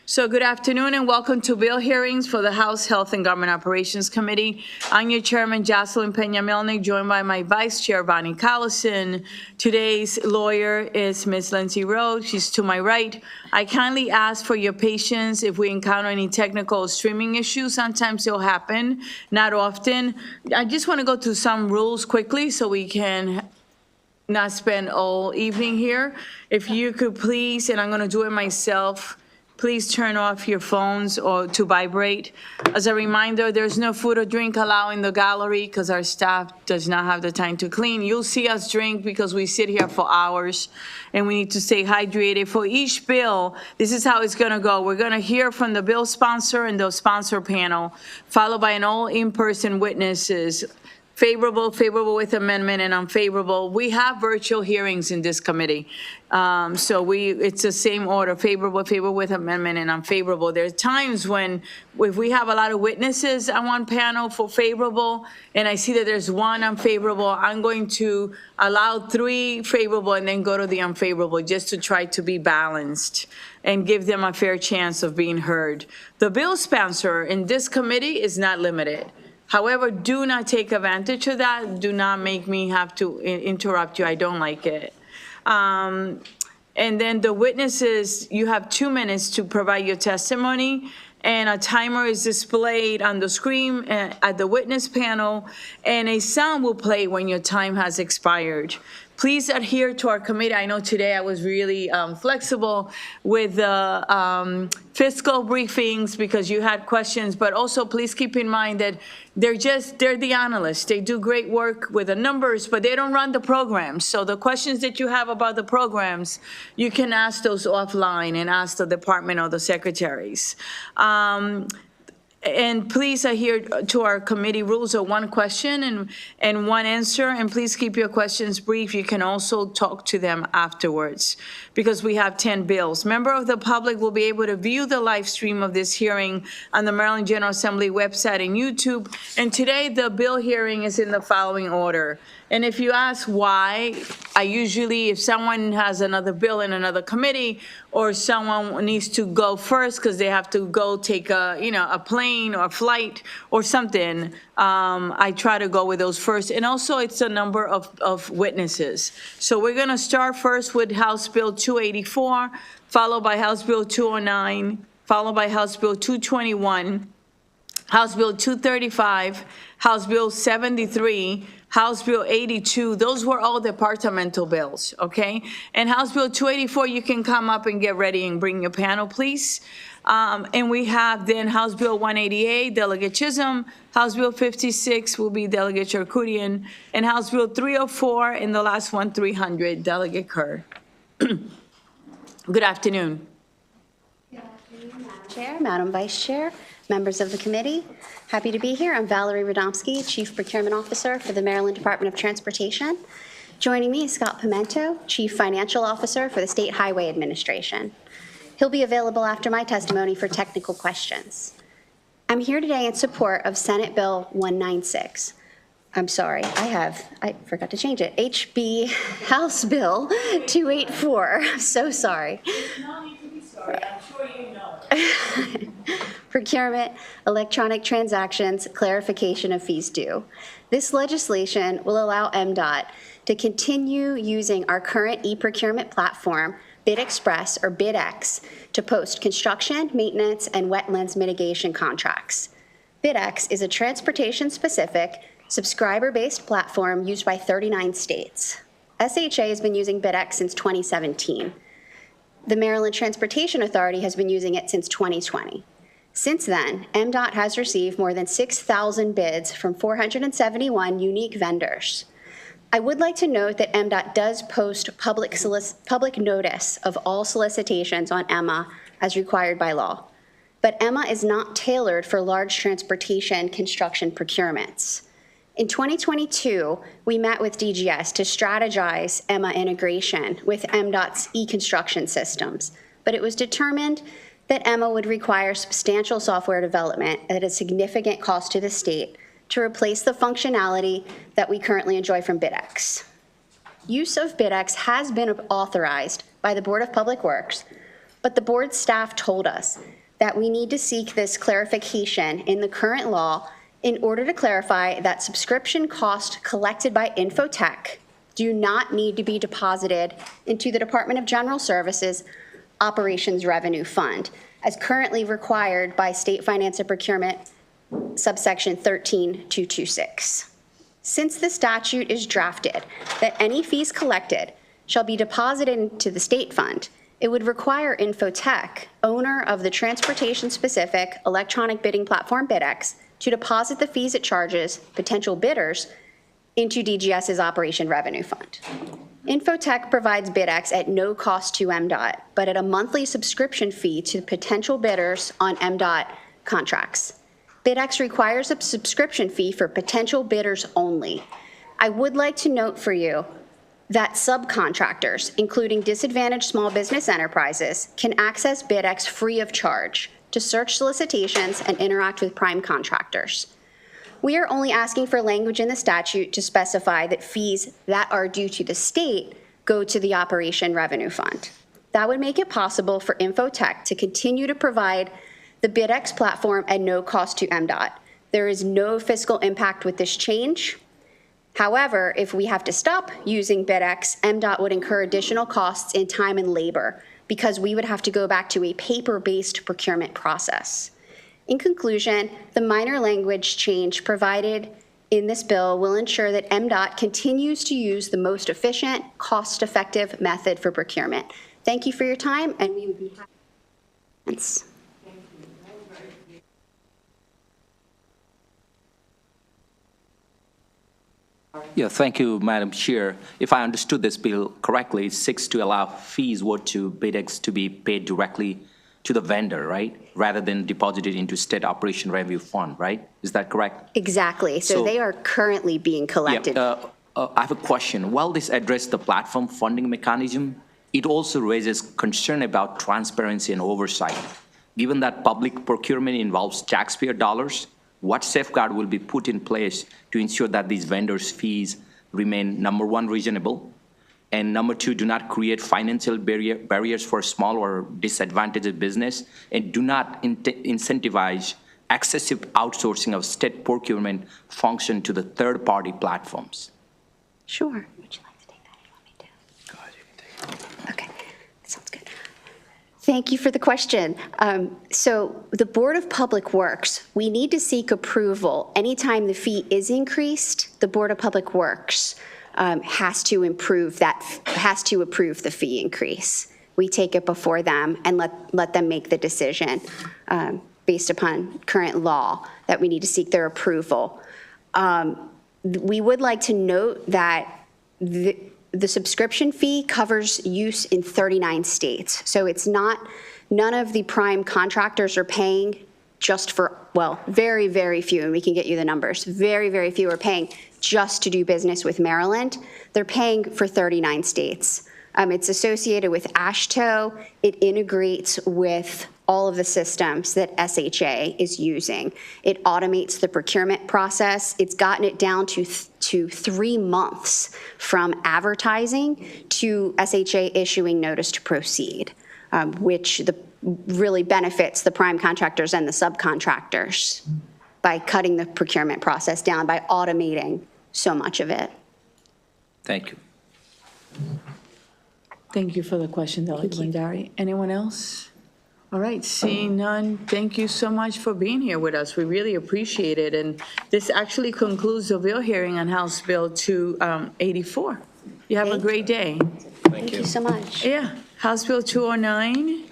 So good afternoon and welcome to bill hearings for the House Health and Government Operations Committee. I'm your chairman, Jocelyn Peña-Melnick, joined by my vice chair, Bonnie Collison. Today's lawyer is Ms. Lindsay Rhodes. She's to my right. I kindly ask for your patience if we encounter any technical streaming issues. Sometimes it'll happen, not often. I just want to go through some rules quickly so we can not spend all evening here. If you could please, and I'm going to do it myself, please turn off your phones or to vibrate. As a reminder, there's no food or drink allowed in the gallery because our staff does not have the time to clean. You'll see us drink because we sit here for hours and we need to stay hydrated. For each bill, this is how it's gonna go. We're gonna hear from the bill sponsor and the sponsor panel, followed by an all in-person witnesses. Favorable, favorable with amendment, and unfavorable. We have virtual hearings in this committee. So it's the same order, favorable, favorable with amendment, and unfavorable. There's times when, if we have a lot of witnesses on one panel for favorable, and I see that there's one unfavorable, I'm going to allow 3 favorable and then go to the unfavorable, just to try to be balanced and give them a fair chance of being heard. The bill sponsor in this committee is not limited. However, do not take advantage of that. Do not make me have to interrupt you. I don't like it. And then the witnesses, you have 2 minutes to provide your testimony, and a timer is displayed on the screen at the witness panel, and a sound will play when your time has expired. Please adhere to our committee. I know today I was really flexible with the fiscal briefings because you had questions, but also please keep in mind that they're the analysts. They do great work with the numbers, but they don't run the programs. So the questions that you have about the programs, you can ask those offline and ask the department or the secretaries. And please adhere to our committee rules of 1 question and 1 answer, and please keep your questions brief. You can also talk to them afterwards because we have 10 bills. Member of the public will be able to view the live stream of this hearing on the Maryland General Assembly website and YouTube. And today the bill hearing is in the following order. And if you ask why, I usually, if someone has another bill in another committee or someone needs to go first because they have to go take a plane or a flight or something, I try to go with those first. And also it's a number of witnesses. So we're going to start first with House Bill 284, followed by House Bill 209, followed by House Bill 221, House Bill 235, House Bill 73, House Bill 82, those were all departmental bills, okay? And House Bill 284, you can come up and get ready and bring your panel, please. And we have then House Bill 188, Delegate Chisholm. House Bill 56 will be Delegate Charkoudian. And House Bill 304, and the last one, 300, Delegate Kerr. Good afternoon. Good afternoon, Madam Chair, Madam Vice Chair, members of the committee. Happy to be here. I'm Valerie Radomski, Chief Procurement Officer for the Maryland Department of Transportation. Joining me is Scott Pimento, Chief Financial Officer for the State Highway Administration. He'll be available after my testimony for technical questions. I'm here today in support of Senate Bill 196. I'm sorry, I forgot to change it. HB House Bill 284. I'm so sorry. There's no need to be sorry. I'm sure you know it. Procurement, electronic transactions, clarification of fees due. This legislation will allow MDOT to continue using our current e-procurement platform, BidExpress or BidX, to post construction, maintenance, and wetlands mitigation contracts. BidX is a transportation-specific, subscriber-based platform used by 39 states. SHA has been using BidX since 2017. The Maryland Transportation Authority has been using it since 2020. Since then, MDOT has received more than 6,000 bids from 471 unique vendors. I would like to note that MDOT does post public notice of all solicitations on EMA as required by law. But EMA is not tailored for large transportation construction procurements. In 2022, we met with DGS to strategize EMA integration with MDOT's e-construction systems, but it was determined that EMA would require substantial software development at a significant cost to the state to replace the functionality that we currently enjoy from BidX. use of BidX has been authorized by the Board of Public Works, but the board staff told us that we need to seek this clarification in the current law in order to clarify that subscription costs collected by Infotech do not need to be deposited into the Department of General Services Operations Revenue Fund, as currently required by State Finance and Procurement subsection 13226. Since the statute is drafted that any fees collected shall be deposited into the state fund, it would require Infotech, owner of the transportation-specific electronic bidding platform BidX, to deposit the fees it charges potential bidders into DGS's Operation Revenue Fund. Infotech provides BidX at no cost to MDOT, but at a monthly subscription fee to potential bidders on MDOT contracts. BidX requires a subscription fee for potential bidders only. I would like to note for you that subcontractors, including disadvantaged small business enterprises, can access BidX free of charge to search solicitations and interact with prime contractors. We are only asking for language in the statute to specify that fees that are due to the state go to the Operation Revenue Fund. That would make it possible for Infotech to continue to provide the BidX platform at no cost to MDOT. There is no fiscal impact with this change. However, if we have to stop using BidX, MDOT would incur additional costs in time and labor because we would have to go back to a paper-based procurement process. In conclusion, the minor language change provided in this bill will ensure that MDOT continues to use the most efficient, cost-effective method for procurement. Thank you for your time, and we would be happy. Thanks. Yeah, thank you, Madam Chair. If I understood this bill correctly, it seeks to allow fees owed to BidX to be paid directly to the vendor, right? Rather than deposited into State Operation Revenue Fund, right? Is that correct? Exactly. So they are currently being collected. Yeah, I have a question. While this addresses the platform funding mechanism, it also raises concern about transparency and oversight. Given that public procurement involves taxpayer dollars, what safeguard will be put in place to ensure that these vendors' fees remain, number one, reasonable, and number two, do not create financial barriers for small or disadvantaged business, and do not incentivize excessive outsourcing of state procurement function to the third-party platforms? Sure. Would you like to take that? You want me to? Go ahead, you can take it. Okay, that sounds good. Thank you for the question. So the Board of Public Works, we need to seek approval. Anytime the fee is increased, the Board of Public Works has to approve the fee increase. We take it before them and let them make the decision based upon current law that we need to seek their approval. We would like to note that the subscription fee covers use in 39 states. So it's not, none of the prime contractors are paying just for, well, very, very few, and we can get you the numbers. Very, very few are paying just to do business with Maryland. They're paying for 39 states. It's associated with AASHTO. It integrates with all of the systems that SHA is using. It automates the procurement process. It's gotten it down to 3 months from advertising to SHA issuing notice to proceed, which really benefits the prime contractors and the subcontractors by cutting the procurement process down, by automating so much of it. Thank you. Thank you for the question, Delegate Blandari. Anyone else? All right, seeing none, thank you so much for being here with us. We really appreciate it. And this actually concludes the bill hearing on House Bill 284. You have a great day. Thank you so much. Yeah, House Bill 209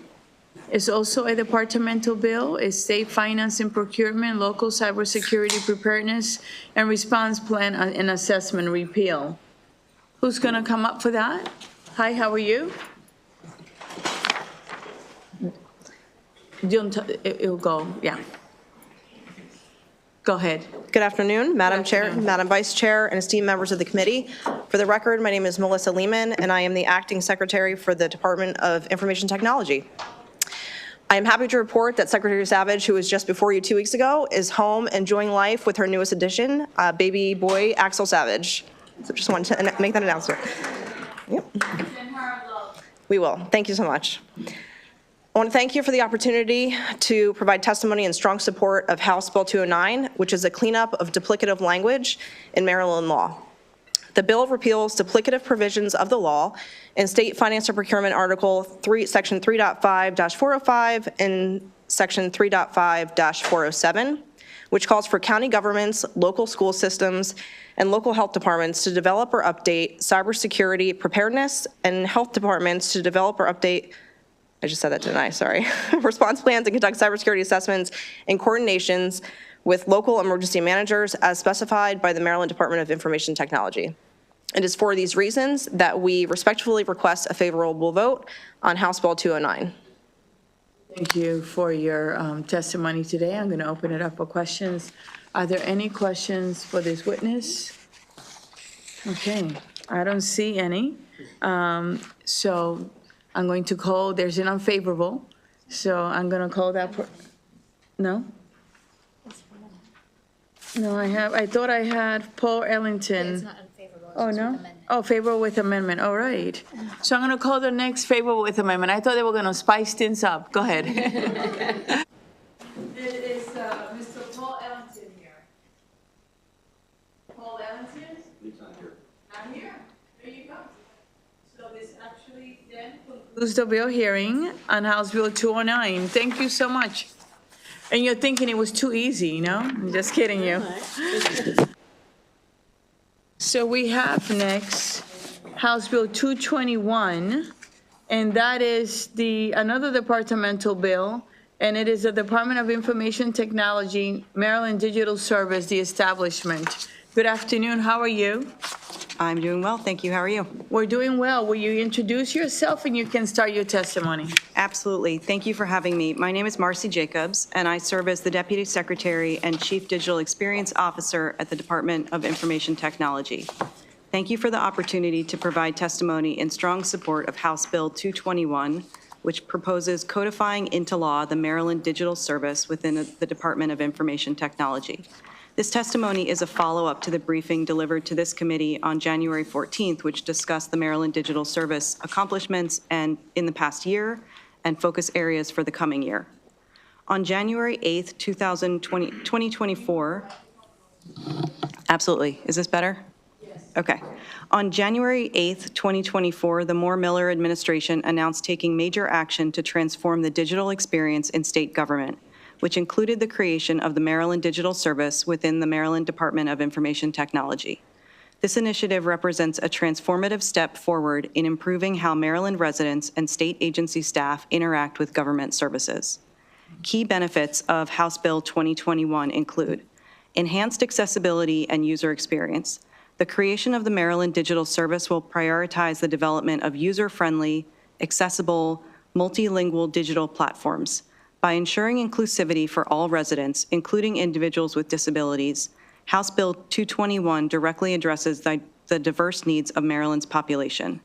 is also a departmental bill. It's State Finance and Procurement, Local Cybersecurity Preparedness and Response Plan and Assessment Repeal. Who's going to come up for that? Hi, how are you? It'll go, yeah. Go ahead. Good afternoon, Madam Chair, Madam Vice Chair, and esteemed members of the committee. For the record, my name is Melissa Lehman, and I am the Acting Secretary for the Department of Information Technology. I am happy to report that Secretary Savage, who was just before you 2 weeks ago, is home enjoying life with her newest addition, baby boy Axel Savage. So just wanted to make that announcement. Yep. We will. Thank you so much. I want to thank you for the opportunity to provide testimony in strong support of House Bill 209, which is a cleanup of duplicative language in Maryland law. The bill repeals duplicative provisions of the law in State Finance and Procurement Article 3, Section 3.5-405 and Section 3.5-407, which calls for county governments, local school systems, and local health departments to develop or update cybersecurity preparedness, and health departments to develop or update, I just said that, didn't I? Sorry. Response plans and conduct cybersecurity assessments in coordinations with local emergency managers as specified by the Maryland Department of Information Technology. It is for these reasons that we respectfully request a favorable vote on House Bill 209. Thank you for your testimony today. I'm going to open it up for questions. Are there any questions for this witness? Okay, I don't see any. So I'm going to call, there's an unfavorable, so I'm going to call that, no? No, I thought I had Paul Ellington. It's not unfavorable. Oh, no? Oh, favorable with amendment, all right. So I'm going to call the next favorable with amendment. I thought they were going to spice things up. Go ahead. Is Mr. Paul Ellington here? Paul Ellington? He's not here. Not here? There you go. So this actually then concludes the bill hearing on House Bill 209. Thank you so much. And you're thinking it was too easy, you know? I'm just kidding you. So we have next House Bill 221, and that is another departmental bill, and it is the Department of Information Technology, Maryland Digital Service, the establishment. Good afternoon, how are you? I'm doing well, thank you. How are you? We're doing well. Will you introduce yourself and you can start your testimony? Absolutely. Thank you for having me. My name is Marcy Jacobs, and I serve as the Deputy Secretary and Chief Digital Experience Officer at the Department of Information Technology. Thank you for the opportunity to provide testimony in strong support of House Bill 221, which proposes codifying into law the Maryland Digital Service within the Department of Information Technology. This testimony is a follow-up to the briefing delivered to this committee on January 14th, which discussed the Maryland Digital Service accomplishments and in the past year and focus areas for the coming year. On January 8th, 2024, absolutely. Is this better? Yes. Okay. On January 8th, 2024, the Moore-Miller administration announced taking major action to transform the digital experience in state government, which included the creation of the Maryland Digital Service within the Maryland Department of Information Technology. This initiative represents a transformative step forward in improving how Maryland residents and state agency staff interact with government services. Key benefits of House Bill 2021 include enhanced accessibility and user experience. The creation of the Maryland Digital Service will prioritize the development of user-friendly, accessible, multilingual digital platforms. By ensuring inclusivity for all residents, including individuals with disabilities, House Bill 221 directly addresses the diverse needs of Maryland's population.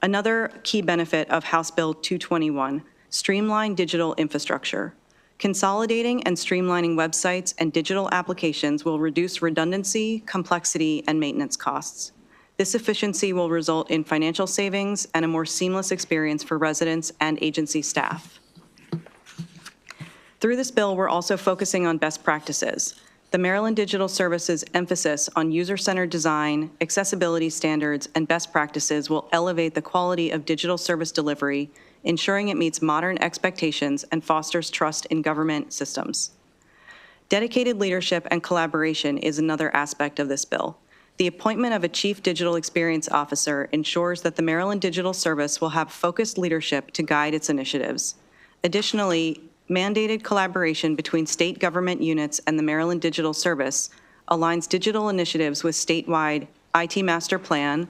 Another key benefit of House Bill 221, streamlined digital infrastructure. Consolidating and streamlining websites and digital applications will reduce redundancy, complexity, and maintenance costs. This efficiency will result in financial savings and a more seamless experience for residents and agency staff. Through this bill, we're also focusing on best practices. The Maryland Digital Service's emphasis on user-centered design, accessibility standards, and best practices will elevate the quality of digital service delivery, ensuring it meets modern expectations and fosters trust in government systems. Dedicated leadership and collaboration is another aspect of this bill. The appointment of a Chief Digital Experience Officer ensures that the Maryland Digital Service will have focused leadership to guide its initiatives. Additionally, mandated collaboration between state government units and the Maryland Digital Service aligns digital initiatives with statewide IT master plan,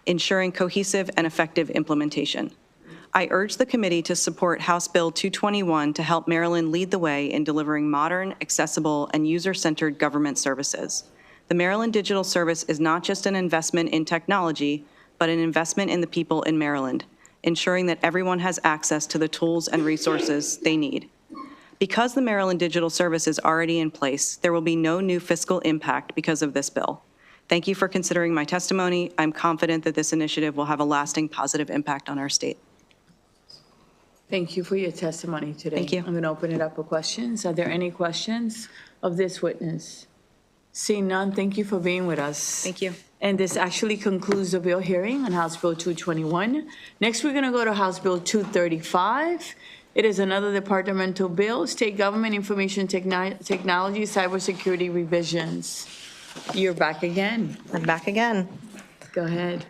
ensuring cohesive and effective implementation. I urge the committee to support House Bill 221 to help Maryland lead the way in delivering modern, accessible, and user-centered government services. The Maryland Digital Service is not just an investment in technology, but an investment in the people in Maryland, ensuring that everyone has access to the tools and resources they need. Because the Maryland Digital Service is already in place, there will be no new fiscal impact because of this bill. Thank you for considering my testimony. I'm confident that this initiative will have a lasting positive impact on our state. Thank you for your testimony today. Thank you. I'm going to open it up for questions. Are there any questions of this witness? Seeing none, thank you for being with us. Thank you. And this actually concludes the bill hearing on House Bill 221. Next, we're going to go to House Bill 235. It is another departmental bill, State Government Information Technology Cybersecurity Revisions. You're back again. I'm back again. Go ahead.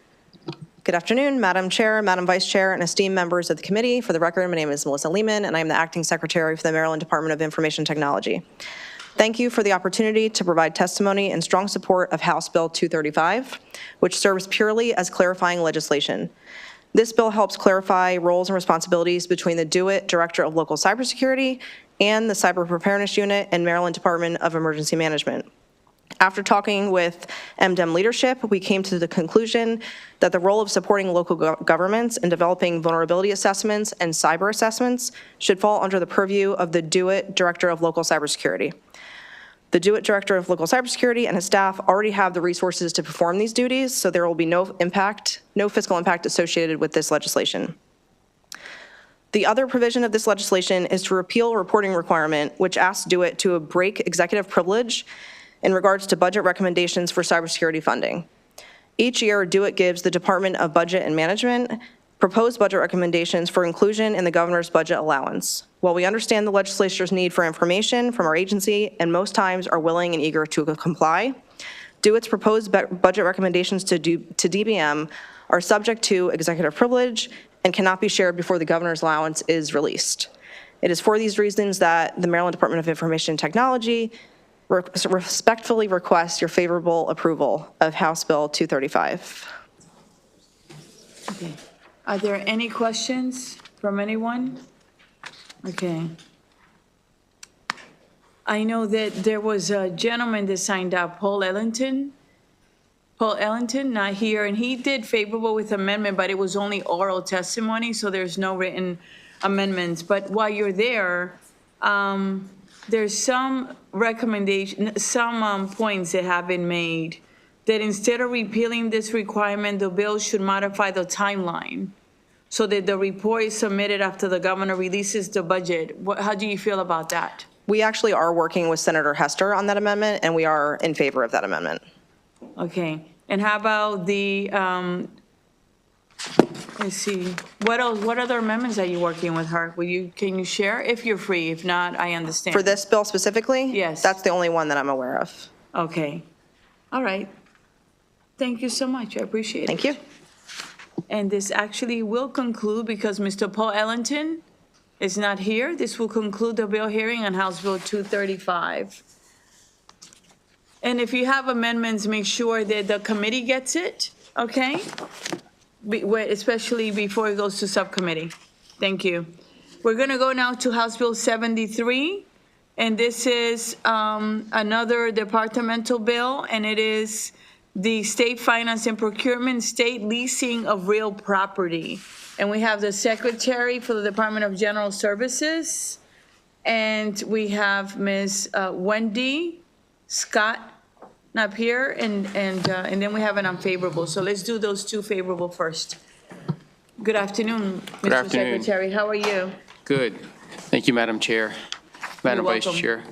Good afternoon, Madam Chair, Madam Vice Chair, and esteemed members of the committee. For the record, my name is Melissa Lehman, and I am the Acting Secretary for the Maryland Department of Information Technology. Thank you for the opportunity to provide testimony in strong support of House Bill 235, which serves purely as clarifying legislation. This bill helps clarify roles and responsibilities between the DO-IT Director of Local Cybersecurity and the Cyber Preparedness Unit and Maryland Department of Emergency Management. After talking with MDEM leadership, we came to the conclusion that the role of supporting local governments in developing vulnerability assessments and cyber assessments should fall under the purview of the DO-IT Director of Local Cybersecurity. The DO-IT Director of Local Cybersecurity and his staff already have the resources to perform these duties, so there will be no fiscal impact associated with this legislation. The other provision of this legislation is to repeal a reporting requirement which asks DO-IT to break executive privilege in regards to budget recommendations for cybersecurity funding. Each year, DO-IT gives the Department of Budget and Management proposed budget recommendations for inclusion in the governor's budget allowance. While we understand the legislature's need for information from our agency and most times are willing and eager to comply, DO-IT's proposed budget recommendations to DBM are subject to executive privilege and cannot be shared before the governor's allowance is released. It is for these reasons that the Maryland Department of Information Technology respectfully requests your favorable approval of House Bill 235. Okay. Are there any questions from anyone? Okay. I know that there was a gentleman that signed up, Paul Ellington. Paul Ellington, not here, and he did favorable with amendment, but it was only oral testimony, so there's no written amendments. But while you're there, there's some recommendation, some points that have been made that instead of repealing this requirement, the bill should modify the timeline so that the report is submitted after the governor releases the budget. How do you feel about that? We actually are working with Senator Hester on that amendment, and we are in favor of that amendment. Okay. And how about the, let's see, what else? What other amendments are you working with her? Can you share if you're free? If not, I understand. For this bill specifically? Yes. That's the only one that I'm aware of. Okay. All right. Thank you so much. I appreciate it. Thank you. And this actually will conclude, because Mr. Paul Ellington is not here, this will conclude the bill hearing on House Bill 235. And if you have amendments, make sure that the committee gets it, okay? Especially before it goes to subcommittee. Thank you. We're going to go now to House Bill 73, and this is another departmental bill, and it is the State Finance and Procurement, State Leasing of Real Property. And we have the Secretary for the Department of General Services, and we have Ms. Wendy Scott up here, and then we have an unfavorable. So let's do those two favorable first. Good afternoon, Good Mr. afternoon. Secretary. How are you? Good. Thank you, Madam Chair, Madam You're Vice welcome. Chair,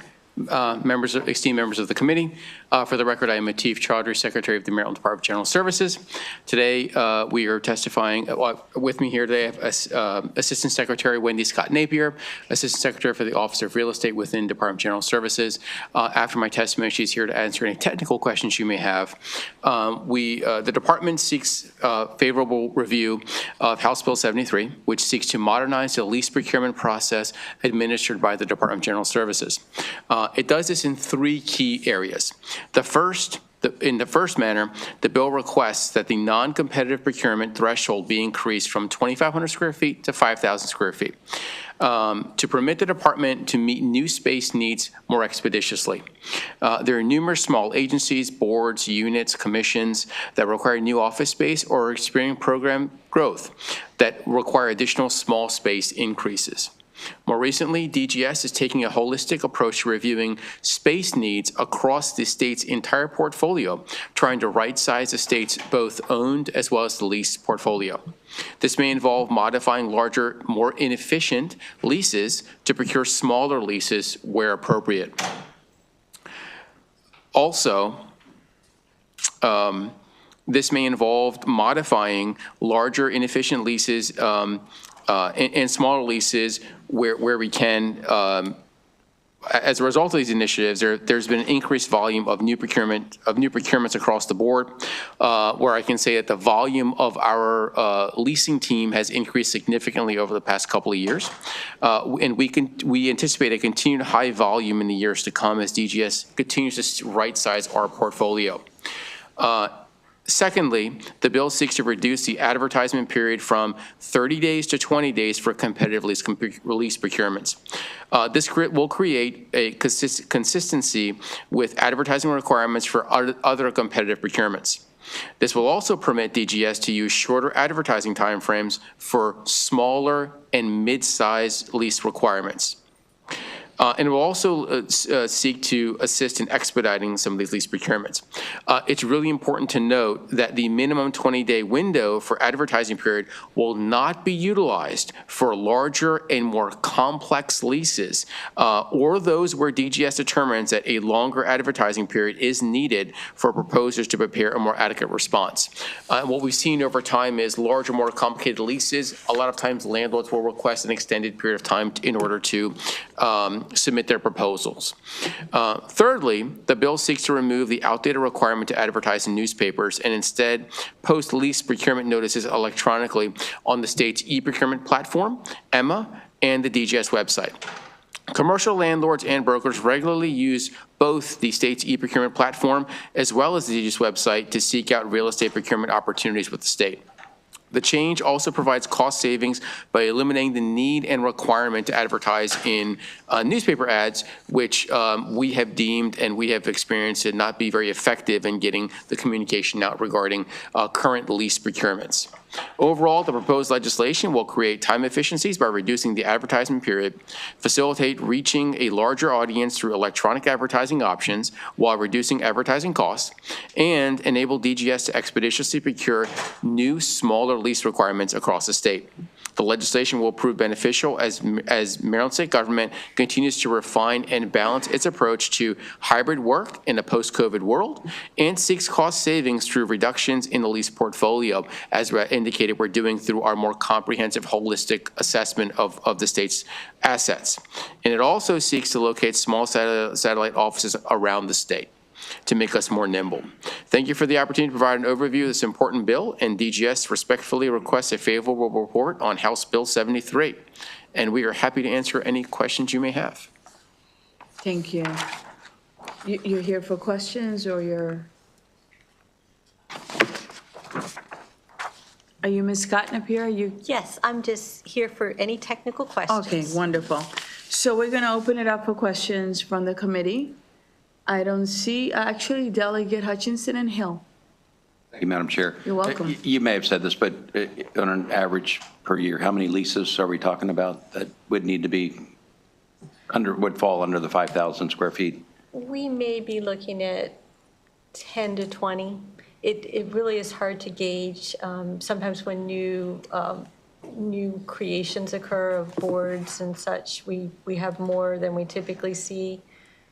esteemed members of the committee. For the record, I am Atif Chaudhry, Secretary of the Maryland Department of General Services. Today, we are testifying, with me here today, I have Assistant Secretary Wendy Scott Napier, Assistant Secretary for the Office of Real Estate within Department of General Services. After my testimony, she's here to answer any technical questions you may have. The department seeks favorable review of House Bill 73, which seeks to modernize the lease procurement process administered by the Department of General Services. It does this in three key areas. In the first manner, the bill requests that the non-competitive procurement threshold be increased from 2,500 square feet to 5,000 square feet to permit the department to meet new space needs more expeditiously. There are numerous small agencies, boards, units, commissions that require new office space or are experiencing program growth that require additional small space increases. More recently, DGS is taking a holistic approach to reviewing space needs across the state's entire portfolio, trying to right-size the state's both owned as well as the leased portfolio. This may involve modifying larger, more inefficient leases to procure smaller leases where appropriate. Also, this may involve modifying larger, inefficient leases and smaller leases where we can. As a result of these initiatives, there's been an increased volume of new procurements across the board, where I can say that the volume of our leasing team has increased significantly over the past couple of years, and we anticipate a continued high volume in the years to come as DGS continues to right-size our portfolio. Secondly, the bill seeks to reduce the advertisement period from 30 days to 20 days for competitive lease procurements. This will create a consistency with advertising requirements for other competitive procurements. This will also permit DGS to use shorter advertising timeframes for smaller and mid-size lease requirements. And it will also seek to assist in expediting some of these lease procurements. It's really important to note that the minimum 20-day window for advertising period will not be utilized for larger and more complex leases or those where DGS determines that a longer advertising period is needed for proposers to prepare a more adequate response. What we've seen over time is larger, more complicated leases. A lot of times landlords will request an extended period of time in order to submit their proposals. Thirdly, the bill seeks to remove the outdated requirement to advertise in newspapers and instead post lease procurement notices electronically on the state's e-procurement platform, EMMA, and the DGS website. Commercial landlords and brokers regularly use both the state's e-procurement platform as well as the DGS website to seek out real estate procurement opportunities with the state. The change also provides cost savings by eliminating the need and requirement to advertise in newspaper ads, which we have deemed and we have experienced to not be very effective in getting the communication out regarding current lease procurements. Overall, the proposed legislation will create time efficiencies by reducing the advertisement period, facilitate reaching a larger audience through electronic advertising options while reducing advertising costs, and enable DGS to expeditiously procure new, smaller lease requirements across the state. The legislation will prove beneficial as Maryland state government continues to refine and balance its approach to hybrid work in a post-COVID world and seeks cost savings through reductions in the lease portfolio, as indicated we're doing through our more comprehensive holistic assessment of the state's assets. And it also seeks to locate small satellite offices around the state to make us more nimble. Thank you for the opportunity to provide an overview of this important bill, and DGS respectfully requests a favorable report on House Bill 73. And we are happy to answer any questions you may have. Thank you. You're here for questions, or you're? Are you Ms. Cotton up here? Are you? Yes, I'm just here for any technical questions. Okay, wonderful. So we're going to open it up for questions from the committee. I don't see, actually, Delegate Hutchinson and Hill. Thank you, Madam Chair. You're welcome. You may have said this, but on an average per year, how many leases are we talking about that would need to be would fall under the 5,000 square feet? We may be looking at 10 to 20. It really is hard to gauge. Sometimes when new creations occur of boards and such, we have more than we typically see.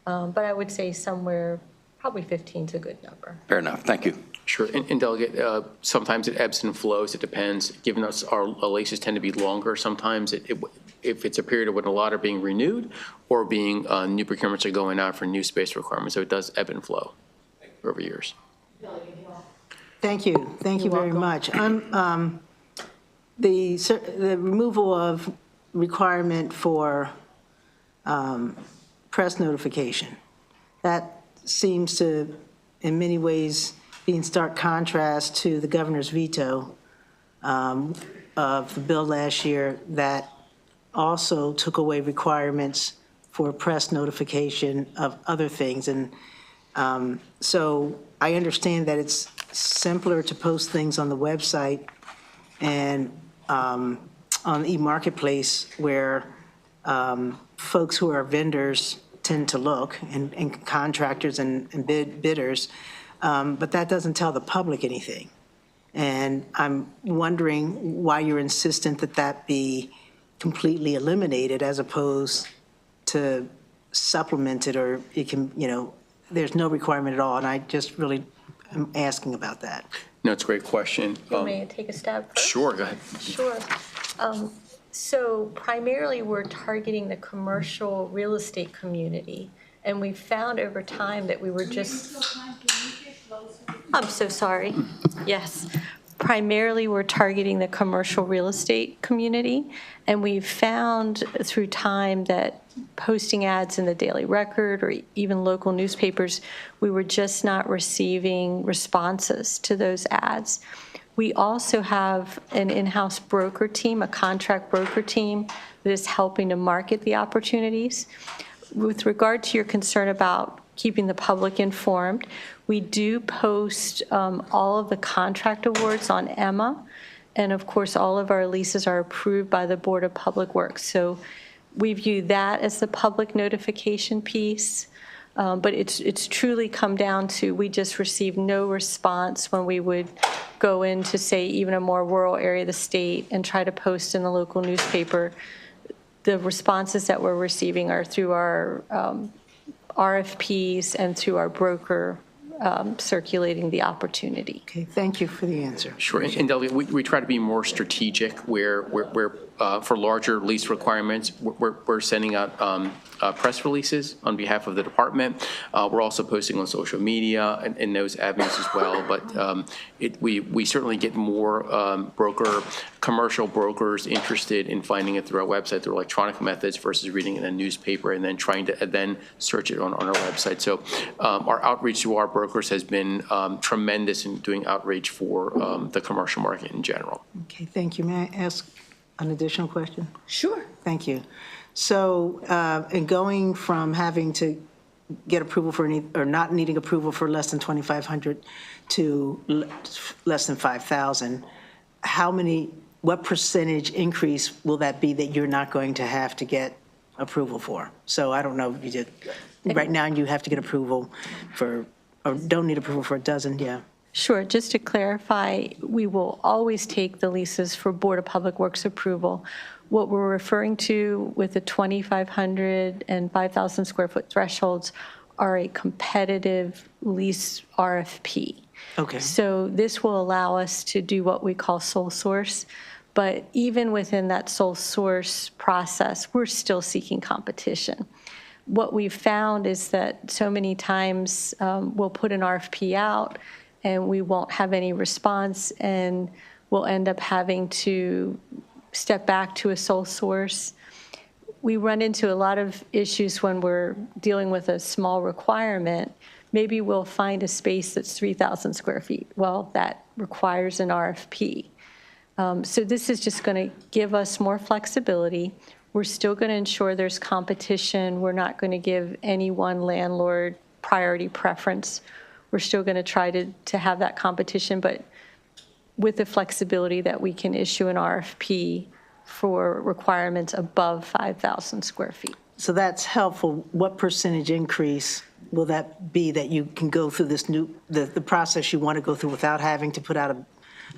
But I would say somewhere, probably 15 is a good number. Fair enough. Thank you. Sure. And Delegate, sometimes it ebbs and flows. It depends. Given us our leases tend to be longer, sometimes if it's a period of when a lot are being renewed or being new procurements are going out for new space requirements, so it does ebb and flow over years. Thank you. Thank you very much. The removal of requirement for press notification, that seems to, in many ways, be in stark contrast to the governor's veto of the bill last year that also took away requirements for press notification of other things. And so I understand that it's simpler to post things on the website and on the e-marketplace where folks who are vendors tend to look, and contractors and bidders, but that doesn't tell the public anything. And I'm wondering why you're insistent that that be completely eliminated as opposed to supplemented, or it can, there's no requirement at all, and I just really am asking about that. No, it's a great question. May I take a stab first? Sure, go ahead. Sure. So primarily, we're targeting the commercial real estate community, and we found over time that we were just... I'm so sorry. Yes. Primarily, we're targeting the commercial real estate community, and we've found through time that posting ads in the Daily Record or even local newspapers, we were just not receiving responses to those ads. We also have an in-house broker team, a contract broker team, that is helping to market the opportunities. With regard to your concern about keeping the public informed, we do post all of the contract awards on Emma, and of course, all of our leases are approved by the Board of Public Works. So we view that as the public notification piece. But it's truly come down to, we just received no response when we would go into, say, even a more rural area of the state and try to post in the local newspaper. The responses that we're receiving are through our RFPs and through our broker circulating the opportunity. Okay, thank you for the answer. Sure, and Delia, we try to be more strategic where for larger lease requirements, we're sending out press releases on behalf of the department. We're also posting on social media and those avenues as well, but we certainly get more commercial brokers interested in finding it through our website, through electronic methods versus reading it in a newspaper and then trying to then search it on our website. So our outreach to our brokers has been tremendous in doing outreach for the commercial market in general. Okay, thank you. May I ask an additional question? Sure. Thank you. So, in going from having to get approval for or not needing approval for less than 2,500 to less than 5,000, what percentage increase will that be that you're not going to have to get approval for? So I don't know if you did, right now you have to get approval for, or don't need approval for a dozen, yeah. Sure. Just to clarify, we will always take the leases for Board of Public Works approval. What we're referring to with the 2,500 and 5,000 square foot thresholds are a competitive lease RFP. Okay. So this will allow us to do what we call sole source. But even within that sole source process, we're still seeking competition. What we've found is that so many times we'll put an RFP out and we won't have any response, and we'll end up having to step back to a sole source. We run into a lot of issues when we're dealing with a small requirement. Maybe we'll find a space that's 3,000 square feet. Well, that requires an RFP. So this is just going to give us more flexibility. We're still going to ensure there's competition. We're not going to give any one landlord priority preference. We're still going to try to have that competition, but with the flexibility that we can issue an RFP for requirements above 5,000 square feet. So that's helpful. What percentage increase will that be that you can go through this the process you want to go through without having to put out a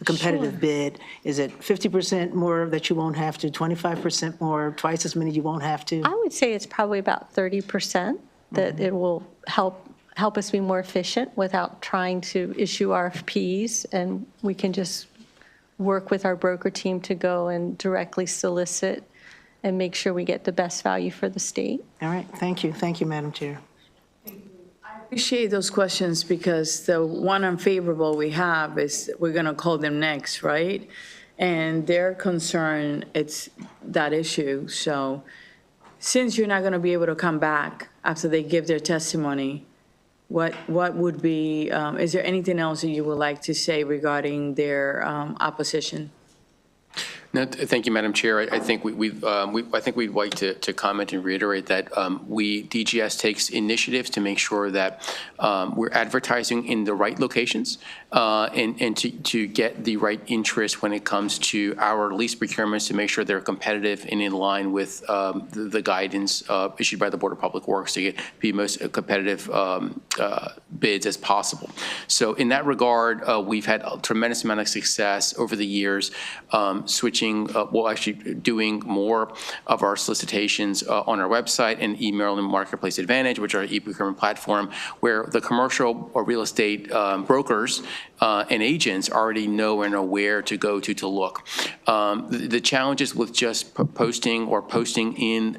competitive bid? Is it 50% more that you won't have to, 25% more, twice as many you won't have to? I would say it's probably about 30% that it will help us be more efficient without trying to issue RFPs, and we can just work with our broker team to go and directly solicit and make sure we get the best value for the state. All right, thank you. Thank you, Madam Chair. Appreciate those questions, because the one unfavorable we have is we're going to call them next, right? And their concern, it's that issue. So since you're not going to be able to come back after they give their testimony, what would be, is there anything else that you would like to say regarding their opposition? No, thank you, Madam Chair. I think I think we'd like to comment and reiterate that DGS takes initiatives to make sure that we're advertising in the right locations and to get the right interest when it comes to our lease procurements to make sure they're competitive and in line with the guidance issued by the Board of Public Works to be most competitive bids as possible. So in that regard, we've had a tremendous amount of success over the years switching, actually doing more of our solicitations on our website and email and Marketplace Advantage, which are our e-procurement platform, where the commercial or real estate brokers and agents already know and are where to go to look. The challenges with just posting in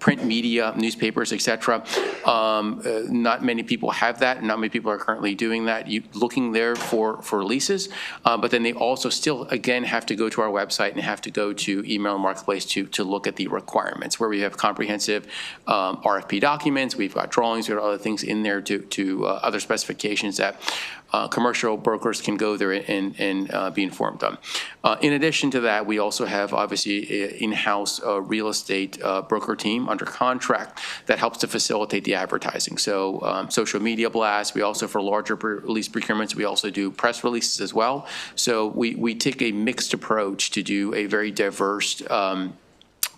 print media, newspapers, et cetera, not many people have that. Not many people are currently doing that, looking there for leases. But then they also still, again, have to go to our website and have to go to email and Marketplace to look at the requirements, where we have comprehensive RFP documents. We've got drawings, we've got other things in there to other specifications that commercial brokers can go there and be informed on. In addition to that, we also have obviously an in-house real estate broker team under contract that helps to facilitate the advertising. So social media blasts, we also, for larger lease procurements, we also do press releases as well. So we take a mixed approach to do a very diverse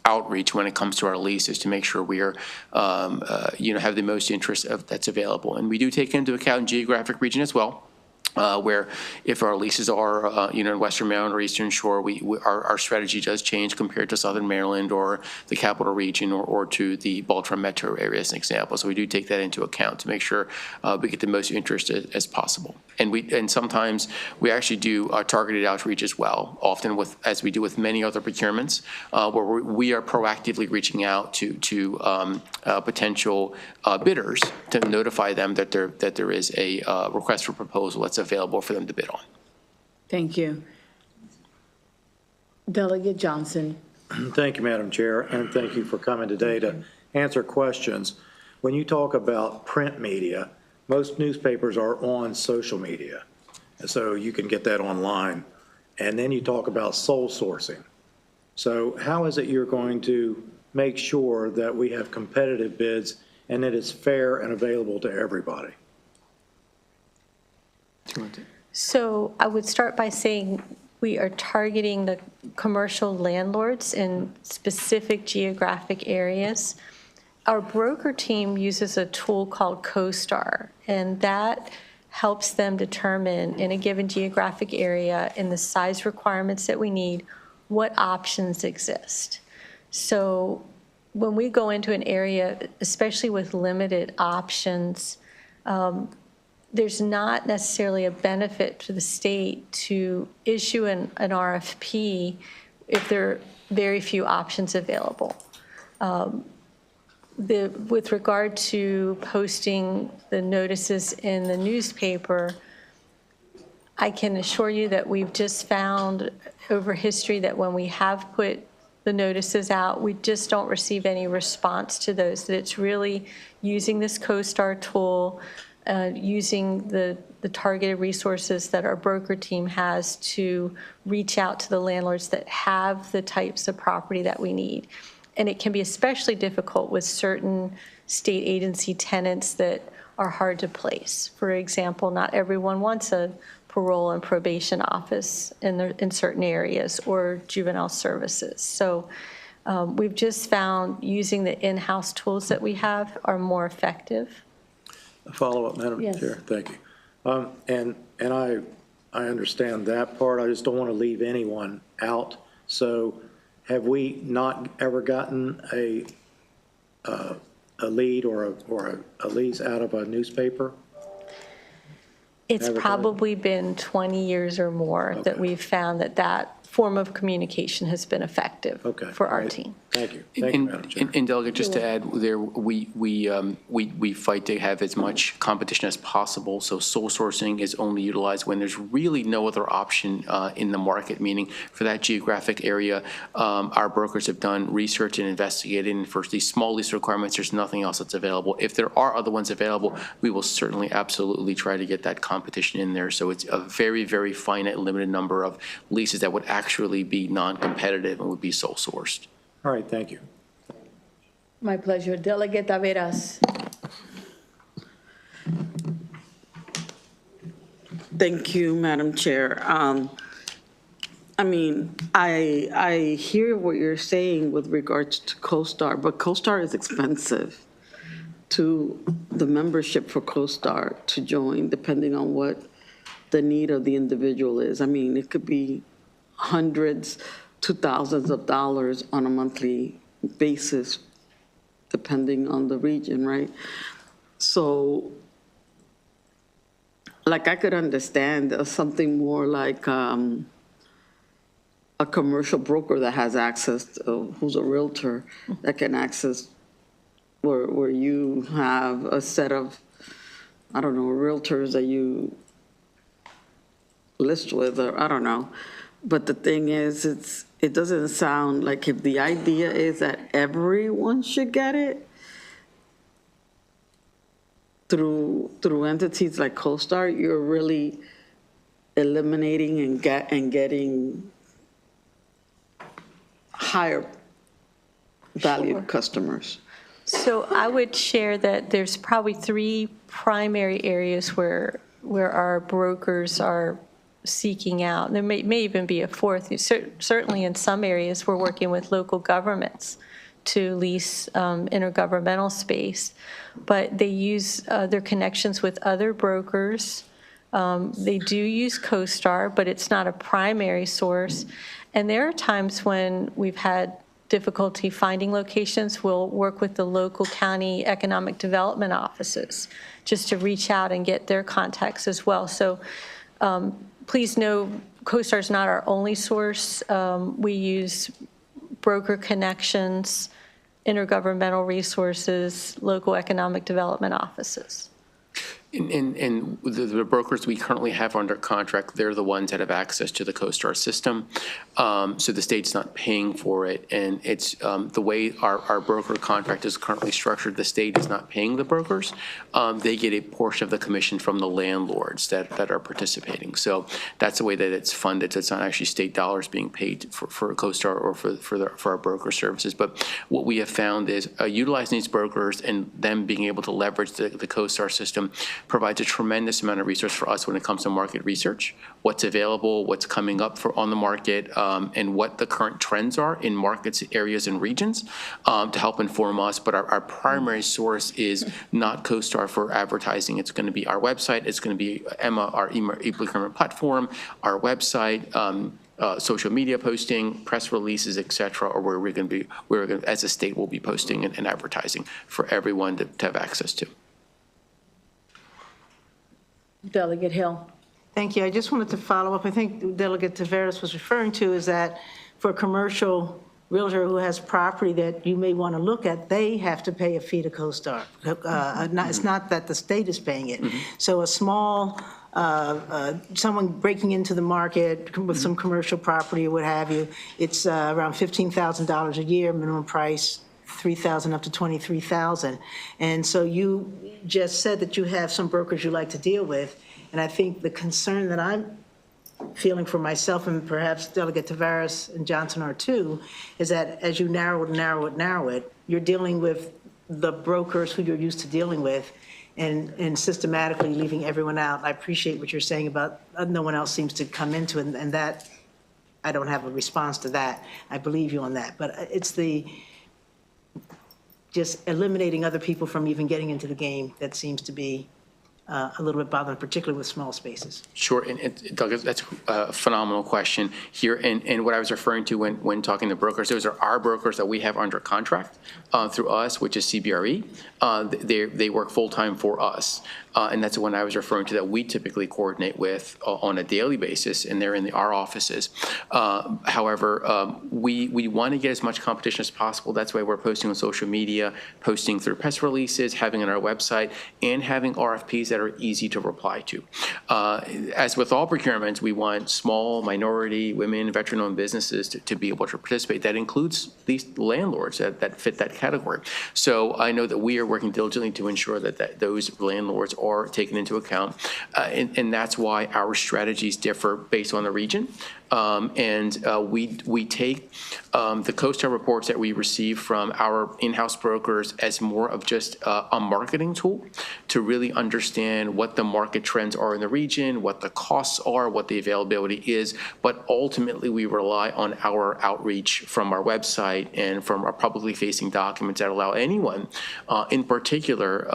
outreach when it comes to our leases to make sure we are, have the most interest that's available. And we do take into account geographic region as well. Where if our leases are, in Western Maryland or Eastern Shore, our strategy does change compared to Southern Maryland or the Capital Region or to the Baltimore metro area as an example. So we do take that into account to make sure we get the most interest as possible. And sometimes we actually do targeted outreach as well, often as we do with many other procurements, where we are proactively reaching out to potential bidders to notify them that there is a request for proposal that's available for them to bid on. Thank you. Delegate Johnson. Thank you, Madam Chair, and thank you for coming today to answer questions. When you talk about print media, most newspapers are on social media, so you can get that online. And then you talk about sole sourcing. So how is it you're going to make sure that we have competitive bids and that it's fair and available to everybody? So I would start by saying we are targeting the commercial landlords in specific geographic areas. Our broker team uses a tool called CoStar, and that helps them determine in a given geographic area, in the size requirements that we need, what options exist. So when we go into an area, especially with limited options, there's not necessarily a benefit to the state to issue an RFP if there are very few options available. With regard to posting the notices in the newspaper, I can assure you that we've just found over history that when we have put the notices out, we just don't receive any response to those, that it's really using this CoStar tool, using the targeted resources that our broker team has to reach out to the landlords that have the types of property that we need. And it can be especially difficult with certain state agency tenants that are hard to place. For example, not everyone wants a parole and probation office in certain areas, or juvenile services. So we've just found using the in-house tools that we have are more effective. A follow-up, Madam Chair. Thank you. And I understand that part. I just don't want to leave anyone out. So have we not ever gotten a lead or a lease out of a newspaper? It's probably been 20 years or more that we've found that form of communication has been effective for our team. Thank you. Thank you, Madam Chair. And Delegate, just to add there, we fight to have as much competition as possible. So sole sourcing is only utilized when there's really no other option in the market, meaning for that geographic area, our brokers have done research and investigated, and for these small lease requirements, there's nothing else that's available. If there are other ones available, we will certainly absolutely try to get that competition in there. So it's a very, very finite, limited number of leases that would actually be non-competitive and would be sole sourced. All right, thank you. My pleasure. Delegate Taveras. Thank you, Madam Chair. I mean, I hear what you're saying with regards to CoStar, but CoStar is expensive to the membership for CoStar to join, depending on what the need of the individual is. I mean, it could be hundreds to thousands of dollars on a monthly basis, depending on the region, right? So, like, I could understand something more like a commercial broker that has access, who's a realtor, that can access where you have a set of, I don't know, realtors that you list with, or I don't know. But the thing is, it doesn't sound like, if the idea is that everyone should get it through entities like CoStar, you're really eliminating and getting higher value customers. So I would share that there's probably three primary areas where our brokers are seeking out. There may even be a fourth. Certainly in some areas, we're working with local governments to lease intergovernmental space, but they use their connections with other brokers. They do use CoStar, but it's not a primary source. And there are times when we've had difficulty finding locations. We'll work with the local county economic development offices just to reach out and get their contacts as well. So please know, CoStar is not our only source. We use broker connections, intergovernmental resources, local economic development offices. And the brokers we currently have under contract, they're the ones that have access to the CoStar system. So the state's not paying for it. And it's the way our broker contract is currently structured, the state is not paying the brokers. They get a portion of the commission from the landlords that are participating. So that's the way that it's funded. So it's not actually state dollars being paid for CoStar or for our broker services. But what we have found is utilizing these brokers and them being able to leverage the CoStar system provides a tremendous amount of resource for us when it comes to market research, what's available, what's coming up on the market, and what the current trends are in markets, areas, and regions to help inform us. But our primary source is not CoStar for advertising. It's going to be our website. It's going to be Emma, our e-procurement platform, our website, social media posting, press releases, et cetera, or where we're going to be, as a state, will be posting and advertising for everyone to have access to. Delegate Hill. Thank you. I just wanted to follow up. I think Delegate Taveras was referring to is that for a commercial realtor who has property that you may want to look at, they have to pay a fee to CoStar. It's not that the state is paying it. So a small, someone breaking into the market with some commercial property or what have you, it's around $15,000 a year, minimum price, $3,000 up to $23,000. And so you just said that you have some brokers you like to deal with. And I think the concern that I'm feeling for myself, and perhaps Delegate Taveras and Johnson are too, is that as you narrow it, you're dealing with the brokers who you're used to dealing with and systematically leaving everyone out. I appreciate what you're saying about no one else seems to come into it, and that, I don't have a response to that. I believe you on that. But it's the just eliminating other people from even getting into the game that seems to be a little bit bothered, particularly with small spaces. Sure, and Doug, that's a phenomenal question here. And what I was referring to when talking to brokers, those are our brokers that we have under contract through us, which is CBRE. They work full-time for us. And that's the one I was referring to that we typically coordinate with on a daily basis, and they're in our offices. However, we want to get as much competition as possible. That's why we're posting on social media, posting through press releases, having on our website, and having RFPs that are easy to reply to. As with all procurements, we want small, minority, women, veteran-owned businesses to be able to participate. That includes these landlords that fit that category. So I know that we are working diligently to ensure that those landlords are taken into account. And that's why our strategies differ based on the region. We take the CoStar reports that we receive from our in-house brokers as more of just a marketing tool to really understand what the market trends are in the region, what the costs are, what the availability is. But ultimately, we rely on our outreach from our website and from our publicly facing documents that allow anyone, in particular,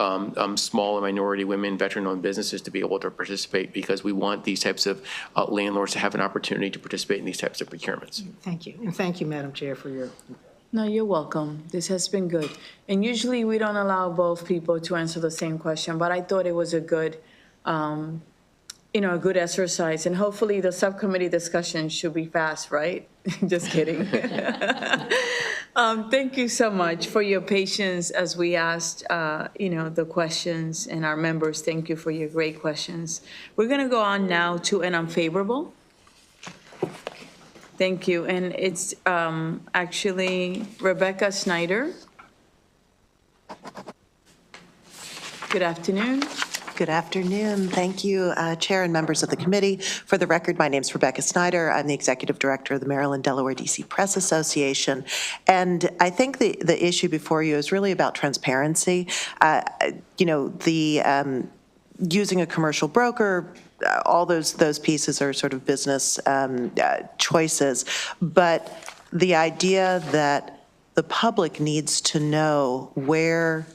small and minority women, veteran-owned businesses to be able to participate, because we want these types of landlords to have an opportunity to participate in these types of procurements. Thank you. And thank you, Madam Chair, for your. No, you're welcome. This has been good. And usually we don't allow both people to answer the same question, but I thought it was a good, a good exercise. And hopefully the subcommittee discussion should be fast, right? Just kidding. Thank you so much for your patience as we asked, the questions, and our members, thank you for your great questions. We're going to go on now to an unfavorable. Thank you. And it's actually Rebecca Snyder. Good afternoon. Good afternoon. Thank you, Chair and members of the committee. For the record, my name is Rebecca Snyder. I'm the Executive Director of the Maryland, Delaware, D.C. Press Association. And I think the issue before you is really about transparency. Using a commercial broker, all those pieces are sort of business choices. But the idea that the public needs to know where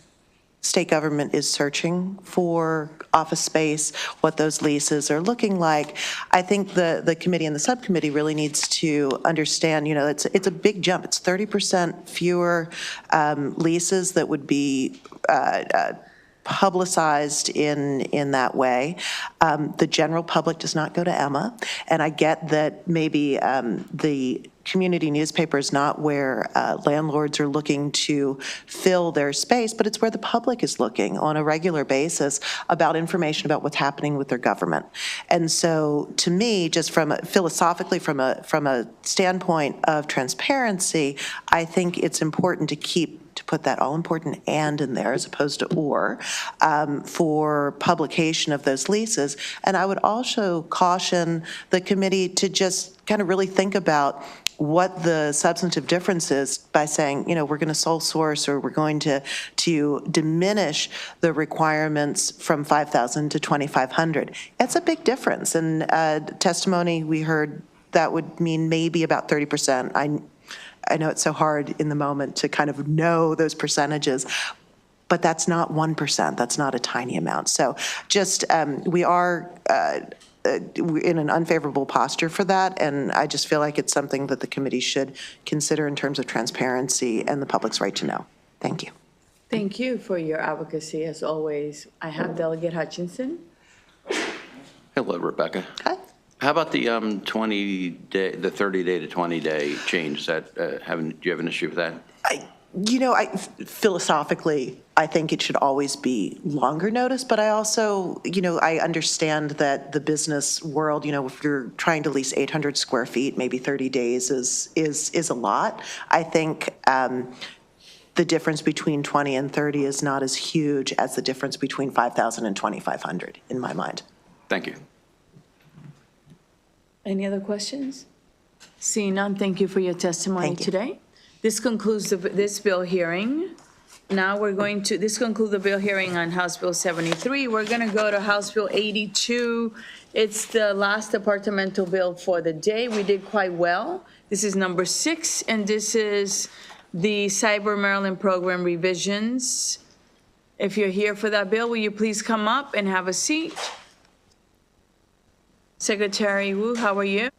state government is searching for office space, what those leases are looking like, I think the committee and the subcommittee really needs to understand, it's a big jump. It's 30% fewer leases that would be publicized in that way. The general public does not go to Emma, and I get that maybe the community newspaper is not where landlords are looking to fill their space, but it's where the public is looking on a regular basis about information about what's happening with their government. And so, to me, just philosophically, from a standpoint of transparency, I think it's important to put that all-important "and" in there as opposed to "or" for publication of those leases. And I would also caution the committee to just kind of really think about what the substantive difference is by saying, we're going to sole source, or we're going to diminish the requirements from 5,000 to 2,500. It's a big difference. And testimony we heard that would mean maybe about 30%. I know it's so hard in the moment to kind of know those percentages, but that's not 1%. That's not a tiny amount. So just we are in an unfavorable posture for that, and I just feel like it's something that the committee should consider in terms of transparency and the public's right to know. Thank you. Thank you for your advocacy, as always. I have Delegate Hutchinson. Hello, Rebecca. Hi. How about the 20-day, the 30-day to 20-day change? Do you have an issue with that? Philosophically, I think it should always be longer notice, but I also, I understand that the business world, if you're trying to lease 800 square feet, maybe 30 days is a lot. I think the difference between 20 and 30 is not as huge as the difference between 5,000 and 2,500 in my mind. Thank you. Any other questions? Seeing none, thank you for your testimony Thank you. today. This concludes this bill hearing. Now this concludes the bill hearing on House Bill 73. We're going to go to House Bill 82. It's the last departmental bill for the day. We did quite well. This is number 6, and this is the Cyber Maryland Program revisions. If you're here for that bill, will you please come up and have a seat? Secretary Wu, how are you?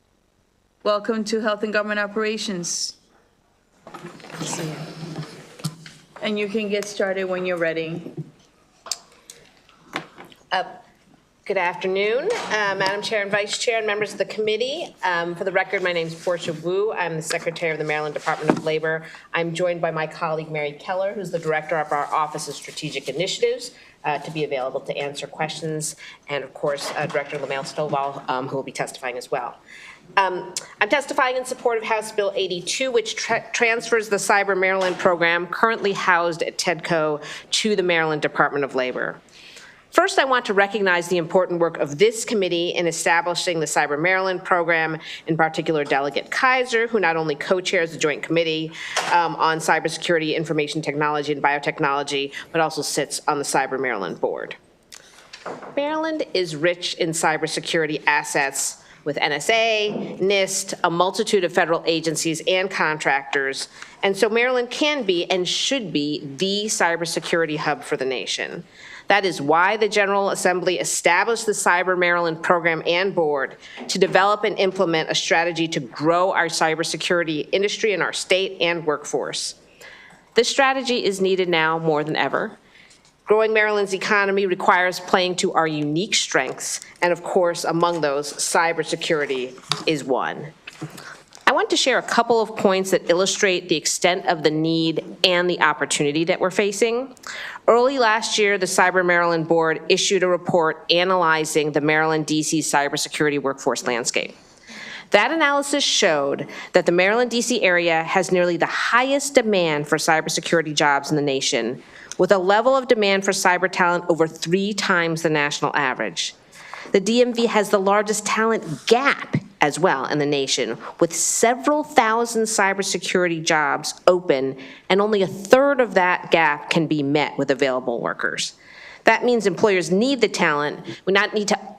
Welcome to Health and Government Operations. And you can get started when you're ready. Good afternoon, Madam Chair and Vice Chair and members of the committee. For the record, my name is Portia Wu. I'm the Secretary of the Maryland Department of Labor. I'm joined by my colleague, Mary Keller, who's the Director of our Office of Strategic Initiatives, to be available to answer questions, and of course, Director LaMail Stovall, who will be testifying as well. I'm testifying in support of House Bill 82, which transfers the Cyber Maryland program currently housed at TEDCO to the Maryland Department of Labor. First, I want to recognize the important work of this committee in establishing the Cyber Maryland program, in particular Delegate Kaiser, who not only co-chairs the Joint Committee on Cybersecurity, Information Technology, and Biotechnology, but also sits on the Cyber Maryland board. Maryland is rich in cybersecurity assets with NSA, NIST, a multitude of federal agencies and contractors, and so Maryland can be and should be the cybersecurity hub for the nation. That is why the General Assembly established the Cyber Maryland program and board to develop and implement a strategy to grow our cybersecurity industry in our state and workforce. This strategy is needed now more than ever. Growing Maryland's economy requires playing to our unique strengths, and of course, among those, cybersecurity is one. I want to share a couple of points that illustrate the extent of the need and the opportunity that we're facing. Early last year, the Cyber Maryland Board issued a report analyzing the Maryland DC cybersecurity workforce landscape. That analysis showed that the Maryland DC area has nearly the highest demand for cybersecurity jobs in the nation, with a level of demand for cyber talent over 3 times the national average. The DMV has the largest talent gap as well in the nation, with several thousand cybersecurity jobs open, and only 1/3 of that gap can be met with available workers. That means employers need the talent. We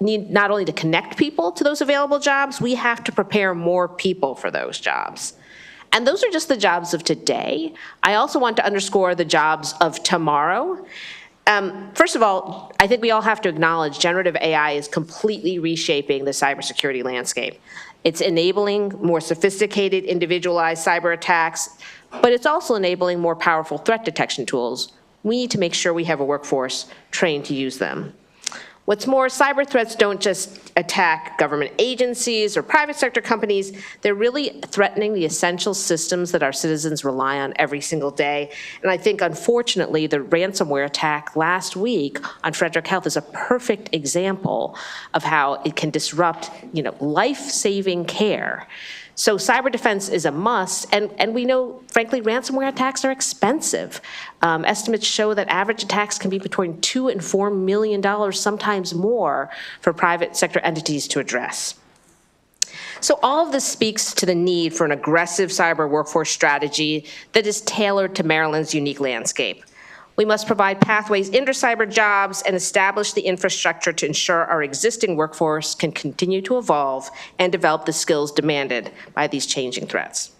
need not only to connect people to those available jobs, we have to prepare more people for those jobs. And those are just the jobs of today. I also want to underscore the jobs of tomorrow. First of all, I think we all have to acknowledge generative AI is completely reshaping the cybersecurity landscape. It's enabling more sophisticated, individualized cyber attacks, but it's also enabling more powerful threat detection tools. We need to make sure we have a workforce trained to use them. What's more, cyber threats don't just attack government agencies or private sector companies, they're really threatening the essential systems that our citizens rely on every single day. And I think, unfortunately, the ransomware attack last week on Frederick Health is a perfect example of how it can disrupt, life-saving care. So cyber defense is a must, and we know, frankly, ransomware attacks are expensive. Estimates show that average attacks can be between $2 and $4 million, sometimes more, for private sector entities to address. So all of this speaks to the need for an aggressive cyber workforce strategy that is tailored to Maryland's unique landscape. We must provide pathways into cyber jobs and establish the infrastructure to ensure our existing workforce can continue to evolve and develop the skills demanded by these changing threats.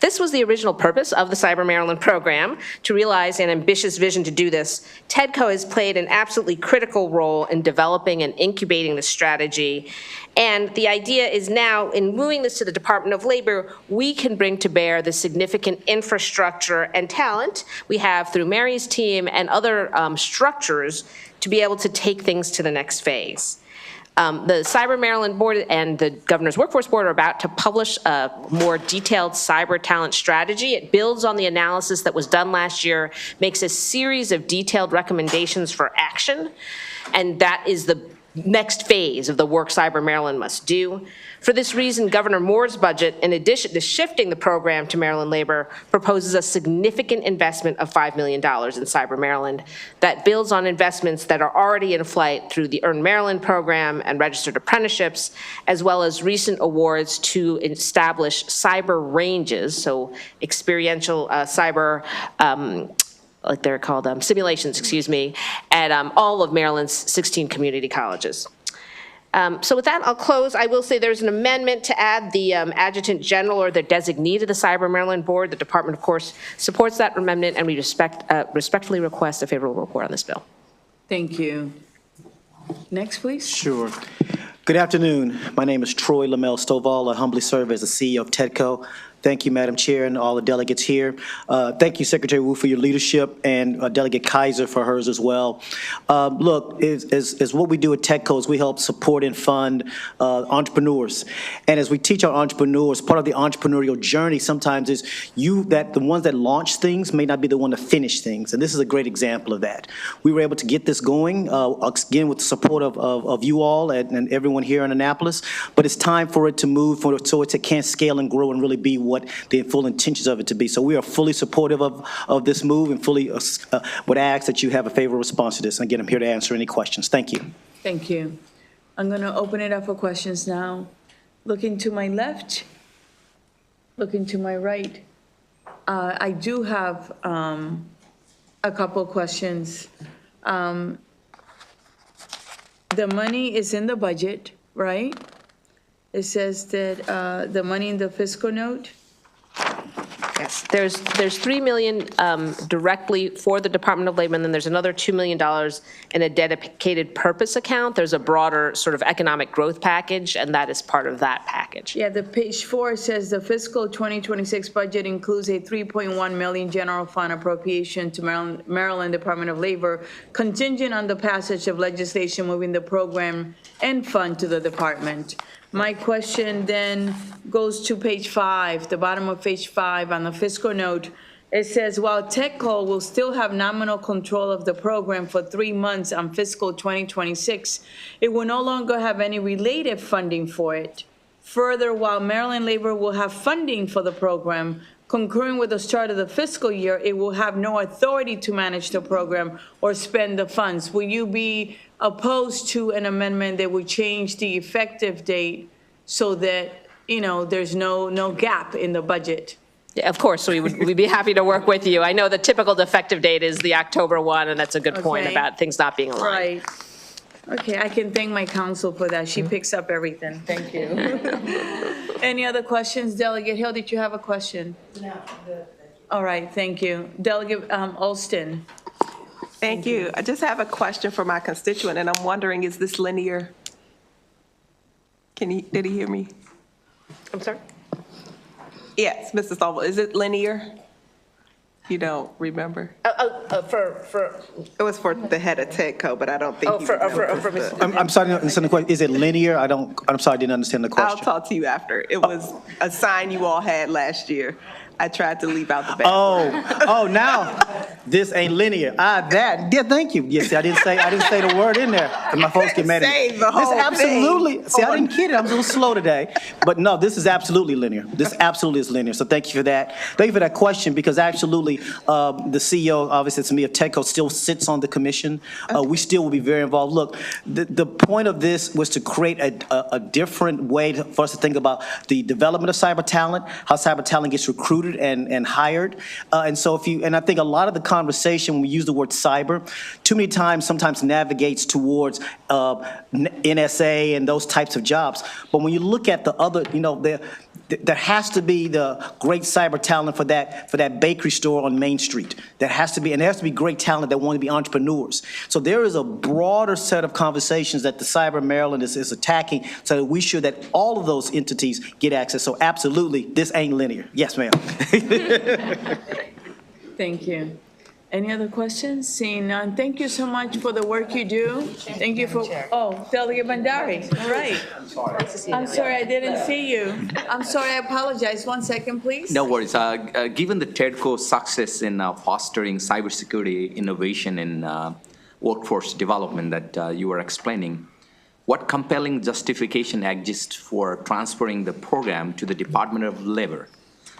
This was the original purpose of the Cyber Maryland program. To realize an ambitious vision to do this, TEDCO has played an absolutely critical role in developing and incubating the strategy. And the idea is now, in moving this to the Department of Labor, we can bring to bear the significant infrastructure and talent we have through Mary's team and other structures to be able to take things to the next phase. The Cyber Maryland Board and the Governor's Workforce Board are about to publish a more detailed cyber talent strategy. It builds on the analysis that was done last year, makes a series of detailed recommendations for action, and that is the next phase of the work Cyber Maryland must do. For this reason, Governor Moore's budget, in addition to shifting the program to Maryland Labor, proposes a significant investment of $5 million in Cyber Maryland that builds on investments that are already in flight through the Earn Maryland program and registered apprenticeships, as well as recent awards to establish cyber ranges, so experiential cyber like they're called, simulations, at all of Maryland's 16 community colleges. So with that, I'll close. I will say there's an amendment to add the Adjutant General or the designee to the Cyber Maryland Board. The department, of course, supports that amendment, and we respectfully request a favorable report on this bill. Thank you. Next, please. Sure. Good afternoon. My name is Troy Lamel Stovall. I humbly serve as the CEO of TEDCO. Thank you, Madam Chair, and all the delegates here. Thank you, Secretary Wu, for your leadership, and Delegate Kaiser for hers as well. Look, as what we do at TEDCO is we help support and fund entrepreneurs. And as we teach our entrepreneurs, part of the entrepreneurial journey sometimes is the ones that launch things may not be the one to finish things. And this is a great example of that. We were able to get this going, again, with the support of you all and everyone here in Annapolis. But it's time for it to move so it can scale and grow and really be what the full intentions of it to be. So we are fully supportive of this move and fully would ask that you have a favorable response to this. And again, I'm here to answer any questions. Thank you. Thank you. I'm going to open it up for questions now. Looking to my left, looking to my right. I do have a couple of questions. The money is in the budget, right? It says that the money in the fiscal note. Yes, there's $3 million directly for the Department of Labor, and then there's another $2 million in a dedicated purpose account. There's a broader sort of economic growth package, and that is part of that package. Yeah, the page 4 says the fiscal 2026 budget includes a $3.1 million general fund appropriation to Maryland Department of Labor, contingent on the passage of legislation moving the program and fund to the department. My question then goes to page 5, the bottom of page 5 on the fiscal note. It says, while TEDCO will still have nominal control of the program for 3 months on fiscal 2026, it will no longer have any related funding for it. Further, while Maryland Labor will have funding for the program, concurring with the start of the fiscal year, it will have no authority to manage the program or spend the funds. Will you be opposed to an amendment that would change the effective date so that, there's no gap in the budget? Yeah, of course, we'd be happy to work with you. I know the typical effective date is the October 1, and that's a good point Okay. about things not being aligned. Right. Okay, I can thank my counsel for that. She picks up everything. Thank you. Any other questions? Delegate Hill, did you have a question? No, good. All right, thank you. Delegate Alston. Thank you. I just have a question for my constituent, and I'm wondering, is this linear? Did he hear me? I'm sorry? Yes, Mr. Stovall, is it linear? You don't remember? It was for the head of TEDCO, but I don't think he remembers the- I'm sorry, I didn't understand the question. Is it linear? I'm sorry, I didn't understand the question. I'll talk to you after. It was a sign you all had last year. I tried to leave out the bad word. Now, this ain't linear. Yeah, thank you. Yes, I didn't say the word in there, because my folks get mad at me. Say the whole This absolutely, thing. see, I didn't kid it, I'm a little slow today. But no, this is absolutely linear. This absolutely is linear, so thank you for that. Thank you for that question, because absolutely, the CEO, obviously it's me of TEDCO, still sits on the commission. We still will be very involved. Look, the point of this was to create a different way for us to think about the development of cyber talent, how cyber talent gets recruited and hired. And so and I think a lot of the conversation when we use the word cyber, too many times sometimes navigates towards NSA and those types of jobs. But when you look at the other, there has to be the great cyber talent for that bakery store on Main Street. There has to be great talent that want to be entrepreneurs. So there is a broader set of conversations that the Cyber Maryland is attacking, so that we should that all of those entities get access. So absolutely, this ain't linear. Yes, ma'am. Thank you. Any other questions? Seeing none, thank you so much for the work you do. Thank you for, Delegate Bandari, all right. I'm sorry, I didn't see you. I'm sorry, I apologize. 1 second, please. No worries. Given the TEDCO's success in fostering cybersecurity innovation and workforce development that you were explaining, what compelling justification exists for transferring the program to the Department of Labor,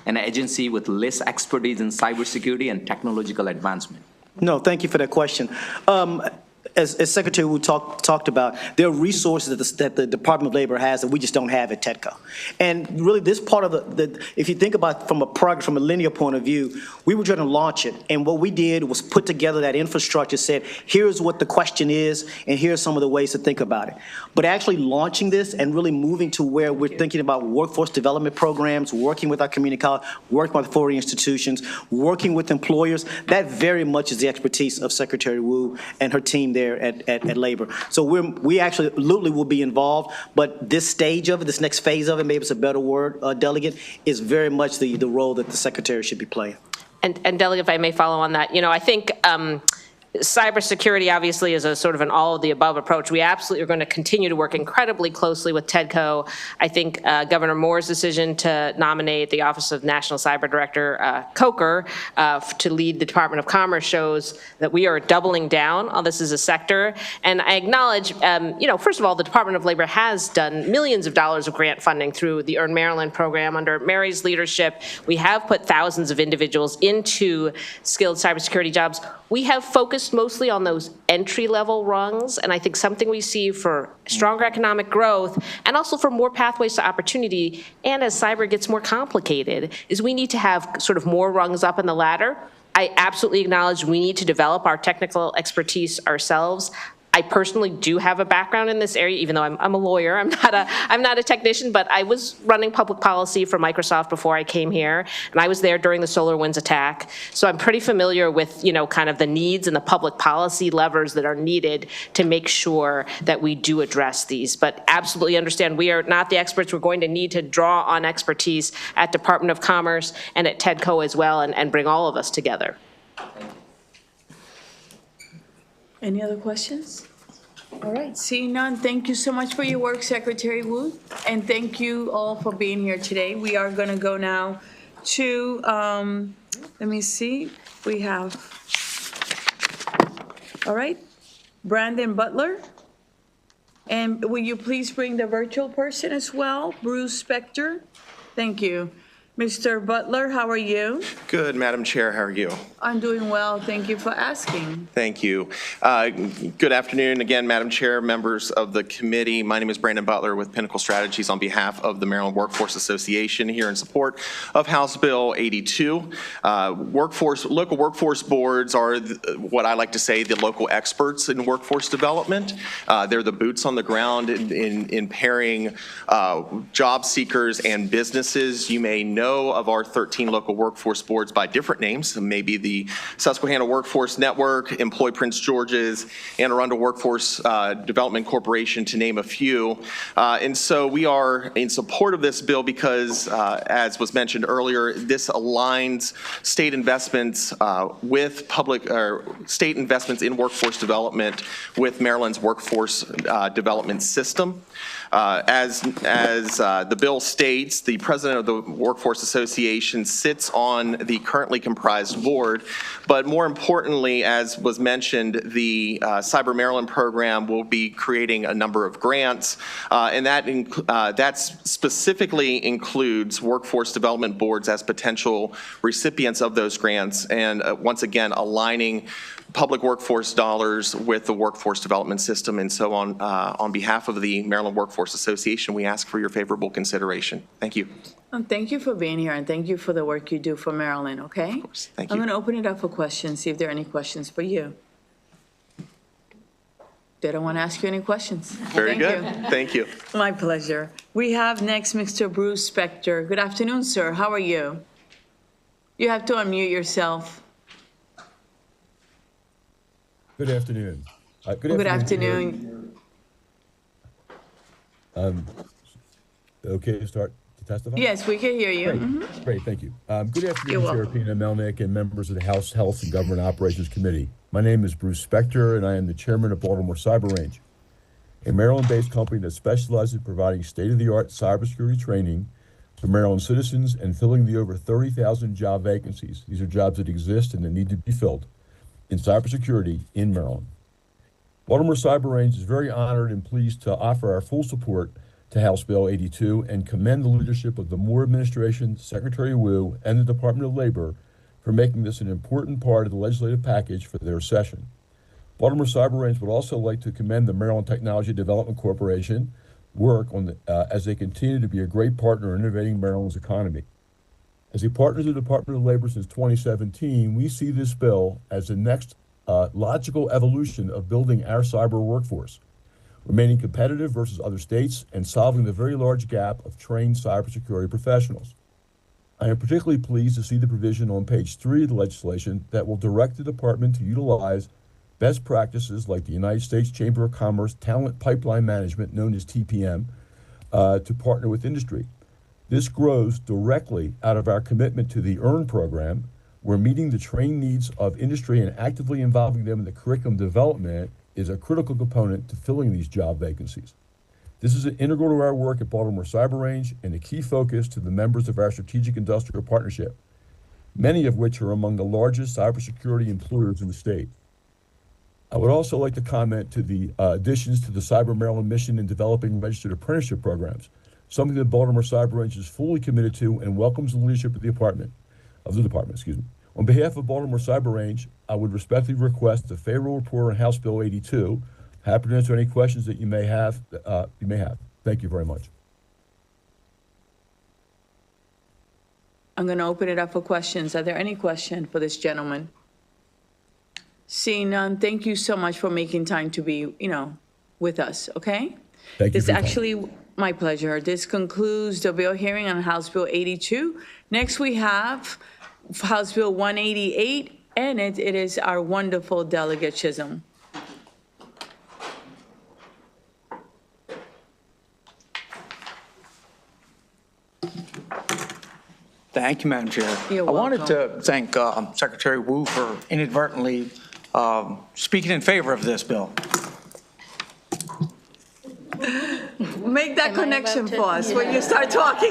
an agency with less expertise in cybersecurity and technological advancement? No, thank you for that question. as Secretary Wu talked about, there are resources that the Department of Labor has that we just don't have at TEDCO. And really, this part of if you think about from a linear point of view, we were trying to launch it. And what we did was put together that infrastructure, said, here's what the question is, and here's some of the ways to think about it. But actually launching this and really moving to where we're thinking about workforce development programs, working with our community college, working with authority institutions, working with employers, that very much is the expertise of Secretary Wu and her team there at Labor. So we actually absolutely will be involved, but this stage of it, this next phase of it, maybe it's a better word, Delegate, is very much the role that the Secretary should be playing. And Delegate, if I may follow on that, I think cybersecurity obviously is a sort of an all-of-the-above approach. We absolutely are going to continue to work incredibly closely with TEDCO. I think Governor Moore's decision to nominate the Office of National Cyber Director, Coker, to lead the Department of Commerce shows that we are doubling down on this as a sector. And I acknowledge, first of all, the Department of Labor has done millions of dollars of grant funding through the Earn Maryland program. Under Mary's leadership, we have put thousands of individuals into skilled cybersecurity jobs. We have focused mostly on those entry-level rungs, and I think something we see for stronger economic growth and also for more pathways to opportunity, and as cyber gets more complicated, is we need to have sort of more rungs up in the ladder. I absolutely acknowledge we need to develop our technical expertise ourselves. I personally do have a background in this area, even though I'm a lawyer. I'm not a technician, but I was running public policy for Microsoft before I came here, and I was there during the SolarWinds attack. So I'm pretty familiar with, kind of the needs and the public policy levers that are needed to make sure that we do address these. But absolutely understand we are not the experts. We're going to need to draw on expertise at Department of Commerce and at TEDCO as well, and bring all of us together. Any other questions? All right, seeing none, thank you so much for your work, Secretary Wu, and thank you all for being here today. We are going to go now to, let me see, we have, all right, Brandon Butler. And will you please bring the virtual person as well, Bruce Spector? Thank you. Mr. Butler, how are you? Good, Madam Chair. How are you? I'm doing well. Thank you for asking. Thank you. Good afternoon again, Madam Chair, members of the committee. My name is Brandon Butler with Pinnacle Strategies on behalf of the Maryland Workforce Association here in support of House Bill 82. Local workforce boards are what I like to say the local experts in workforce development. They're the boots on the ground in pairing job seekers and businesses. You may know of our 13 local workforce boards by different names, maybe the Susquehanna Workforce Network, Employ Prince George's, Anne Arundel Workforce Development Corporation, to name a few. And so we are in support of this bill because, as was mentioned earlier, this aligns state investments with state investments in workforce development with Maryland's workforce development system. As the bill states, the president of the Workforce Association sits on the currently comprised board, but more importantly, as was mentioned, the Cyber Maryland program will be creating a number of grants, and that specifically includes workforce development boards as potential recipients of those grants, and once again, aligning public workforce dollars with the workforce development system. And so on behalf of the Maryland Workforce Association, we ask for your favorable consideration. Thank you. Thank you for being here, and thank you for the work you do for Maryland, okay? Of course. Thank you. I'm going to open it up for questions, see if there are any questions for you. They don't want to ask you any questions. Very good. Thank you. My pleasure. We have next Mr. Bruce Spector. Good afternoon, sir. How are you? You have to unmute yourself. Good afternoon. Good afternoon. Okay to start to testify? Yes, we can hear you. Great, Great, thank you. Good You're afternoon, Chair welcome. Pina Melnick and members of the House Health and Government Operations Committee. My name is Bruce Spector, and I am the chairman of Baltimore Cyber Range, a Maryland-based company that specializes in providing state-of-the-art cybersecurity training for Maryland citizens and filling the over 30,000 job vacancies. These are jobs that exist and that need to be filled in cybersecurity in Maryland. Baltimore Cyber Range is very honored and pleased to offer our full support to House Bill 82 and commend the leadership of the Moore administration, Secretary Wu, and the Department of Labor for making this an important part of the legislative package for their session. Baltimore Cyber Range would also like to commend the Maryland Technology Development Corporation work on as they continue to be a great partner in innovating Maryland's economy. As a partner to the Department of Labor since 2017, we see this bill as the next logical evolution of building our cyber workforce, remaining competitive versus other states and solving the very large gap of trained cybersecurity professionals. I am particularly pleased to see the provision on page 3 of the legislation that will direct the department to utilize best practices like the United States Chamber of Commerce Talent Pipeline Management, known as TPM, to partner with industry. This grows directly out of our commitment to the EARN program, where meeting the trained needs of industry and actively involving them in the curriculum development is a critical component to filling these job vacancies. This is integral to our work at Baltimore Cyber Range and a key focus to the members of our Strategic Industrial Partnership, many of which are among the largest cybersecurity employers in the state. I would also like to comment to the additions to the Cyber Maryland mission in developing registered apprenticeship programs, something that Baltimore Cyber Range is fully committed to and welcomes the leadership of the department. On behalf of Baltimore Cyber Range, I would respectfully request a favorable report on House Bill 82. Happy to answer any questions that you may have. Thank you very much. I'm going to open it up for questions. Are there any questions for this gentleman? Seeing none, thank you so much for making time to be, with us, okay? Thank you. It's actually my pleasure. This concludes the bill hearing on House Bill 82. Next, we have House Bill 188, and it is our wonderful Delegate Chisholm. Thank you, Madam Chair. You're I wanted welcome. to thank Secretary Wu for inadvertently speaking in favor of this bill. Make that connection for us when you start talking.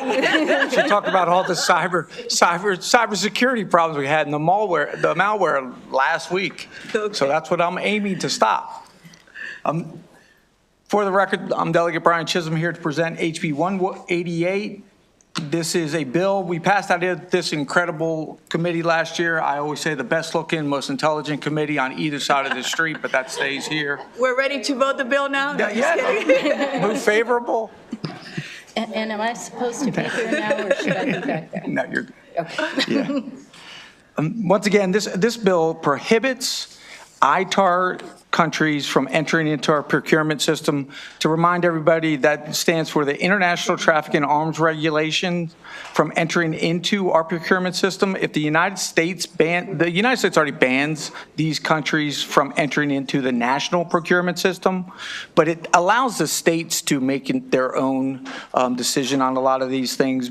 She talked about all the cybersecurity problems we had in the malware last week. Okay. So that's what I'm aiming to stop. For the record, I'm Delegate Brian Chisholm here to present HB 188. This is a bill, we passed out of this incredible committee last year. I always say the best looking, most intelligent committee on either side of the street, but that stays here. We're ready to vote the bill now? No, just kidding. Move favorable. And am I supposed to be here now, or should I be back there? No, you're good. Okay. Yeah. Once again, this bill prohibits ITAR countries from entering into our procurement system. To remind everybody, that stands for the International Traffic in Arms Regulation, from entering into our procurement system. If the United States already bans these countries from entering into the national procurement system, but it allows the states to make their own decision on a lot of these things.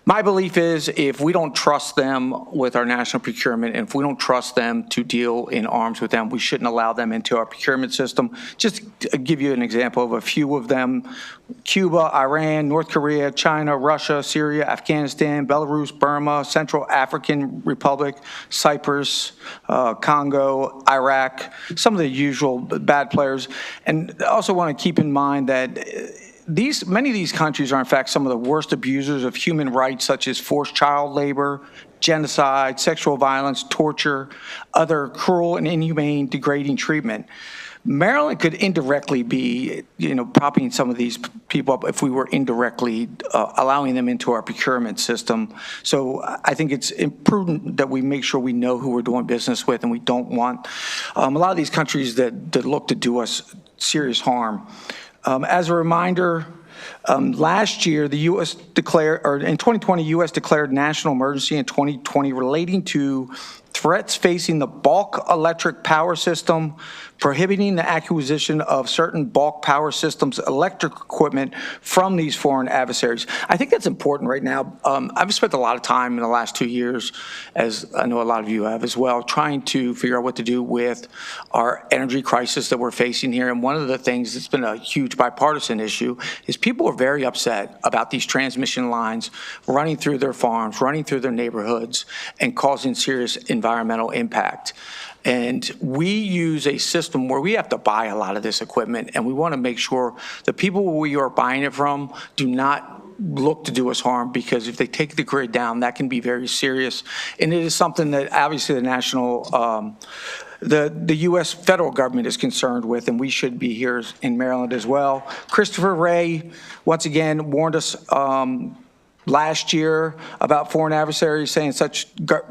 My belief is if we don't trust them with our national procurement, and if we don't trust them to deal in arms with them, we shouldn't allow them into our procurement system. Just to give you an example of a few of them: Cuba, Iran, North Korea, China, Russia, Syria, Afghanistan, Belarus, Burma, Central African Republic, Cyprus, Congo, Iraq, some of the usual bad players. And I also want to keep in mind that many of these countries are in fact some of the worst abusers of human rights, such as forced child labor, genocide, sexual violence, torture, other cruel and inhumane, degrading treatment. Maryland could indirectly be, propping some of these people up if we were indirectly allowing them into our procurement system. So I think it's prudent that we make sure we know who we're doing business with, and we don't want a lot of these countries that look to do us serious harm. As a reminder, last year, the U.S. in 2020, U.S. declared national emergency in 2020 relating to threats facing the bulk electric power system, prohibiting the acquisition of certain bulk power systems electric equipment from these foreign adversaries. I think that's important right now. I've spent a lot of time in the last 2 years, as I know a lot of you have as well, trying to figure out what to do with our energy crisis that we're facing here. And one of the things that's been a huge bipartisan issue is people are very upset about these transmission lines running through their farms, running through their neighborhoods, and causing serious environmental impact. And we use a system where we have to buy a lot of this equipment, and we want to make sure the people we are buying it from do not look to do us harm, because if they take the grid down, that can be very serious. And it is something that obviously the National the U.S. federal government is concerned with, and we should be here in Maryland as well. Christopher Wray, once again, warned us last year about foreign adversaries, saying such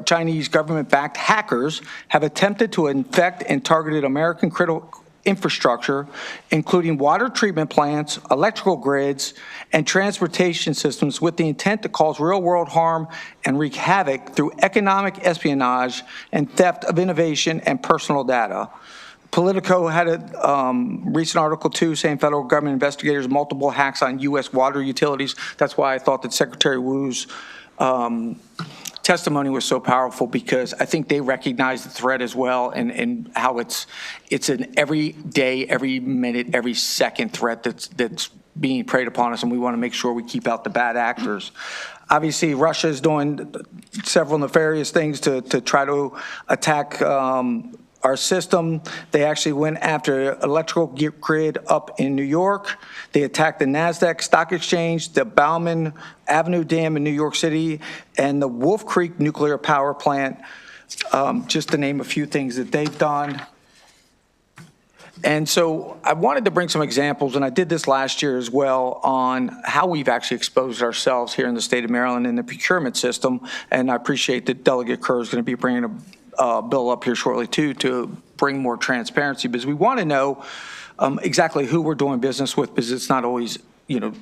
Chinese government-backed hackers have attempted to infect and targeted American critical infrastructure, including water treatment plants, electrical grids, and transportation systems with the intent to cause real-world harm and wreak havoc through economic espionage and theft of innovation and personal data. Politico had a recent article, too, saying federal government investigators multiple hacks on U.S. water utilities. That's why I thought that Secretary Wu's testimony was so powerful, because I think they recognize the threat as well, and how it's an every day, every minute, every second threat that's being preyed upon us, and we want to make sure we keep out the bad actors. Obviously, Russia is doing several nefarious things to try to attack our system. They actually went after electrical grid up in New York. They attacked the NASDAQ Stock Exchange, the Bauman Avenue Dam in New York City, and the Wolf Creek nuclear power plant, just to name a few things that they've done. And so I wanted to bring some examples, and I did this last year as well, on how we've actually exposed ourselves here in the state of Maryland in the procurement system. And I appreciate that Delegate Kerr is going to be bringing a bill up here shortly, too, to bring more transparency, because we want to know exactly who we're doing business with, because it's not always,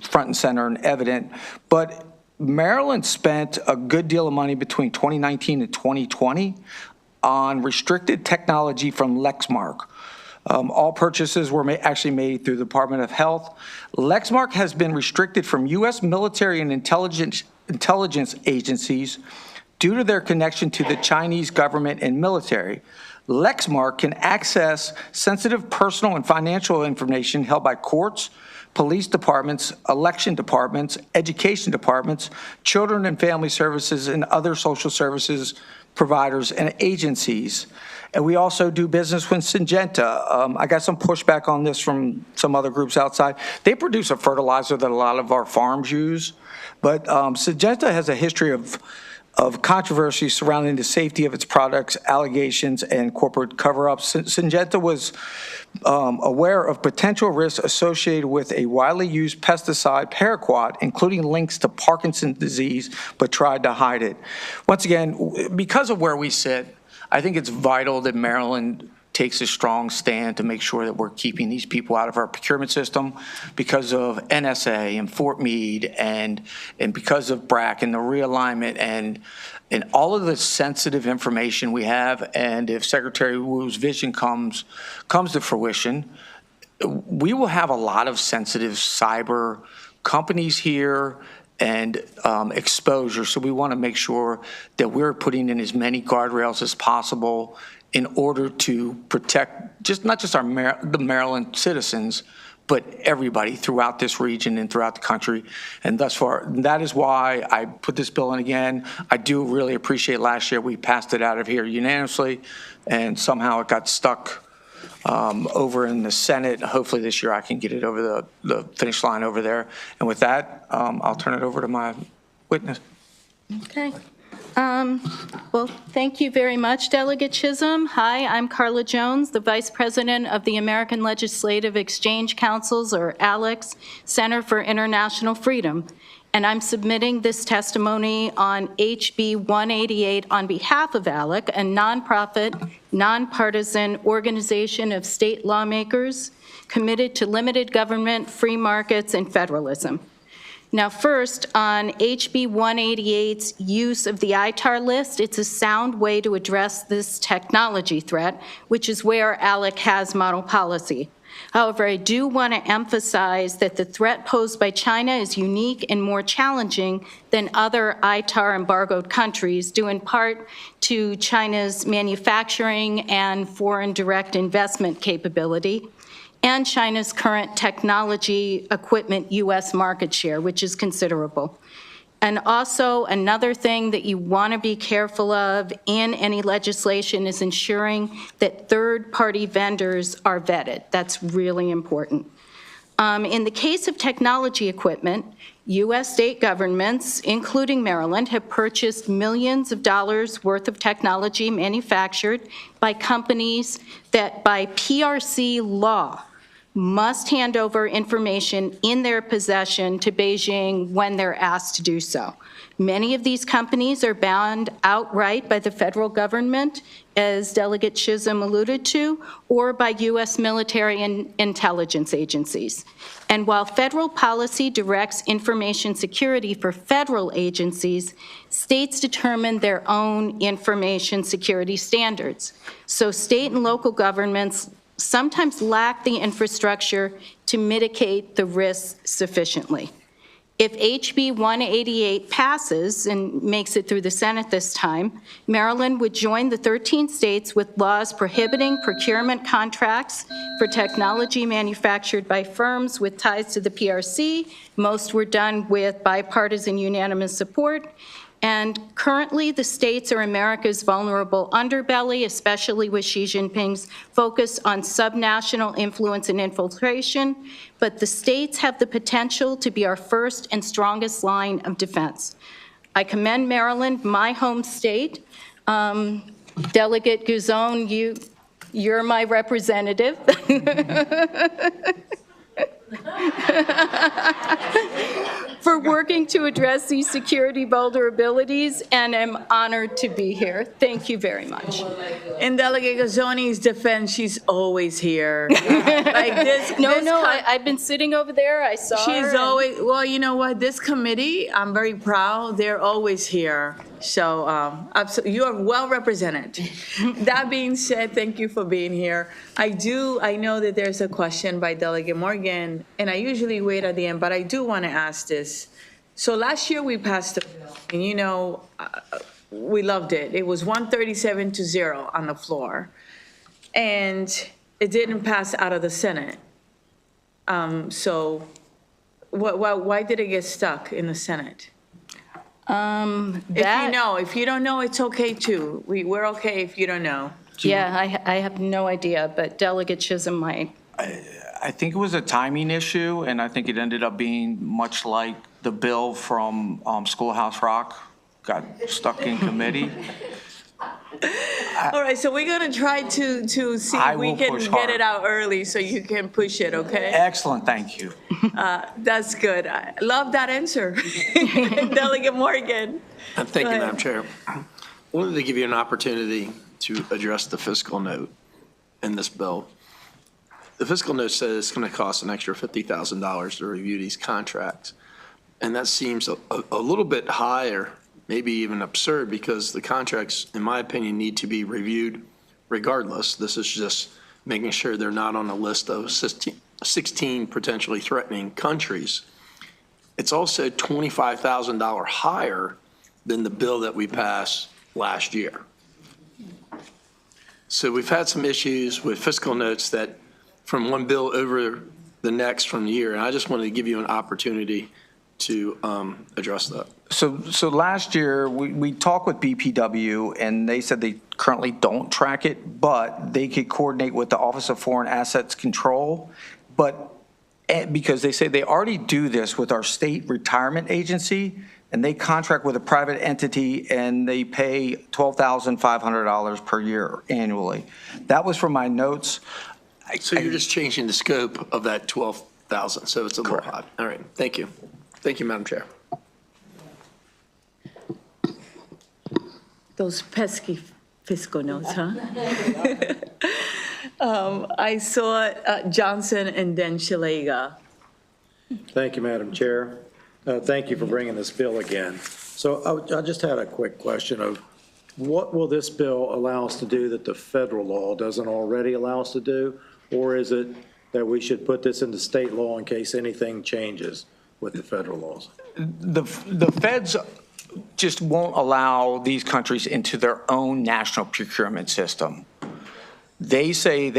front and center and evident. But Maryland spent a good deal of money between 2019 and 2020 on restricted technology from Lexmark. All purchases were actually made through the Department of Health. Lexmark has been restricted from U.S. military and intelligence agencies due to their connection to the Chinese government and military. Lexmark can access sensitive personal and financial information held by courts, police departments, election departments, education departments, children and family services, and other social services providers and agencies. And we also do business with Syngenta. I got some pushback on this from some other groups outside. They produce a fertilizer that a lot of our farms use, but Syngenta has a history of controversy surrounding the safety of its products, allegations, and corporate cover-ups. Syngenta was aware of potential risks associated with a widely used pesticide, paraquat, including links to Parkinson's disease, but tried to hide it. Once again, because of where we sit, I think it's vital that Maryland takes a strong stand to make sure that we're keeping these people out of our procurement system because of NSA and Fort Meade and because of BRAC and the realignment and all of the sensitive information we have. And if Secretary Wu's vision comes to fruition, we will have a lot of sensitive cyber companies here and exposure. So we want to make sure that we're putting in as many guardrails as possible in order to protect not just the Maryland citizens, but everybody throughout this region and throughout the country. And thus far, that is why I put this bill in again. I do really appreciate last year we passed it out of here unanimously, and somehow it got stuck over in the Senate. Hopefully this year I can get it over the finish line over there. And with that, I'll turn it over to my witness. Okay. Well, thank you very much, Delegate Chisholm. Hi, I'm Carla Jones, the Vice President of the American Legislative Exchange Council's, or ALEC, Center for International Freedom. And I'm submitting this testimony on HB 188 on behalf of ALEC, a nonprofit, nonpartisan organization of state lawmakers committed to limited government, free markets, and federalism. Now, first, on HB 188's use of the ITAR list, it's a sound way to address this technology threat, which is where ALEC has model policy. However, I do want to emphasize that the threat posed by China is unique and more challenging than other ITAR embargoed countries, due in part to China's manufacturing and foreign direct investment capability, and China's current technology equipment U.S. market share, which is considerable. And also, another thing that you want to be careful of in any legislation is ensuring that third-party vendors are vetted. That's really important. In the case of technology equipment, U.S. state governments, including Maryland, have purchased millions of dollars worth of technology manufactured by companies that by PRC law must hand over information in their possession to Beijing when they're asked to do so. Many of these companies are bound outright by the federal government, as Delegate Chisholm alluded to, or by U.S. military and intelligence agencies. And while federal policy directs information security for federal agencies, states determine their own information security standards. So state and local governments sometimes lack the infrastructure to mitigate the risks sufficiently. If HB 188 passes and makes it through the Senate this time, Maryland would join the 13 states with laws prohibiting procurement contracts for technology manufactured by firms with ties to the PRC. Most were done with bipartisan unanimous support. And currently, the states are America's vulnerable underbelly, especially with Xi Jinping's focus on subnational influence and infiltration. But the states have the potential to be our first and strongest line of defense. I commend Maryland, my home state. Delegate Guzon, you're my representative. For working to address these security vulnerabilities, and I'm honored to be here. Thank you very much. In Delegate Gazzoni's defense, she's always here. Like this. I've been sitting over there. I saw her. She's always, well, you know what? This committee, I'm very proud. They're always here. So you are well represented. That being said, thank you for being here. I know that there's a question by Delegate Morgan, and I usually wait at the end, but I do want to ask this. So last year we passed a bill, and we loved it. It was 137-0 on the floor, and it didn't pass out of the Senate. So why did it get stuck in the Senate? If you don't know, it's okay too. We're okay if you don't know. Yeah, I have no idea, but Delegate Chisholm might. I think it was a timing issue, and I think it ended up being much like the bill from Schoolhouse Rock, got stuck in committee. All right, so we're going to try to see if we can get it out early so you can push it, okay? Excellent, thank you. That's good. I love that answer. Delegate Morgan. Thank you, Madam Chair. I wanted to give you an opportunity to address the fiscal note in this bill. The fiscal note says it's going to cost an extra $50,000 to review these contracts. And that seems a little bit higher, maybe even absurd, because the contracts, in my opinion, need to be reviewed regardless. This is just making sure they're not on a list of 16 potentially threatening countries. It's also $25,000 higher than the bill that we passed last year. So we've had some issues with fiscal notes that from one bill over the next from the year, and I just wanted to give you an opportunity to address that. So last year, we talked with BPW, and they said they currently don't track it, but they could coordinate with the Office of Foreign Assets Control. But because they say they already do this with our state retirement agency, and they contract with a private entity, and they pay $12,500 per year annually. That was from my notes. So you're just changing the scope of that 12,000, so it's a little high. All right, thank you. Thank you, Madam Chair. Those pesky fiscal notes, huh? I saw Johnson and then Shalega. Thank you, Madam Chair. Thank you for bringing this bill again. So I just had a quick question of what will this bill allow us to do that the federal law doesn't already allow us to do? Or is it that we should put this into state law in case anything changes with the federal laws? The feds just won't allow these countries into their own national procurement system. They say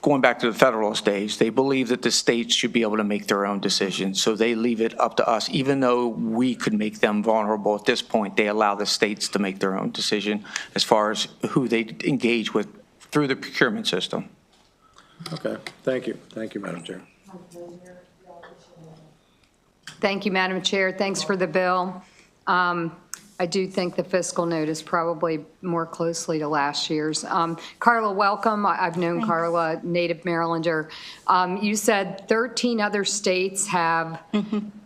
going back to the federal stage, they believe that the states should be able to make their own decisions. So they leave it up to us. Even though we could make them vulnerable at this point, they allow the states to make their own decision as far as who they engage with through the procurement system. Okay, thank you. Thank you, Madam Chair. Thank you, Madam Chair. Thanks for the bill. I do think the fiscal note is probably more closely to last year's. Carla, welcome. I've known Carla, native Marylander. You said 13 other states have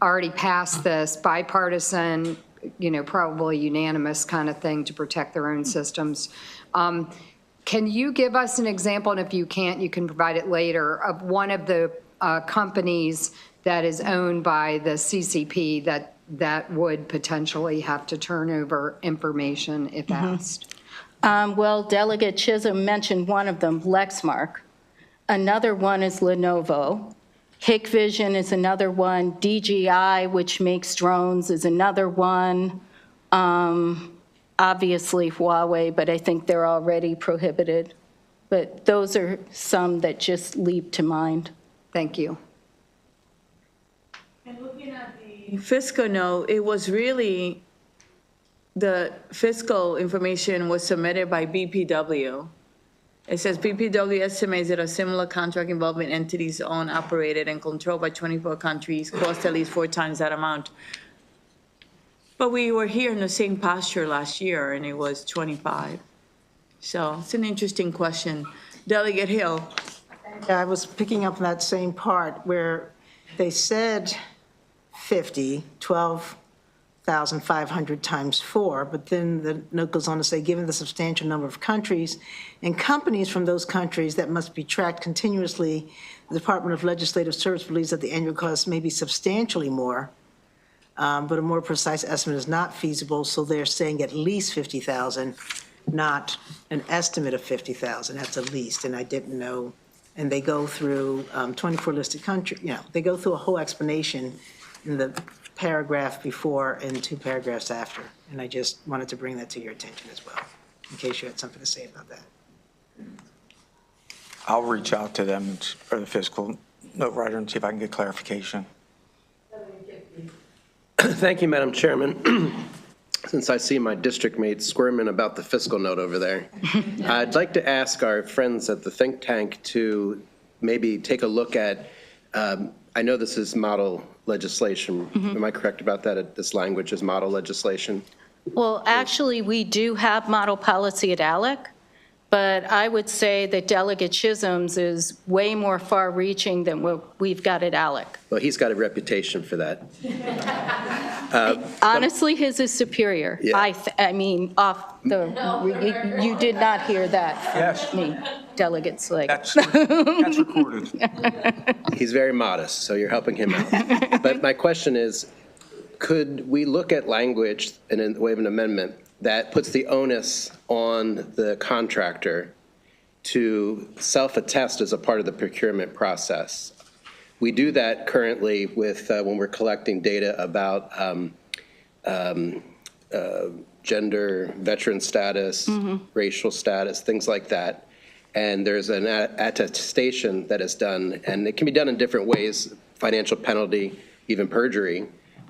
already passed this bipartisan, probably unanimous kind of thing to protect their own systems. Can you give us an example, and if you can't, you can provide it later, of one of the companies that is owned by the CCP that would potentially have to turn over information if asked? Well, Delegate Chisholm mentioned one of them, Lexmark. Another one is Lenovo. Hikvision is another one. DJI, which makes drones, is another one. Obviously Huawei, but I think they're already prohibited. But those are some that just leap to mind. Thank you. And looking at the fiscal note, it was really, the fiscal information was submitted by BPW. It says BPW estimates that a similar contract involving entities owned, operated, and controlled by 24 countries cost at least 4 times that amount. But we were here in the same posture last year, and it was 25. So it's an interesting question. Delegate Hill. Yeah, I was picking up on that same part where they said 50, 12,500 times 4, but then the note goes on to say, given the substantial number of countries and companies from those countries that must be tracked continuously, the Department of Legislative Service believes that the annual cost may be substantially more, but a more precise estimate is not feasible, so they're saying at least 50,000, not an estimate of 50,000, that's at least, and I didn't know. And they go through 24 listed countries, they go through a whole explanation in the paragraph before and 2 paragraphs after, and I just wanted to bring that to your attention as well, in case you had something to say about that. I'll reach out to them, or the fiscal note writer, and see if I can get clarification. Thank you, Madam Chairman. Since I see my district mates squirming about the fiscal note over there, I'd like to ask our friends at the think tank to maybe take a look at, I know this is model legislation. Am I correct about that? This language is model legislation? Well, actually, we do have model policy at ALEC, but I would say that Delegate Chisholm's is way more far-reaching than what we've got at ALEC. Well, he's got a reputation for that. Honestly, his is superior. Yeah. I mean, off the, you did not hear that from me, Delegate Sligg. That's recorded. He's very modest, so you're helping him out. But my question is, could we look at language in the way of an amendment that puts the onus on the contractor to self-attest as a part of the procurement process? We do that currently with when we're collecting data about gender, veteran status, racial status, things like that. And there's an attestation that is done, and it can be done in different ways, financial penalty, even perjury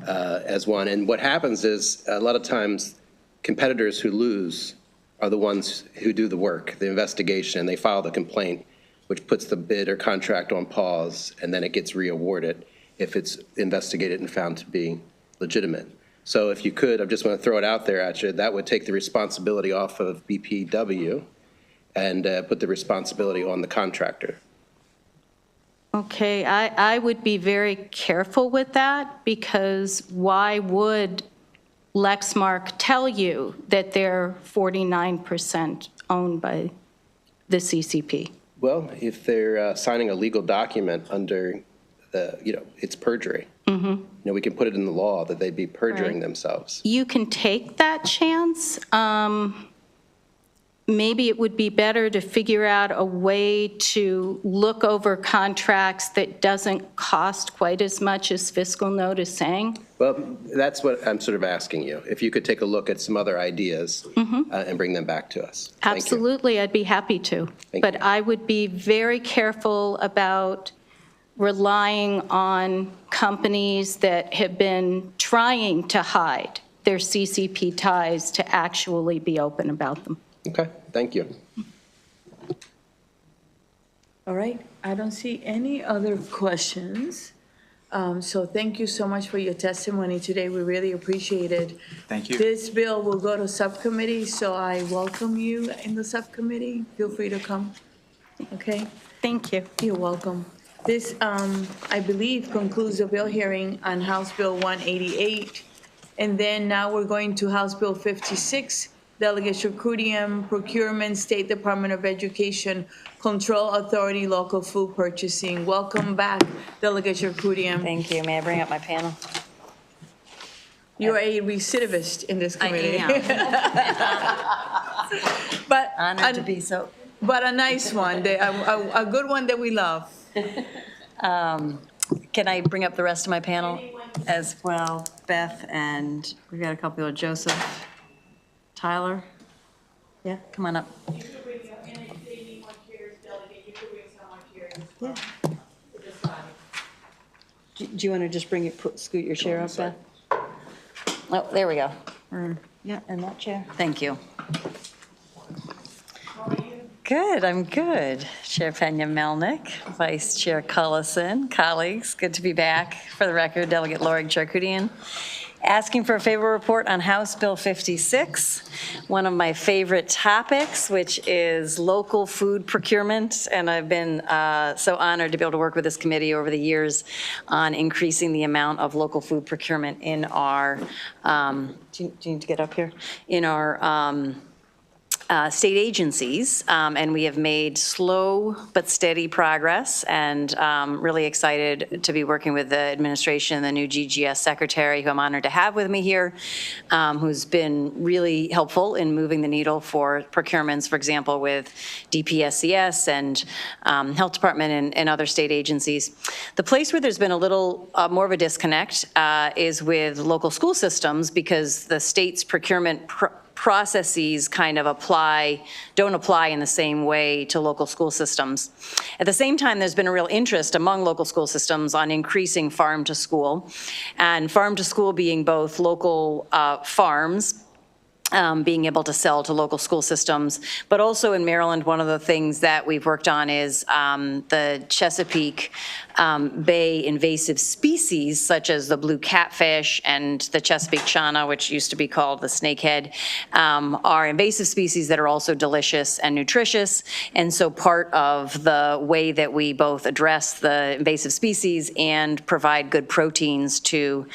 as one. And what happens is a lot of times competitors who lose are the ones who do the work, the investigation, and they file the complaint, which puts the bid or contract on pause, and then it gets re-awarded if it's investigated and found to be legitimate. So if you could, I just want to throw it out there at you, that would take the responsibility off of BPW and put the responsibility on the contractor. Okay, I would be very careful with that, because why would Lexmark tell you that they're 49% owned by the CCP? Well, if they're signing a legal document under the, it's perjury. We can put it in the law that they'd be perjuring themselves. You can take that chance. Maybe it would be better to figure out a way to look over contracts that doesn't cost quite as much as fiscal note is saying. Well, that's what I'm sort of asking you. If you could take a look at some other ideas and bring them back to us. Absolutely, I'd be happy to. But I would be very careful about relying on companies that have been trying to hide their CCP ties to actually be open about them. Okay, thank you. All right. I don't see any other questions. So thank you so much for your testimony today. We really appreciate it. Thank you. This bill will go to subcommittee, so I welcome you in the subcommittee. Feel free to come. Okay? Thank you. You're welcome. This, I believe, concludes the bill hearing on House Bill 188. And then now we're going to House Bill 56, Delegate Shakurian, Procurement, State Department of Education, Control Authority, Local Food Purchasing. Welcome back, Delegate Shakurian. Thank you. May I bring up my panel? You're a recidivist in this committee. I But Honored to be so. But a nice one, a good one that we love. Can I bring up the rest of my panel as well? Beth, and we've got a couple of Joseph, Tyler. Yeah, come on up. Yeah. Do you want to just bring it, scoot your chair up, Beth? Oh, there we go. Yeah, in that chair. Thank you. Good, I'm good. Chair Pena-Melnick, Vice Chair Cullison, colleagues, good to be back. For the record, Delegate Lorig Charkoudian. Asking for a favorable report on House Bill 56, one of my favorite topics, which is local food procurement. And I've been so honored to be able to work with this committee over the years on increasing the amount of local food procurement in our, do you need to get up here? In our state agencies, and we have made slow but steady progress, and really excited to be working with the administration, the new GGS secretary, who I'm honored to have with me here, who's been really helpful in moving the needle for procurements, for example, with DPSCS and Health Department and other state agencies. The place where there's been a little more of a disconnect is with local school systems, because the state's procurement processes kind of don't apply in the same way to local school systems. At the same time, there's been a real interest among local school systems on increasing farm to school, and farm to school being both local farms, being able to sell to local school systems. But also in Maryland, one of the things that we've worked on is the Chesapeake Bay invasive species, such as the blue catfish and the Chesapeake chana, which used to be called the snakehead, are invasive species that are also delicious and nutritious. And so part of the way that we both address the invasive species and provide good proteins to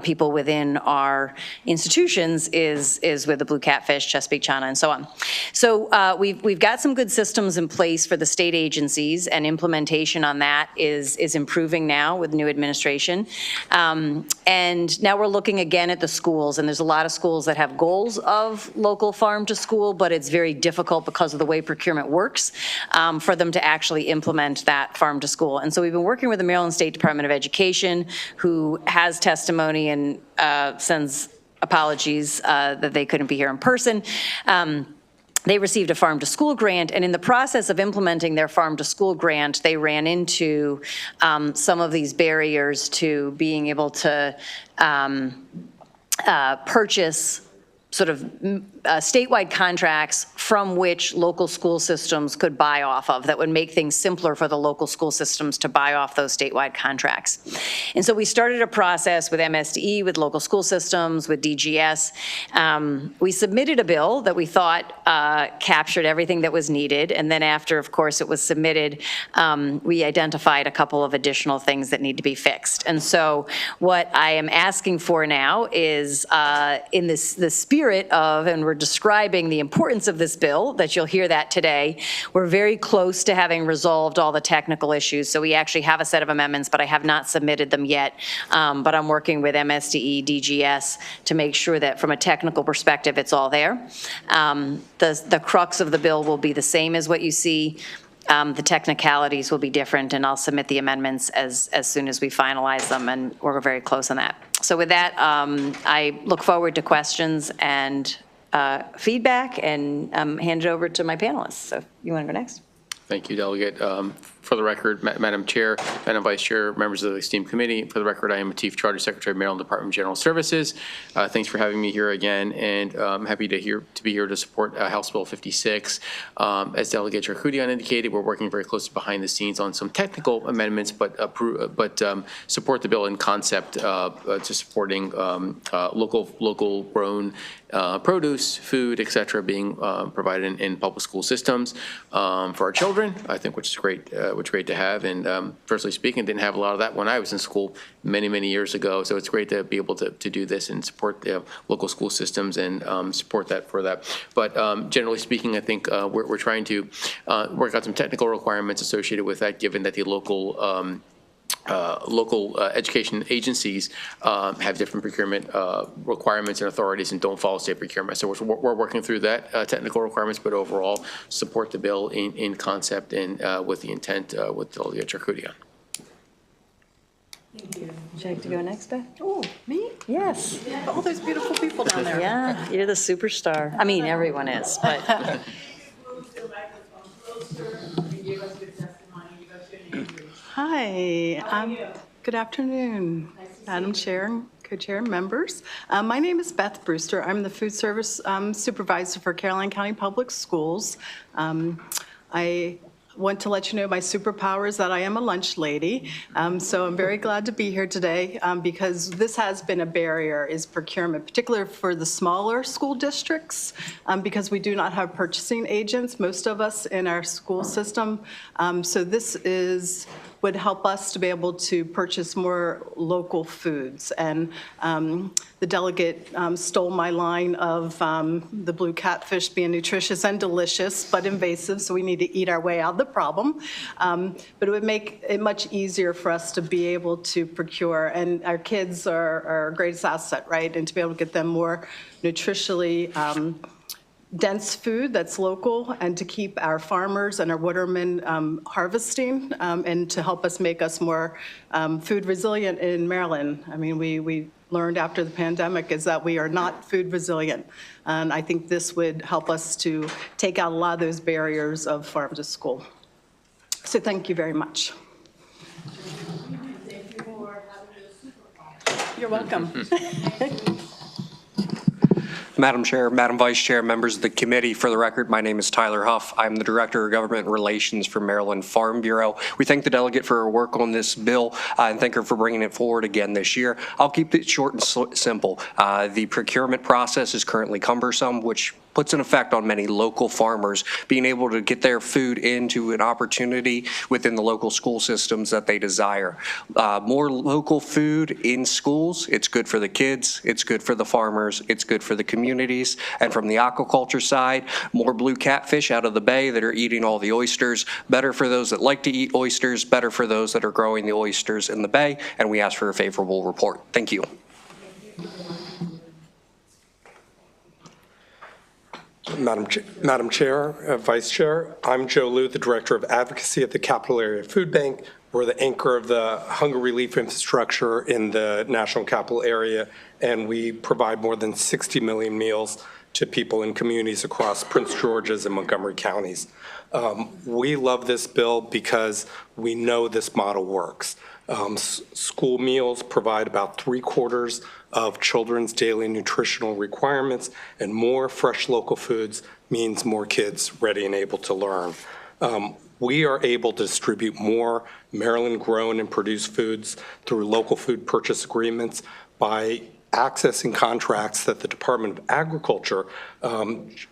people within our institutions is with the blue catfish, Chesapeake chana, and so on. So we've got some good systems in place for the state agencies, and implementation on that is improving now with new administration. And now we're looking again at the schools, and there's a lot of schools that have goals of local farm to school, but it's very difficult because of the way procurement works for them to actually implement that farm to school. And so we've been working with the Maryland State Department of Education, who has testimony and sends apologies that they couldn't be here in person. They received a farm to school grant, and in the process of implementing their farm to school grant, they ran into some of these barriers to being able to purchase sort of statewide contracts from which local school systems could buy off of, that would make things simpler for the local school systems to buy off those statewide contracts. And so we started a process with MSDE, with local school systems, with DGS. We submitted a bill that we thought captured everything that was needed, and then after, of course, it was submitted, we identified a couple of additional things that need to be fixed. And so what I am asking for now is, in the spirit of, and we're describing the importance of this bill, that you'll hear that today. We're very close to having resolved all the technical issues, so we actually have a set of amendments, but I have not submitted them yet. But I'm working with MSDE, DGS to make sure that from a technical perspective, it's all there. The crux of the bill will be the same as what you see. The technicalities will be different, and I'll submit the amendments as soon as we finalize them, and we're very close on that. So with that, I look forward to questions and feedback, and hand it over to my panelists. So you want to go next? Thank you, Delegate. For the record, Madam Chair, Madam Vice Chair, members of the esteemed committee, for the record, I am Latif Charter, Secretary of Maryland Department of General Services. Thanks for having me here again, and I'm happy to be here to support House Bill 56. As Delegate Charkoudian indicated, we're working very closely behind the scenes on some technical amendments, but support the bill in concept to supporting local grown produce, food, et cetera, being provided in public school systems for our children, I think, which is great to have. And personally speaking, didn't have a lot of that when I was in school many years ago. So it's great to be able to do this and support the local school systems and support that for that. But generally speaking, I think we're trying to work out some technical requirements associated with that, given that the local education agencies have different procurement requirements and authorities and don't follow state procurement. So we're working through that technical requirements, but overall support the bill in concept and with the intent with Delegate Charkoudian. Thank you. Would you like to go next, Beth? Oh, me? Yes. All those beautiful people down there. Yeah, you're the superstar. I mean, everyone is, but. Hi, good afternoon, Madam Chair, Co-Chair, members. My name is Beth Brewster. I'm the Food Service Supervisor for Caroline County Public Schools. I want to let you know my superpower is that I am a lunch lady. So I'm very glad to be here today because this has been a barrier, is procurement, particularly for the smaller school districts, because we do not have purchasing agents, most of us in our school system. So this would help us to be able to purchase more local foods. And the delegate stole my line of the blue catfish being nutritious and delicious, but invasive, so we need to eat our way out of the problem. But it would make it much easier for us to be able to procure, and our kids are our greatest asset, right? And to be able to get them more nutritionally dense food that's local, and to keep our farmers and our watermen harvesting, and to help us make us more food resilient in Maryland. I mean, we learned after the pandemic is that we are not food resilient. And I think this would help us to take out a lot of those barriers of farm to school. So thank you very much. You're welcome. Madam Chair, Madam Vice Chair, members of the committee, for the record, my name is Tyler Huff. I'm the Director of Government Relations for Maryland Farm Bureau. We thank the delegate for her work on this bill and thank her for bringing it forward again this year. I'll keep it short and simple. The procurement process is currently cumbersome, which puts an effect on many local farmers being able to get their food into an opportunity within the local school systems that they desire. More local food in schools, it's good for the kids, it's good for the farmers, it's good for the communities. And from the aquaculture side, more blue catfish out of the bay that are eating all the oysters, better for those that like to eat oysters, better for those that are growing the oysters in the bay, and we ask for a favorable report. Thank you. Madam Chair, Vice Chair, I'm Joe Liu, the Director of Advocacy at the Capital Area Food Bank. We're the anchor of the hunger relief infrastructure in the National Capital Area, and we provide more than 60 million meals to people in communities across Prince George's and Montgomery counties. We love this bill because we know this model works. School meals provide about 3/4 of children's daily nutritional requirements, and more fresh local foods means more kids ready and able to learn. We are able to distribute more Maryland-grown and produced foods through local food purchase agreements by accessing contracts that the Department of Agriculture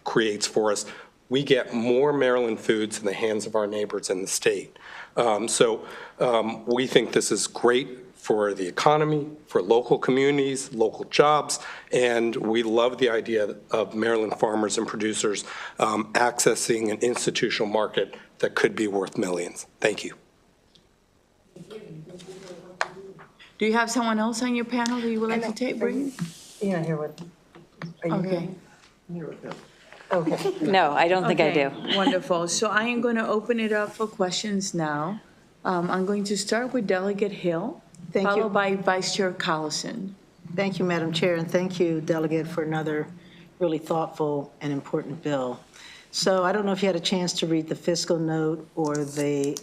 creates for us. We get more Maryland foods in the hands of our neighbors in the state. We think this is great for the economy, for local communities, local jobs, and we love the idea of Maryland farmers and producers accessing an institutional market that could be worth millions. Thank you. Do you have someone else on your panel that you would like to take? Bring? You're not here with. Are you Okay. here? Okay. No, I don't think I do. Wonderful. So I am going to open it up for questions now. I'm going to start with Delegate Hill, followed by Vice Chair Collison. Thank you, Madam Chair, and thank you, Delegate, for another really thoughtful and important bill. So I don't know if you had a chance to read the fiscal note or the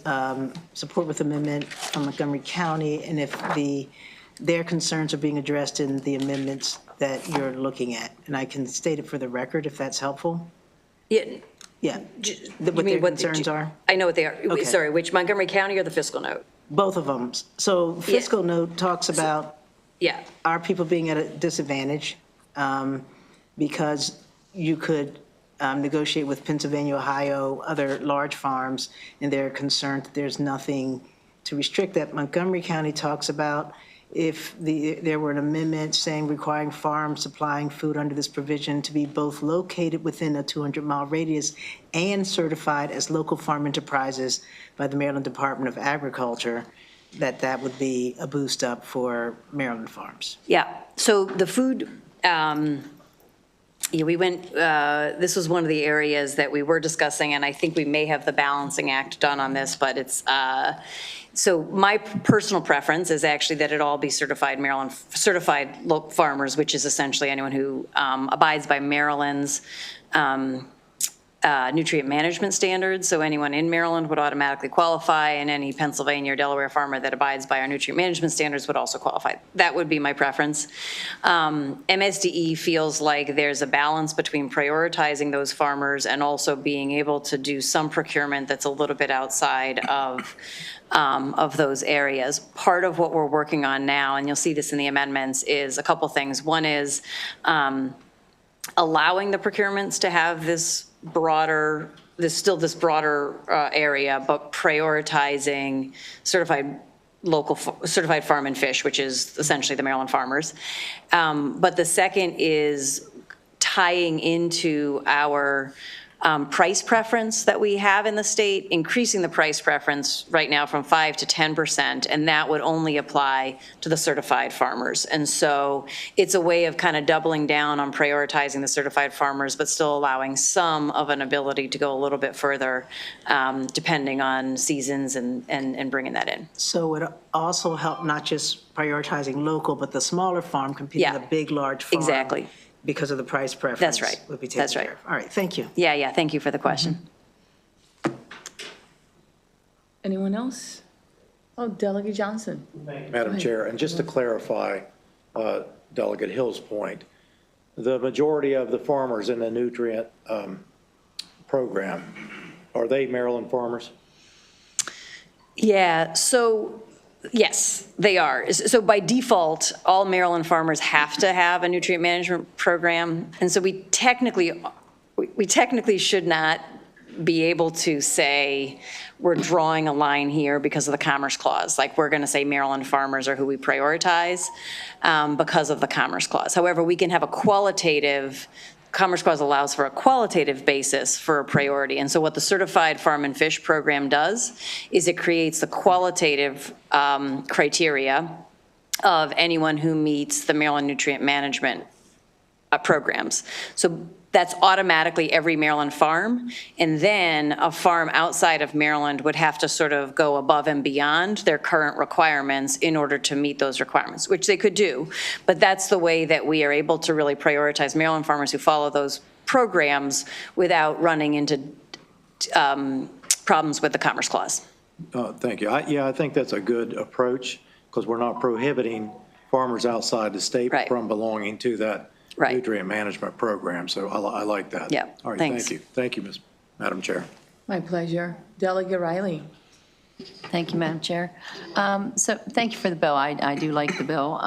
support with amendment from Montgomery County, and if their concerns are being addressed in the amendments that you're looking at. And I can state it for the record if that's helpful. Yeah. Yeah, what You mean their what- concerns are. I know what they are. Okay. Sorry, which Montgomery County or the fiscal note? Both of them. So fiscal note talks about Yeah. our people being at a disadvantage because you could negotiate with Pennsylvania, Ohio, other large farms, and they're concerned that there's nothing to restrict that. Montgomery County talks about if there were an amendment saying requiring farms supplying food under this provision to be both located within a 200-mile radius and certified as local farm enterprises by the Maryland Department of Agriculture, that would be a boost up for Maryland farms. Yeah, so the food, we went, this was one of the areas that we were discussing, and I think we may have the balancing act done on this, but it's, so my personal preference is actually that it all be certified Maryland, certified local farmers, which is essentially anyone who abides by Maryland's nutrient management standards. So anyone in Maryland would automatically qualify, and any Pennsylvania or Delaware farmer that abides by our nutrient management standards would also qualify. That would be my preference. MSDE feels like there's a balance between prioritizing those farmers and also being able to do some procurement that's a little bit outside of those areas. Part of what we're working on now, and you'll see this in the amendments, is a couple things. One is allowing the procurements to have this broader area, but prioritizing certified farm and fish, which is essentially the Maryland farmers. But the second is tying into our price preference that we have in the state, increasing the price preference right now from 5 to 10%, and that would only apply to the certified farmers. And so it's a way of kind of doubling down on prioritizing the certified farmers, but still allowing some of an ability to go a little bit further, depending on seasons and bringing that in. So it also help not just prioritizing local, but the smaller farm competing with a big, large farm. Exactly. Because of the price preference. That's right. Would be taken That's right. care of. All right, thank you. Yeah, thank you for the question. Anyone else? Oh, Delegate Johnson. Madam Chair, and just to clarify Delegate Hill's point, the majority of the farmers in the nutrient program, are they Maryland farmers? Yeah, so, yes, they are. So by default, all Maryland farmers have to have a nutrient management program. And so we technically should not be able to say we're drawing a line here because of the Commerce Clause. Like, we're going to say Maryland farmers are who we prioritize because of the Commerce Clause. However, we can have a qualitative, Commerce Clause allows for a qualitative basis for a priority. And so what the Certified Farm and Fish Program does is it creates the qualitative criteria of anyone who meets the Maryland nutrient management programs. So that's automatically every Maryland farm. And then a farm outside of Maryland would have to sort of go above and beyond their current requirements in order to meet those requirements, which they could do. But that's the way that we are able to really prioritize Maryland farmers who follow those programs without running into problems with the Commerce Clause. Thank you. I think that's a good approach because we're not prohibiting farmers outside the state from belonging to that nutrient management program. So I like that. Yeah, All right, thanks. thank you. Thank you, Madam Chair. My pleasure. Delegate Riley. Thank you, Madam Chair. So thank you for the bill. I do like the bill,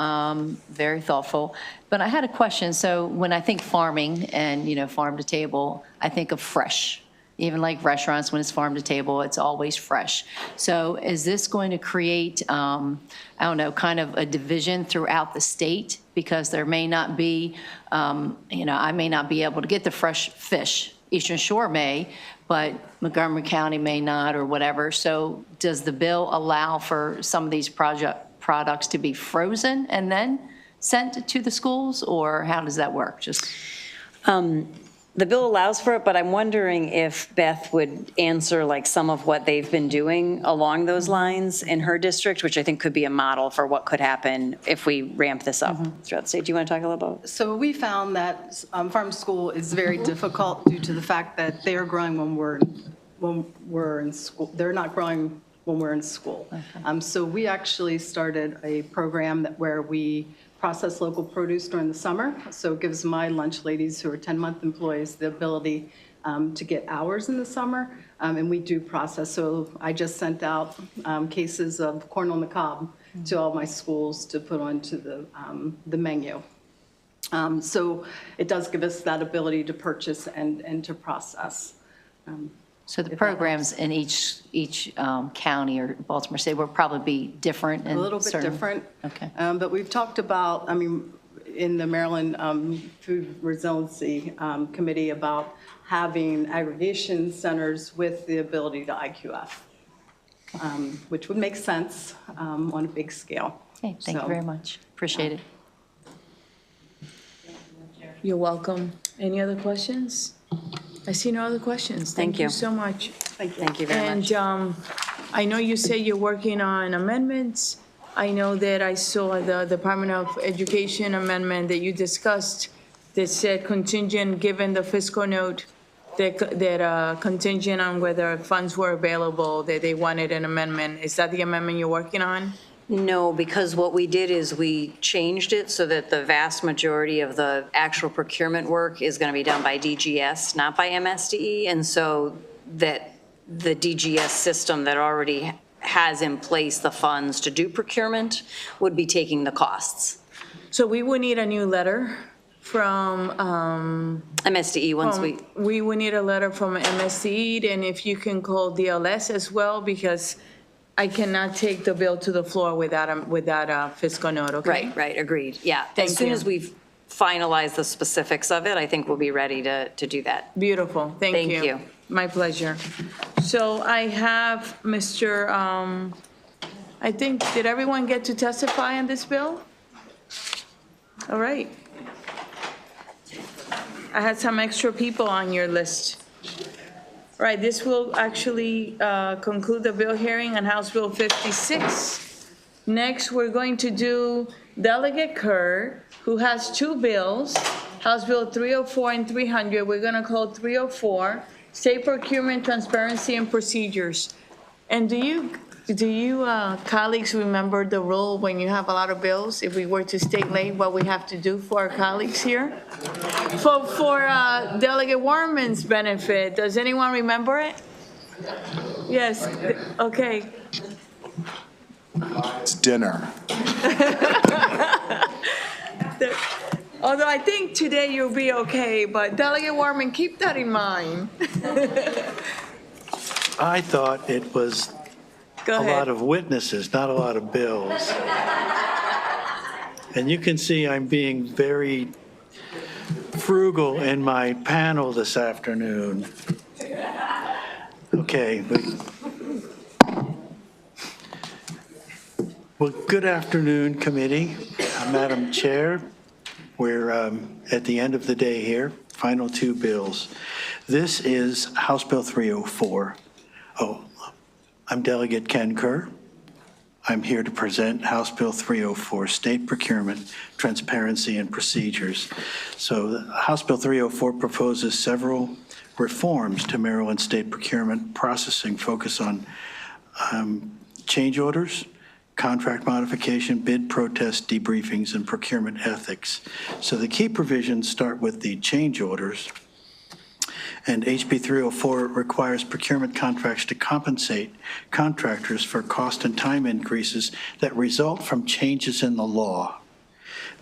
very thoughtful. But I had a question. So when I think farming and, farm to table, I think of fresh. Even like restaurants, when it's farm to table, it's always fresh. So is this going to create, kind of a division throughout the state? Because there may not be, I may not be able to get the fresh fish. Eastern Shore may, but Montgomery County may not, or whatever. So does the bill allow for some of these products to be frozen and then sent to the schools, or how does that work? The bill allows for it, but I'm wondering if Beth would answer like some of what they've been doing along those lines in her district, which I think could be a model for what could happen if we ramp this up throughout the state. Do you want to talk a little about? So we found that farm school is very difficult due to the fact that they are growing when we're in school. They're not growing when we're in school. So we actually started a program where we process local produce during the summer. So it gives my lunch ladies who are 10-month employees the ability to get hours in the summer. And we do process. So I just sent out cases of corn on the cob to all my schools to put onto the menu. So it does give us that ability to purchase and to process. So the programs in each county or Baltimore City will probably be different? A little bit different. Okay. But we've talked about, in the Maryland Food Resiliency Committee about having aggregation centers with the ability to IQF, which would make sense on a big scale. Okay, thank you very much. Appreciate it. You're welcome. Any other questions? I see no other questions. Thank you so much. Thank you very much. And I know you say you're working on amendments. I know that I saw the Department of Education amendment that you discussed that said contingent, given the fiscal note, that contingent on whether funds were available, that they wanted an amendment. Is that the amendment you're working on? No, because what we did is we changed it so that the vast majority of the actual procurement work is going to be done by DGS, not by MSDE. And so that the DGS system that already has in place the funds to do procurement would be taking the costs. So we would need a new letter from MSDE once we would need a letter from MSDE, and if you can call DLS as well, because I cannot take the bill to the floor without a fiscal note, okay? Right, agreed. Yeah. Thank As soon you. as we've finalized the specifics of it, I think we'll be ready to do that. Beautiful, thank you. Thank you. My pleasure. So I have Mr., I think, did everyone get to testify on this bill? All right. I had some extra people on your list. Right, this will actually conclude the bill hearing on House Bill 56. Next, we're going to do Delegate Kerr, who has two bills, House Bill 304 and 300. We're going to call 304, State Procurement Transparency and Procedures. And do you colleagues remember the rule when you have a lot of bills? If we were to stay late, what we have to do for our colleagues here? For Delegate Warman's benefit, does anyone remember it? Yes, okay. It's dinner. Although I think today you'll be okay, but Delegate Warman, keep that in mind. I thought it was Go a ahead. lot of witnesses, not a lot of bills. And you can see I'm being very frugal in my panel this afternoon. Okay. Well, good afternoon, committee. Madam Chair, we're at the end of the day here, final two bills. This is House Bill 304. I'm Delegate Ken Kerr. I'm here to present House Bill 304, State Procurement, Transparency and Procedures. So House Bill 304 proposes several reforms to Maryland state procurement processing, focus on change orders, contract modification, bid protest, debriefings, and procurement ethics. So the key provisions start with the change orders. And HB 304 requires procurement contracts to compensate contractors for cost and time increases that result from changes in the law.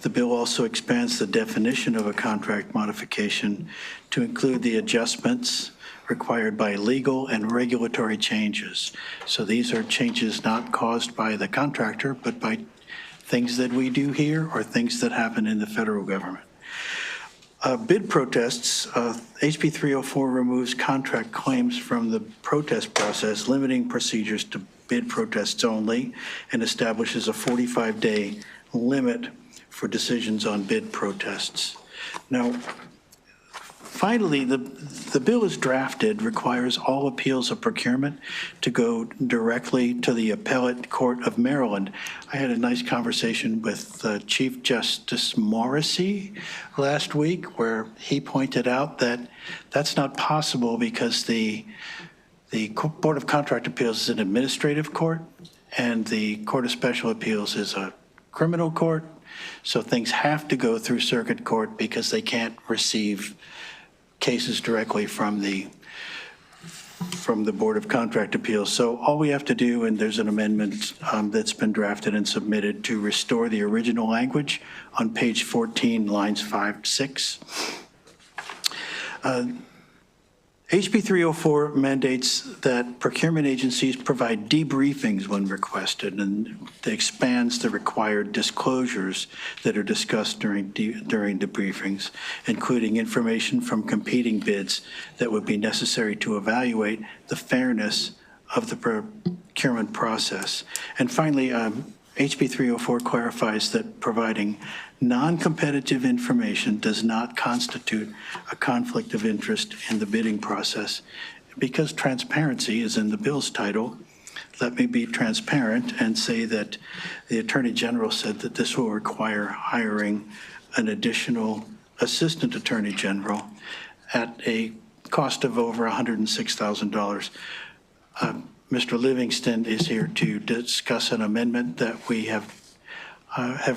The bill also expands the definition of a contract modification to include the adjustments required by legal and regulatory changes. So these are changes not caused by the contractor, but by things that we do here or things that happen in the federal government. Bid protests, HB 304 removes contract claims from the protest process, limiting procedures to bid protests only, and establishes a 45-day limit for decisions on bid protests. Now, Finally, the bill as drafted requires all appeals of procurement to go directly to the Appellate Court of Maryland. I had a nice conversation with Chief Justice Morrissey last week, where he pointed out that that's not possible because the Board of Contract Appeals is an administrative court, and the Court of Special Appeals is a criminal court. So things have to go through circuit court because they can't receive cases directly from the Board of Contract Appeals. So all we have to do, and there's an amendment that's been drafted and submitted to restore the original language on page 14, lines 5 to 6. HB 304 mandates that procurement agencies provide debriefings when requested, and expands the required disclosures that are discussed during debriefings, including information from competing bids that would be necessary to evaluate the fairness of the procurement process. And finally, HB 304 clarifies that providing non-competitive information does not constitute a conflict of interest in the bidding process. Because transparency is in the bill's title, let me be transparent and say that the Attorney General said that this will require hiring an additional Assistant Attorney General at a cost of over $106,000. Mr. Livingston is here to discuss an amendment that we have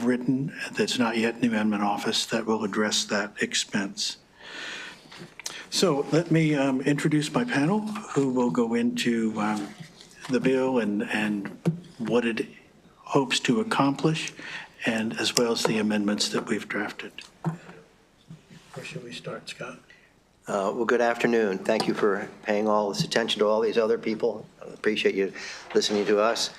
written that's not yet in the amendment office that will address that expense. So let me introduce my panel, who will go into the bill and what it hopes to accomplish, and as well as the amendments that we've drafted. Where should we start, Scott? Well, good afternoon. Thank you for paying all this attention to all these other people. I appreciate you listening to us.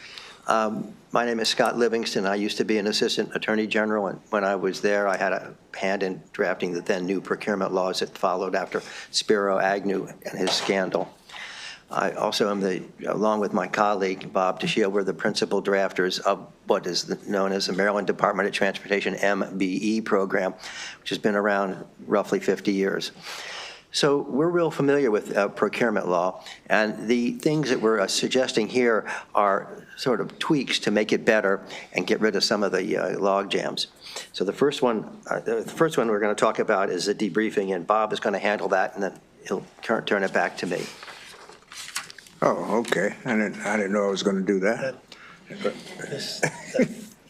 My name is Scott Livingston. I used to be an Assistant Attorney General, and when I was there, I had a hand in drafting the then new procurement laws that followed after Spiro Agnew and his scandal. I also am along with my colleague, Bob Tashiel, we're the principal drafters of what is known as the Maryland Department of Transportation MBE program, which has been around roughly 50 years. So we're real familiar with procurement law, and the things that we're suggesting here are sort of tweaks to make it better and get rid of some of the log jams. So the first one we're going to talk about is the debriefing, and Bob is going to handle that, and then he'll turn it back to me. Oh, okay. I didn't know I was going to do that.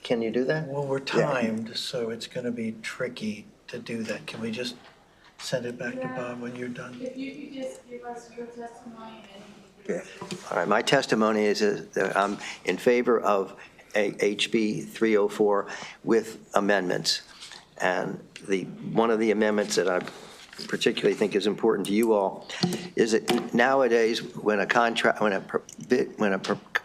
Can you do that? Well, we're timed, so it's going to be tricky to do that. Can we just send it back to Bob when you're done? If you could just give us your testimony and All right, my testimony is that I'm in favor of HB 304 with amendments. And one of the amendments that I particularly think is important to you all is that nowadays when a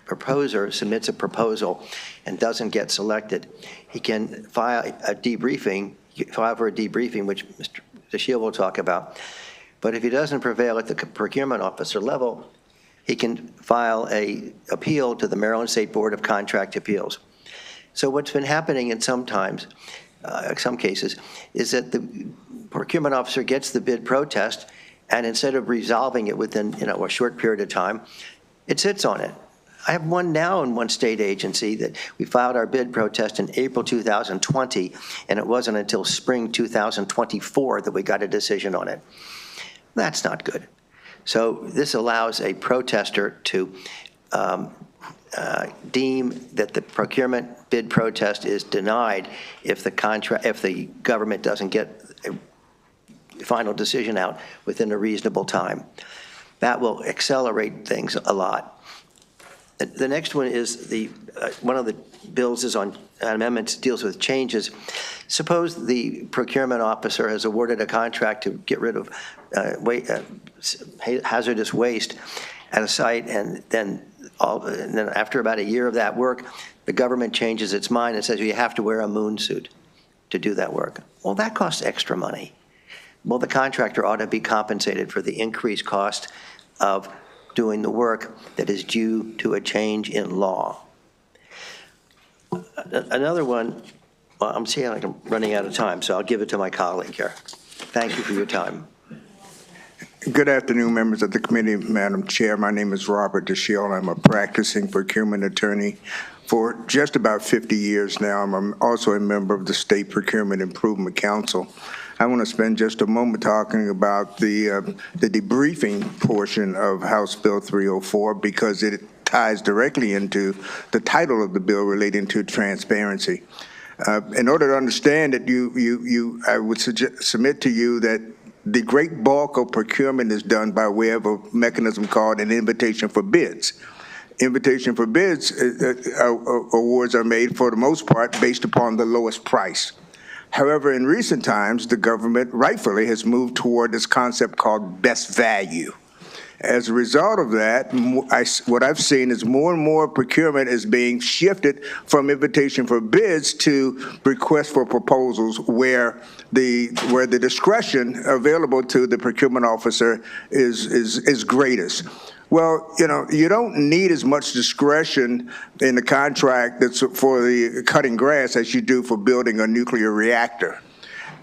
proposer submits a proposal and doesn't get selected, he can file for a debriefing, which Mr. Tashiel will talk about. But if he doesn't prevail at the procurement officer level, he can file an appeal to the Maryland State Board of Contract Appeals. So what's been happening in some cases, is that the procurement officer gets the bid protest, and instead of resolving it within a short period of time, it sits on it. I have one now in one state agency that we filed our bid protest in April 2020, and it wasn't until spring 2024 that we got a decision on it. That's not good. So this allows a protester to deem that the procurement bid protest is denied if the government doesn't get a final decision out within a reasonable time. That will accelerate things a lot. The next one is one of the bills is on amendments, deals with changes. Suppose the procurement officer has awarded a contract to get rid of hazardous waste at a site, and then after about a year of that work, the government changes its mind and says, well, you have to wear a moon suit to do that work. Well, that costs extra money. Well, the contractor ought to be compensated for the increased cost of doing the work that is due to a change in law. Another one, well, I'm seeing like I'm running out of time, so I'll give it to my colleague here. Thank you for your time. Good afternoon, members of the committee, Madam Chair. My name is Robert DeShiel. I'm a practicing procurement attorney for just about 50 years now. I'm also a member of the State Procurement Improvement Council. I want to spend just a moment talking about the debriefing portion of House Bill 304 because it ties directly into the title of the bill relating to transparency. In order to understand it, I would submit to you that the great bulk of procurement is done by way of a mechanism called an invitation for bids. Invitation for bids awards are made for the most part based upon the lowest price. However, in recent times, the government rightfully has moved toward this concept called best value. As a result of that, what I've seen is more and more procurement is being shifted from invitation for bids to request for proposals where the discretion available to the procurement officer is greatest. Well, you don't need as much discretion in the contract that's for the cutting grass as you do for building a nuclear reactor.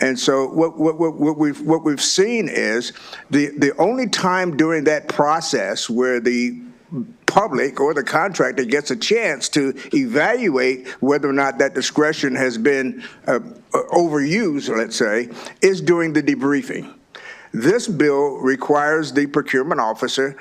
And so what we've seen is the only time during that process where the public or the contractor gets a chance to evaluate whether or not that discretion has been overused, let's say, is during the debriefing. This bill requires the procurement officer,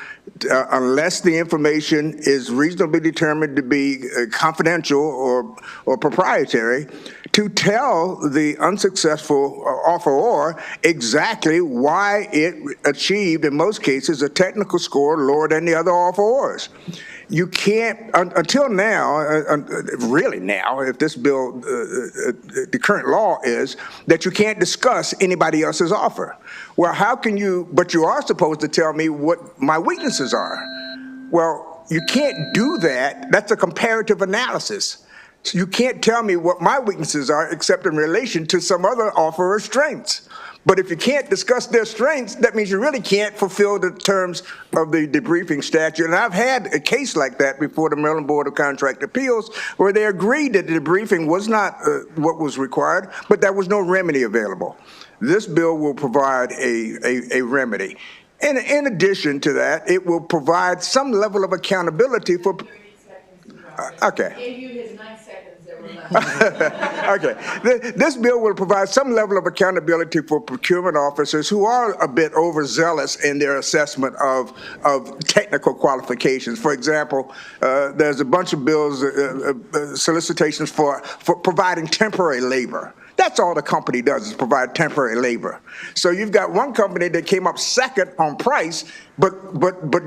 unless the information is reasonably determined to be confidential or proprietary, to tell the unsuccessful offeror exactly why it achieved, in most cases, a technical score lower than the other offerors. You can't, until now, really now, if this bill, the current law is that you can't discuss anybody else's offer. Well, how can you, but you are supposed to tell me what my weaknesses are. Well, you can't do that. That's a comparative analysis. So you can't tell me what my weaknesses are except in relation to some other offerer's strengths. But if you can't discuss their strengths, that means you really can't fulfill the terms of the debriefing statute. And I've had a case like that before the Maryland Board of Contract Appeals, where they agreed that the debriefing was not what was required, but there was no remedy available. This bill will provide a remedy. And in addition to that, it will provide some level of accountability for... Okay. Okay. This bill will provide some level of accountability for procurement officers who are a bit overzealous in their assessment of technical qualifications. For example, there's a bunch of bills, solicitations for providing temporary labor. That's all the company does is provide temporary labor. So you've got one company that came up second on price, but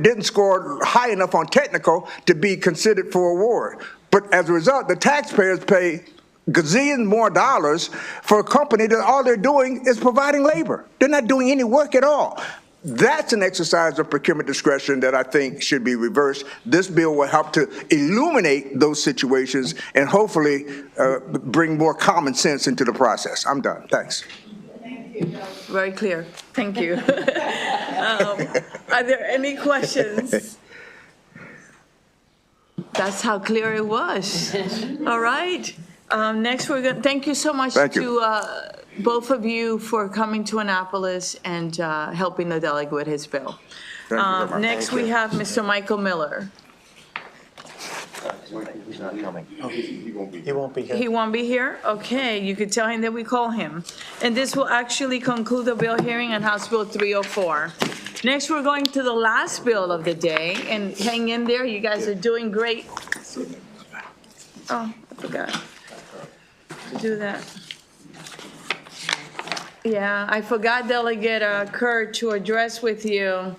didn't score high enough on technical to be considered for award. But as a result, the taxpayers pay gazillions more dollars for a company that all they're doing is providing labor. They're not doing any work at all. That's an exercise of procurement discretion that I think should be reversed. This bill will help to illuminate those situations and hopefully bring more common sense into the process. I'm done. Thanks. Thank you. Very clear. Thank you. Are there any questions? That's how clear it was. All right. Next, we're going to thank you so much to both of you for coming to Annapolis and helping the delegate with his bill. Next, we have Mr. Michael Miller. He's not coming. Oh, he won't be here. He won't be here? Okay, you could tell him that we call him. And this will actually conclude the bill hearing on House Bill 304. Next, we're going to the last bill of the day, and hang in there, you guys are doing great. Oh, I forgot to do that. Yeah, I forgot, Delegate Kurt, to address with you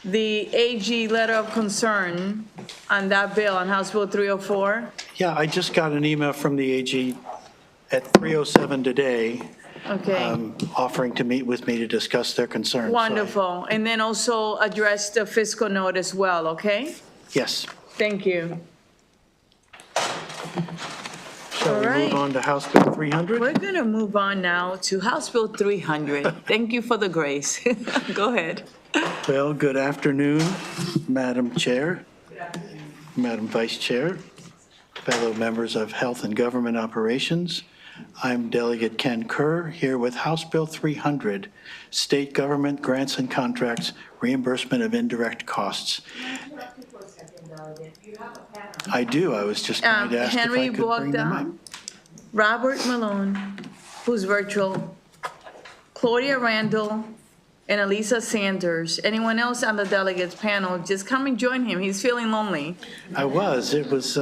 the AG letter of concern on that bill, on House Bill 304. Yeah, I just got an email from the AG at 3:07 today. Okay. Offering to meet with me to discuss their concerns. Wonderful. And then also address the fiscal note as well, okay? Yes. Thank you. Shall we move on to House Bill 300? We're going to move on now to House Bill 300. Thank you for the grace. Go ahead. Well, good afternoon, Madam Chair, Madam Vice Chair, fellow members of Health and Government Operations. I'm Delegate Ken Kerr, here with House Bill 300, State Government Grants and Contracts, Reimbursement of Indirect Costs. I do. I was just going to ask if I Henry could bring them up. Bogdan, Robert Malone, who's virtual, Claudia Randall, and Elisa Sanders. Anyone else on the delegates panel, just come and join him. He's feeling lonely. I was. It was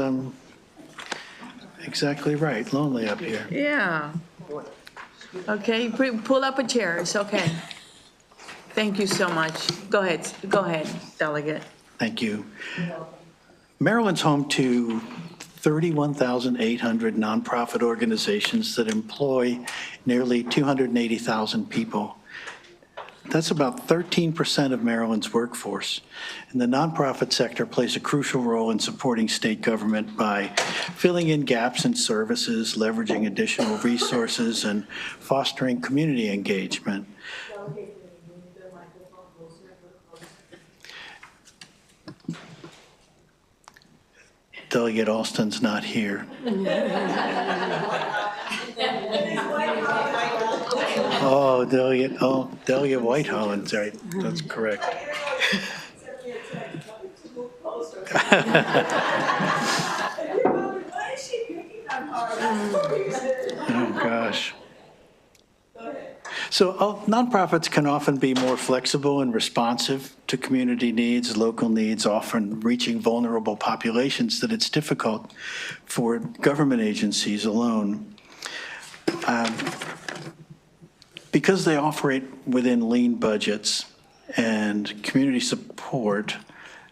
exactly right. Lonely up here. Yeah. Okay, pull up a chair. It's okay. Thank you so much. Go ahead, delegate. Thank you. Maryland's home to 31,800 nonprofit organizations that employ nearly 280,000 people. That's about 13% of Maryland's workforce. And the nonprofit sector plays a crucial role in supporting state government by filling in gaps in services, leveraging additional resources, and fostering community engagement. Delegate Alston's not here. Oh, Delegate Whiteholland's right. That's correct. Oh, gosh. So nonprofits can often be more flexible and responsive to community needs, local needs, often reaching vulnerable populations that it's difficult for government agencies alone. Because they operate within lean budgets and community support,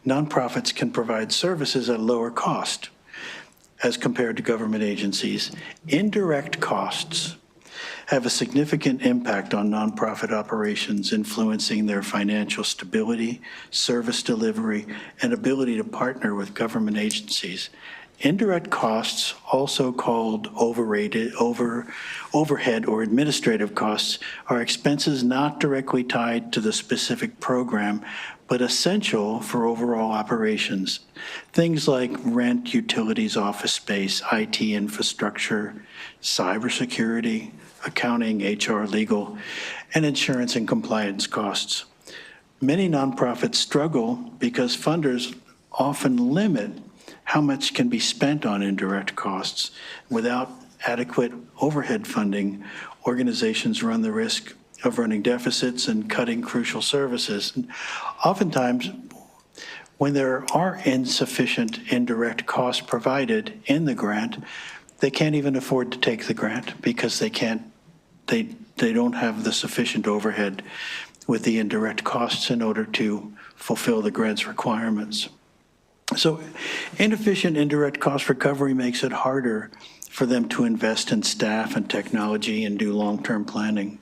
nonprofits can provide services at lower cost as compared to government agencies. Indirect costs have a significant impact on nonprofit operations, influencing their financial stability, service delivery, and ability to partner with government agencies. Indirect costs, also called overhead or administrative costs, are expenses not directly tied to the specific program, but essential for overall operations. Things like rent, utilities, office space, IT infrastructure, cybersecurity, accounting, HR, legal, and insurance and compliance costs. Many nonprofits struggle because funders often limit how much can be spent on indirect costs. Without adequate overhead funding, organizations run the risk of running deficits and cutting crucial services. And oftentimes, when there are insufficient indirect costs provided in the grant, they can't even afford to take the grant because they don't have the sufficient overhead with the indirect costs in order to fulfill the grant's requirements. So inefficient indirect cost recovery makes it harder for them to invest in staff and technology and do long-term planning.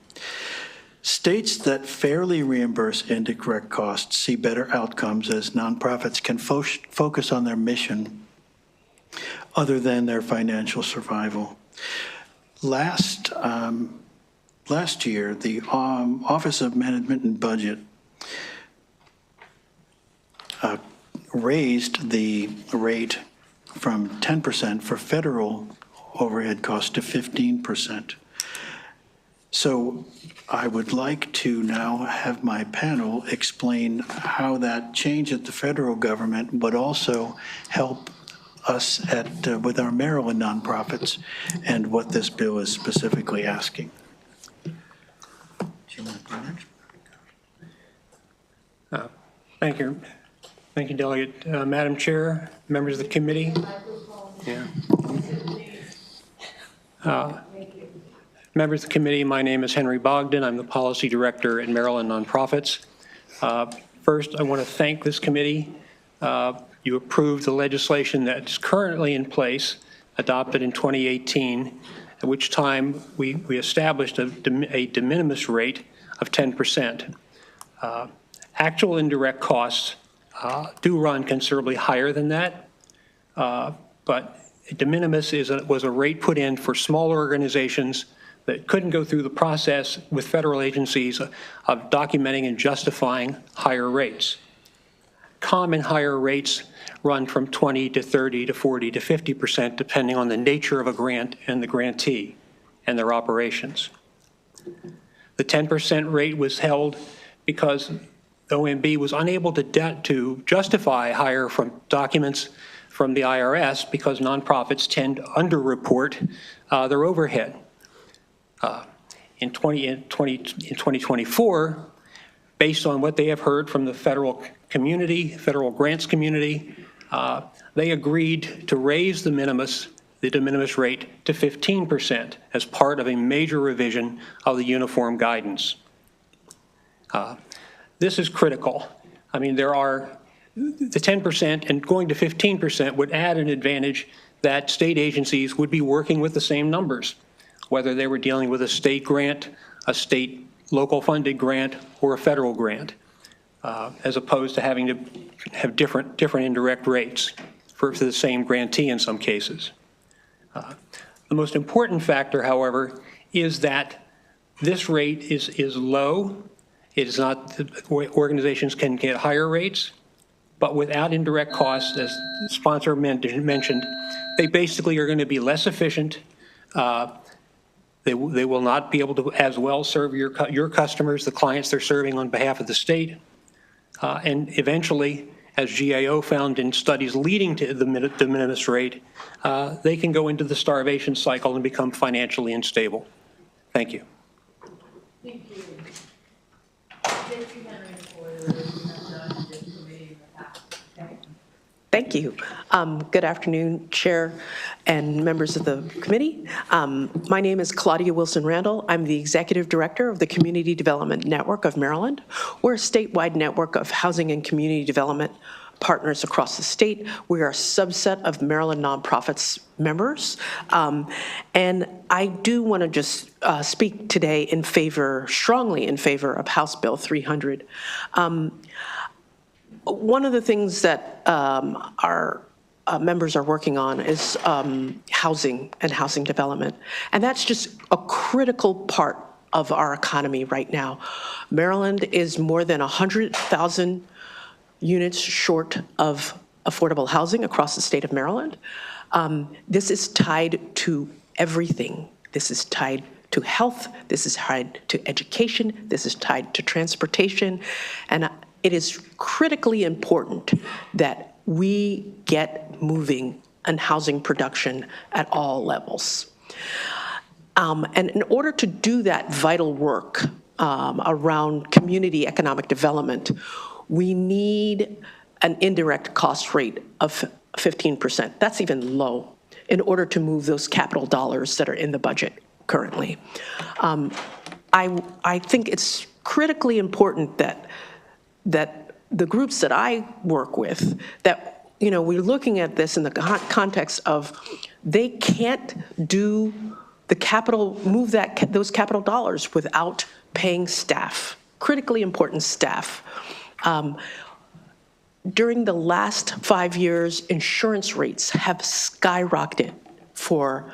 States that fairly reimburse indirect costs see better outcomes as nonprofits can focus on their mission other than their financial survival. Last year, the Office of Management and Budget raised the rate from 10% for federal overhead costs to 15%. So I would like to now have my panel explain how that change at the federal government would also help us with our Maryland nonprofits and what this bill is specifically asking. Thank you. Thank you, Delegate. Madam Chair, members of the committee. Yeah. Members of the committee, my name is Henry Bogdan. I'm the Policy Director at Maryland Nonprofits. First, I want to thank this committee. You approved the legislation that's currently in place, adopted in 2018, at which time we established a de minimis rate of 10%. Actual indirect costs do run considerably higher than that, but de minimis was a rate put in for smaller organizations that couldn't go through the process with federal agencies of documenting and justifying higher rates. Common higher rates run from 20 to 30 to 40 to 50%, depending on the nature of a grant and the grantee. and their operations. The 10% rate was held because OMB was unable to justify higher from documents from the IRS because nonprofits tend to underreport their overhead. In 2024, based on what they have heard from the federal grants community, they agreed to raise the de minimis rate to 15% as part of a major revision of the uniform guidance. This is critical. I mean, there are the 10% and going to 15% would add an advantage that state agencies would be working with the same numbers, whether they were dealing with a state grant, a state local funded grant, or a federal grant, as opposed to having to have different indirect rates for the same grantee in some cases. The most important factor, however, is that this rate is low. It is not, organizations can get higher rates, but without indirect costs, as the sponsor mentioned, they basically are going to be less efficient. They will not be able to as well serve your customers, the clients they're serving on behalf of the state. And eventually, as GAO found in studies leading to the de minimis rate, they can go into the starvation cycle and become financially unstable. Thank you. Thank you. Thank you. Good afternoon, Chair and members of the committee. My name is Claudia Wilson-Randall. I'm the Executive Director of the Community Development Network of Maryland. We're a statewide network of housing and community development partners across the state. We are a subset of Maryland nonprofits members. And I do want to just speak today strongly in favor of House Bill 300. One of the things that our members are working on is housing and housing development. And that's just a critical part of our economy right now. Maryland is more than 100,000 units short of affordable housing across the state of Maryland. This is tied to everything. This is tied to health. This is tied to education. This is tied to transportation. And it is critically important that we get moving on housing production at all levels. And in order to do that vital work around community economic development, we need an indirect cost rate of 15%. That's even low in order to move those capital dollars that are in the budget currently. I think it's critically important that the groups that I work with, that, you know, we're looking at this in the context of they can't do the capital, move those capital dollars without paying staff, critically important staff. During the last 5 years, insurance rates have skyrocketed for,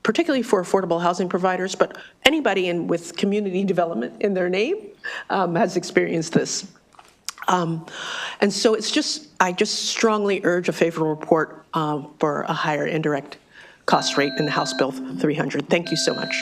particularly for affordable housing providers, but anybody with community development in their name has experienced this. And so I just strongly urge a favorable report for a higher indirect cost rate in House Bill 300. Thank you so much.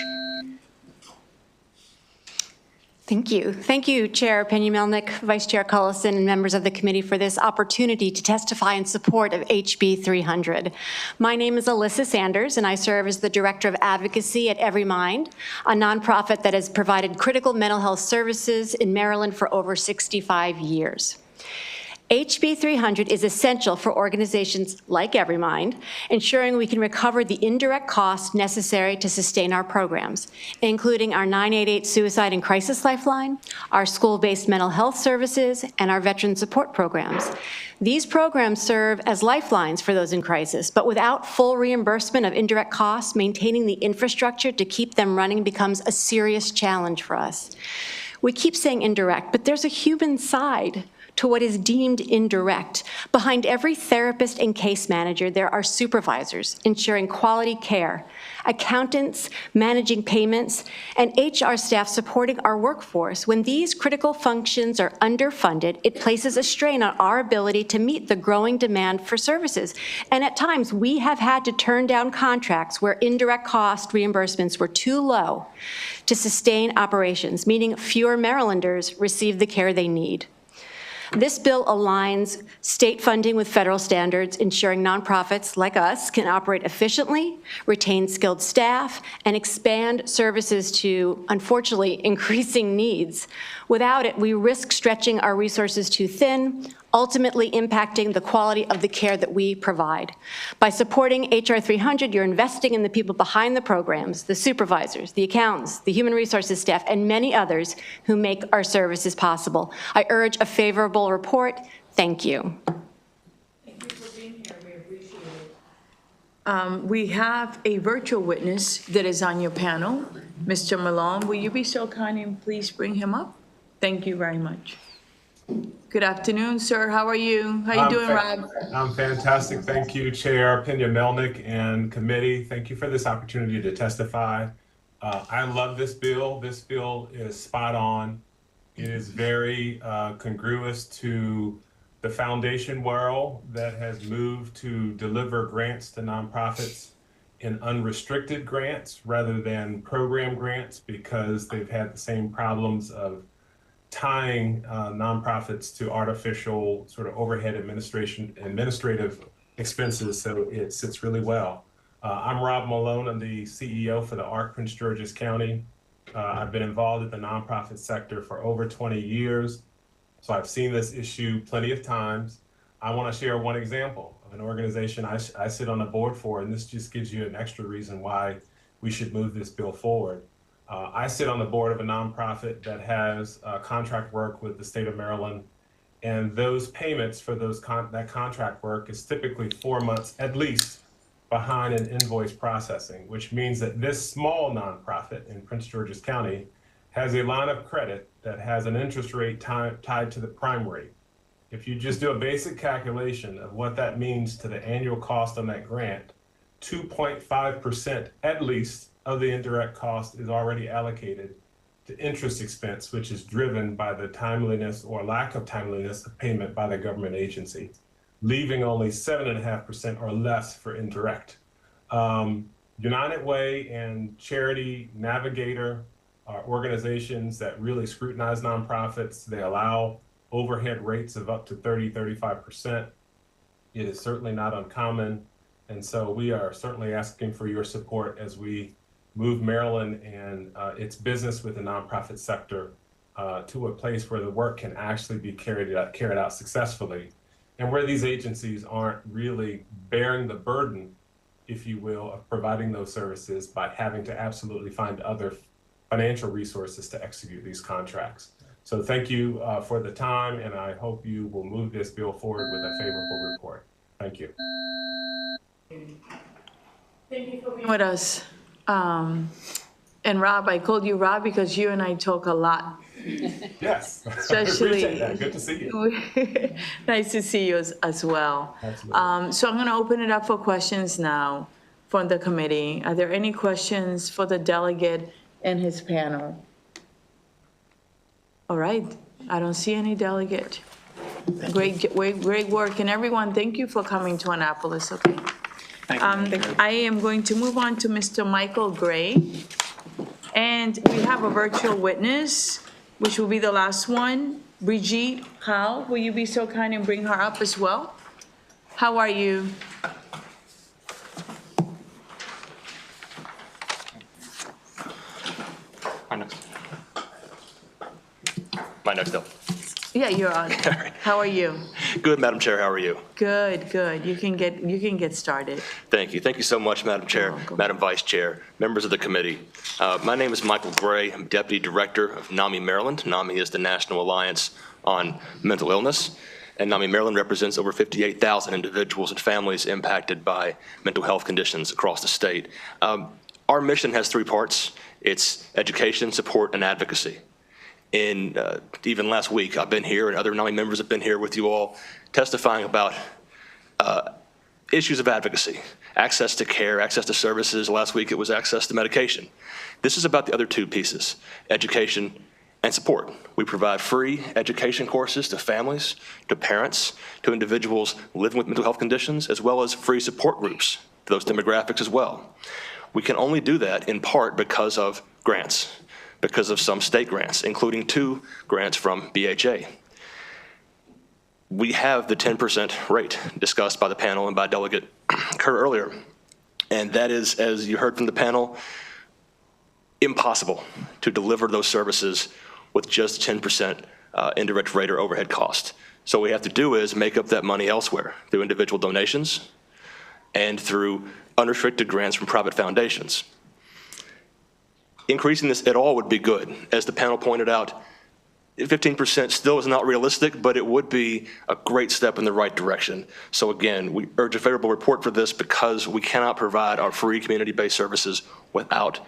Thank you. Thank you, Chair Peña-Melnick, Vice Chair Cullison, and members of the committee for this opportunity to testify in support of HB 300. My name is Alyssa Sanders, and I serve as the Director of Advocacy at Every Mind, a nonprofit that has provided critical mental health services in Maryland for over 65 years. HB 300 is essential for organizations like Every Mind, ensuring we can recover the indirect costs necessary to sustain our programs, including our 988 Suicide and Crisis Lifeline, our school-based mental health services, and our veteran support programs. These programs serve as lifelines for those in crisis, but without full reimbursement of indirect costs, maintaining the infrastructure to keep them running becomes a serious challenge for us. We keep saying indirect, but there's a human side to what is deemed indirect. Behind every therapist and case manager, there are supervisors ensuring quality care, accountants managing payments, and HR staff supporting our workforce. When these critical functions are underfunded, it places a strain on our ability to meet the growing demand for services. And at times, we have had to turn down contracts where indirect cost reimbursements were too low to sustain operations, meaning fewer Marylanders receive the care they need. This bill aligns state funding with federal standards, ensuring nonprofits like us can operate efficiently, retain skilled staff, and expand services to, unfortunately, increasing needs. Without it, we risk stretching our resources too thin, ultimately impacting the quality of the care that we provide. By supporting HR 300, you're investing in the people behind the programs, the supervisors, the accountants, the human resources staff, and many others who make our services possible. I urge a favorable report. Thank you. Thank you for being here. We appreciate it. We have a virtual witness that is on your panel. Mr. Malone, will you be so kind and please bring him up? Thank you very much. Good afternoon, sir. How are you? How you doing, Rob? I'm fantastic. Thank you, Chair Pena-Melnick and committee. Thank you for this opportunity to testify. I love this bill. This bill is spot on. It is very congruous to the foundation world that has moved to deliver grants to nonprofits in unrestricted grants rather than program grants because they've had the same problems of tying nonprofits to artificial sort of overhead administrative expenses, so it sits really well. I'm Rob Malone. I'm the CEO for the ARC Prince George's County. I've been involved in the nonprofit sector for over 20 years, so I've seen this issue plenty of times. I want to share one example of an organization I sit on the board for, and this just gives you an extra reason why we should move this bill forward. I sit on the board of a nonprofit that has contract work with the state of Maryland, and those payments for that contract work is typically 4 months at least behind in invoice processing, which means that this small nonprofit in Prince George's County has a line of credit that has an interest rate tied to the prime rate. If you just do a basic calculation of what that means to the annual cost on that grant, 2.5% at least of the indirect cost is already allocated to interest expense, which is driven by the timeliness or lack of timeliness of payment by the government agency, leaving only 7.5% or less for indirect. United Way and Charity Navigator are organizations that really scrutinize nonprofits. They allow overhead rates of up to 30-35%. It is certainly not uncommon. And so we are certainly asking for your support as we move Maryland and its business with the nonprofit sector to a place where the work can actually be carried out successfully, and where these agencies aren't really bearing the burden, if you will, of providing those services by having to absolutely find other financial resources to execute these contracts. So thank you for the time, and I hope you will move this bill forward with a favorable report. Thank you. Thank you for being with us. And Rob, I called you Rob because you and I talk a lot. Yes, Especially, I appreciate that. Good to see you. Nice to see you as well. Absolutely. So I'm going to open it up for questions now from the committee. Are there any questions for the delegate and his panel? All right, I don't see any delegate. Great work. And everyone, thank you for coming to Annapolis, okay? I am going to move on to Mr. Michael Gray. And we have a virtual witness, which will be the last one. Brigitte Howe, will you be so kind and bring her up as well? How are you? My next bill. Yeah, you're on. How are you? Good, Madam Chair. How are you? Good, good. You can get started. Thank you. Thank you so much, Madam Chair, Madam Vice Chair, members of the committee. My name is Michael Gray. I'm Deputy Director of NAMI Maryland. NAMI is the National Alliance on Mental Illness, and NAMI Maryland represents over 58,000 individuals and families impacted by mental health conditions across the state. Our mission has three parts. It's education, support, and advocacy. Even last week, I've been here, and other NAMI members have been here with you all testifying about issues of advocacy, access to care, access to services. Last week, it was access to medication. This is about the other two pieces, education and support. We provide free education courses to families, to parents, to individuals living with mental health conditions, as well as free support groups to those demographics as well. We can only do that in part because of grants, because of some state grants, including 2 grants from BHA. We have the 10% rate discussed by the panel and by Delegate Kerr earlier. And that is, as you heard from the panel, impossible to deliver those services with just 10% indirect rate or overhead cost. So what we have to do is make up that money elsewhere through individual donations and through unrestricted grants from private foundations. Increasing this at all would be good. As the panel pointed out, 15% still is not realistic, but it would be a great step in the right direction. So again, we urge a favorable report for this because we cannot provide our free community-based services without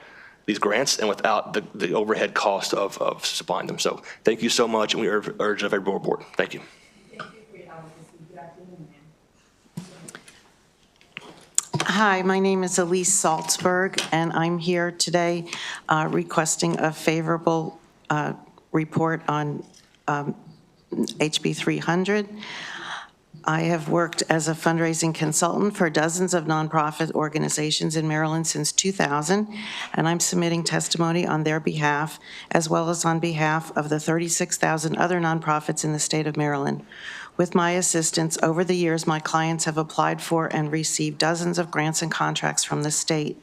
these grants and without the overhead cost of supplying them. So thank you so much, and we urge a favorable report. Thank you. Hi, my name is Elise Salzberg, and I'm here today requesting a favorable report on HB 300. I have worked as a fundraising consultant for dozens of nonprofit organizations in Maryland since 2000, and I'm submitting testimony on their behalf, as well as on behalf of the 36,000 other nonprofits in the state of Maryland. With my assistance, over the years, my clients have applied for and received dozens of grants and contracts from the state.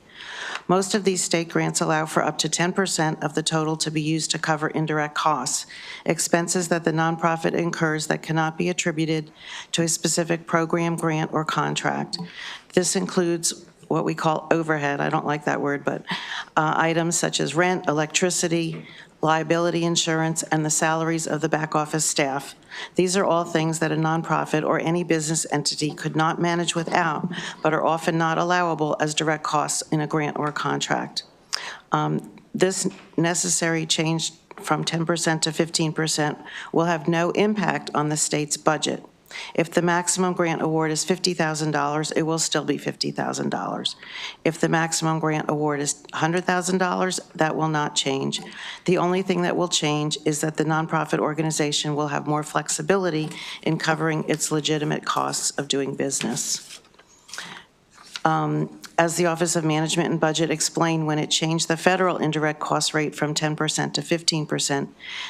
Most of these state grants allow for up to 10% of the total to be used to cover indirect costs, expenses that the nonprofit incurs that cannot be attributed to a specific program, grant, or contract. This includes what we call overhead, I don't like that word, but items such as rent, electricity, liability insurance, and the salaries of the back office staff. These are all things that a nonprofit or any business entity could not manage without, but are often not allowable as direct costs in a grant or a contract. This necessary change from 10% to 15% will have no impact on the state's budget. If the maximum grant award is $50,000, it will still be $50,000. If the maximum grant award is $100,000, that will not change. The only thing that will change is that the nonprofit organization will have more flexibility in covering its legitimate costs of doing business. As the Office of Management and Budget explained when it changed the federal indirect cost rate from 10% to 15%,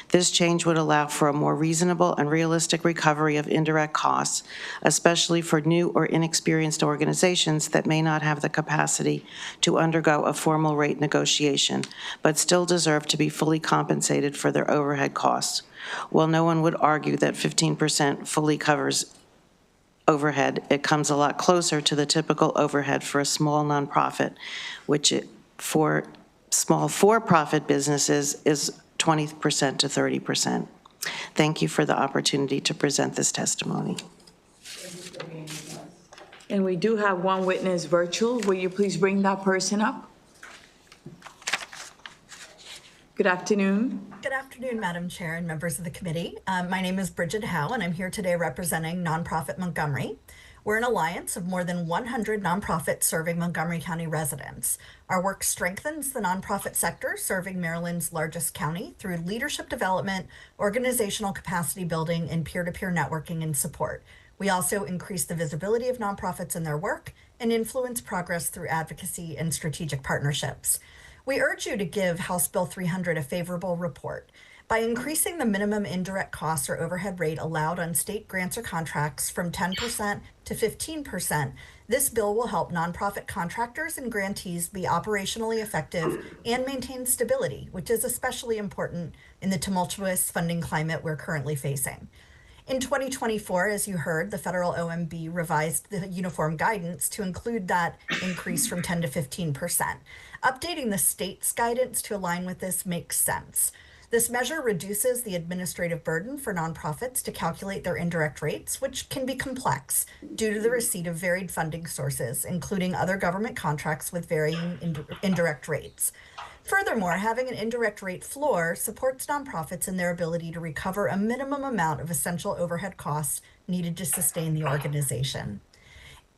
this change would allow for a more reasonable and realistic recovery of indirect costs, especially for new or inexperienced organizations that may not have the capacity to undergo a formal rate negotiation, but still deserve to be fully compensated for their overhead costs. While no one would argue that 15% fully covers overhead, it comes a lot closer to the typical overhead for a small nonprofit, which for small for-profit businesses is 20% to 30%. Thank you for the opportunity to present this testimony. And we do have one witness virtual. Will you please bring that person up? Good afternoon. Good afternoon, Madam Chair and members of the committee. My name is Bridget Howe, and I'm here today representing Nonprofit Montgomery. We're an alliance of more than 100 nonprofits serving Montgomery County residents. Our work strengthens the nonprofit sector serving Maryland's largest county through leadership development, organizational capacity building, and peer-to-peer networking and support. We also increase the visibility of nonprofits in their work and influence progress through advocacy and strategic partnerships. We urge you to give House Bill 300 a favorable report. By increasing the minimum indirect costs or overhead rate allowed on state grants or contracts from 10% to 15%, this bill will help nonprofit contractors and grantees be operationally effective and maintain stability, which is especially important in the tumultuous funding climate we're currently facing. In 2024, as you heard, the federal OMB revised the uniform guidance to include that increase from 10 to 15%. Updating the state's guidance to align with this makes sense. This measure reduces the administrative burden for nonprofits to calculate their indirect rates, which can be complex due to the receipt of varied funding sources, including other government contracts with varying indirect rates. Furthermore, having an indirect rate floor supports nonprofits in their ability to recover a minimum amount of essential overhead costs needed to sustain the organization.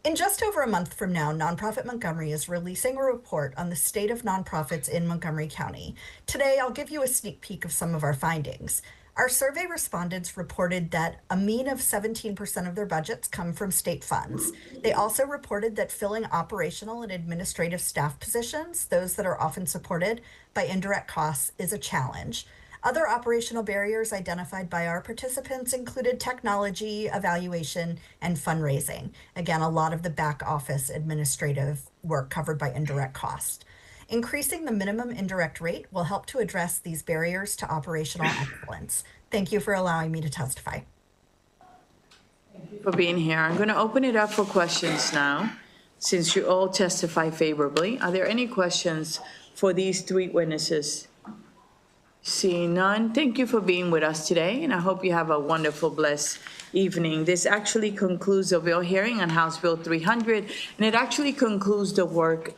In just over a month from now, Nonprofit Montgomery is releasing a report on the state of nonprofits in Montgomery County. Today, I'll give you a sneak peek of some of our findings. Our survey respondents reported that a mean of 17% of their budgets come from state funds. They also reported that filling operational and administrative staff positions, those that are often supported by indirect costs, is a challenge. Other operational barriers identified by our participants included technology, evaluation, and fundraising. Again, a lot of the back office administrative work covered by indirect cost. Increasing the minimum indirect rate will help to address these barriers to operational excellence. Thank you for allowing me to testify. For being here. I'm going to open it up for questions now, since you all testify favorably. Are there any questions for these three witnesses? Seeing none, thank you for being with us today, and I hope you have a wonderful, blessed evening. This actually concludes the bill hearing on House Bill 300, and it actually concludes the work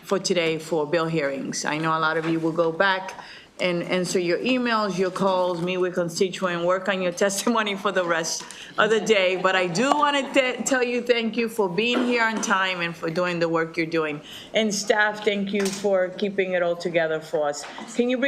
for today for bill hearings. I know a lot of you will go back and answer your emails, your calls, meet with constituents, work on your testimony for the rest of the day. But I do want to tell you thank you for being here on time and for doing the work you're doing. And staff, thank you for keeping it all together for us. Can you bring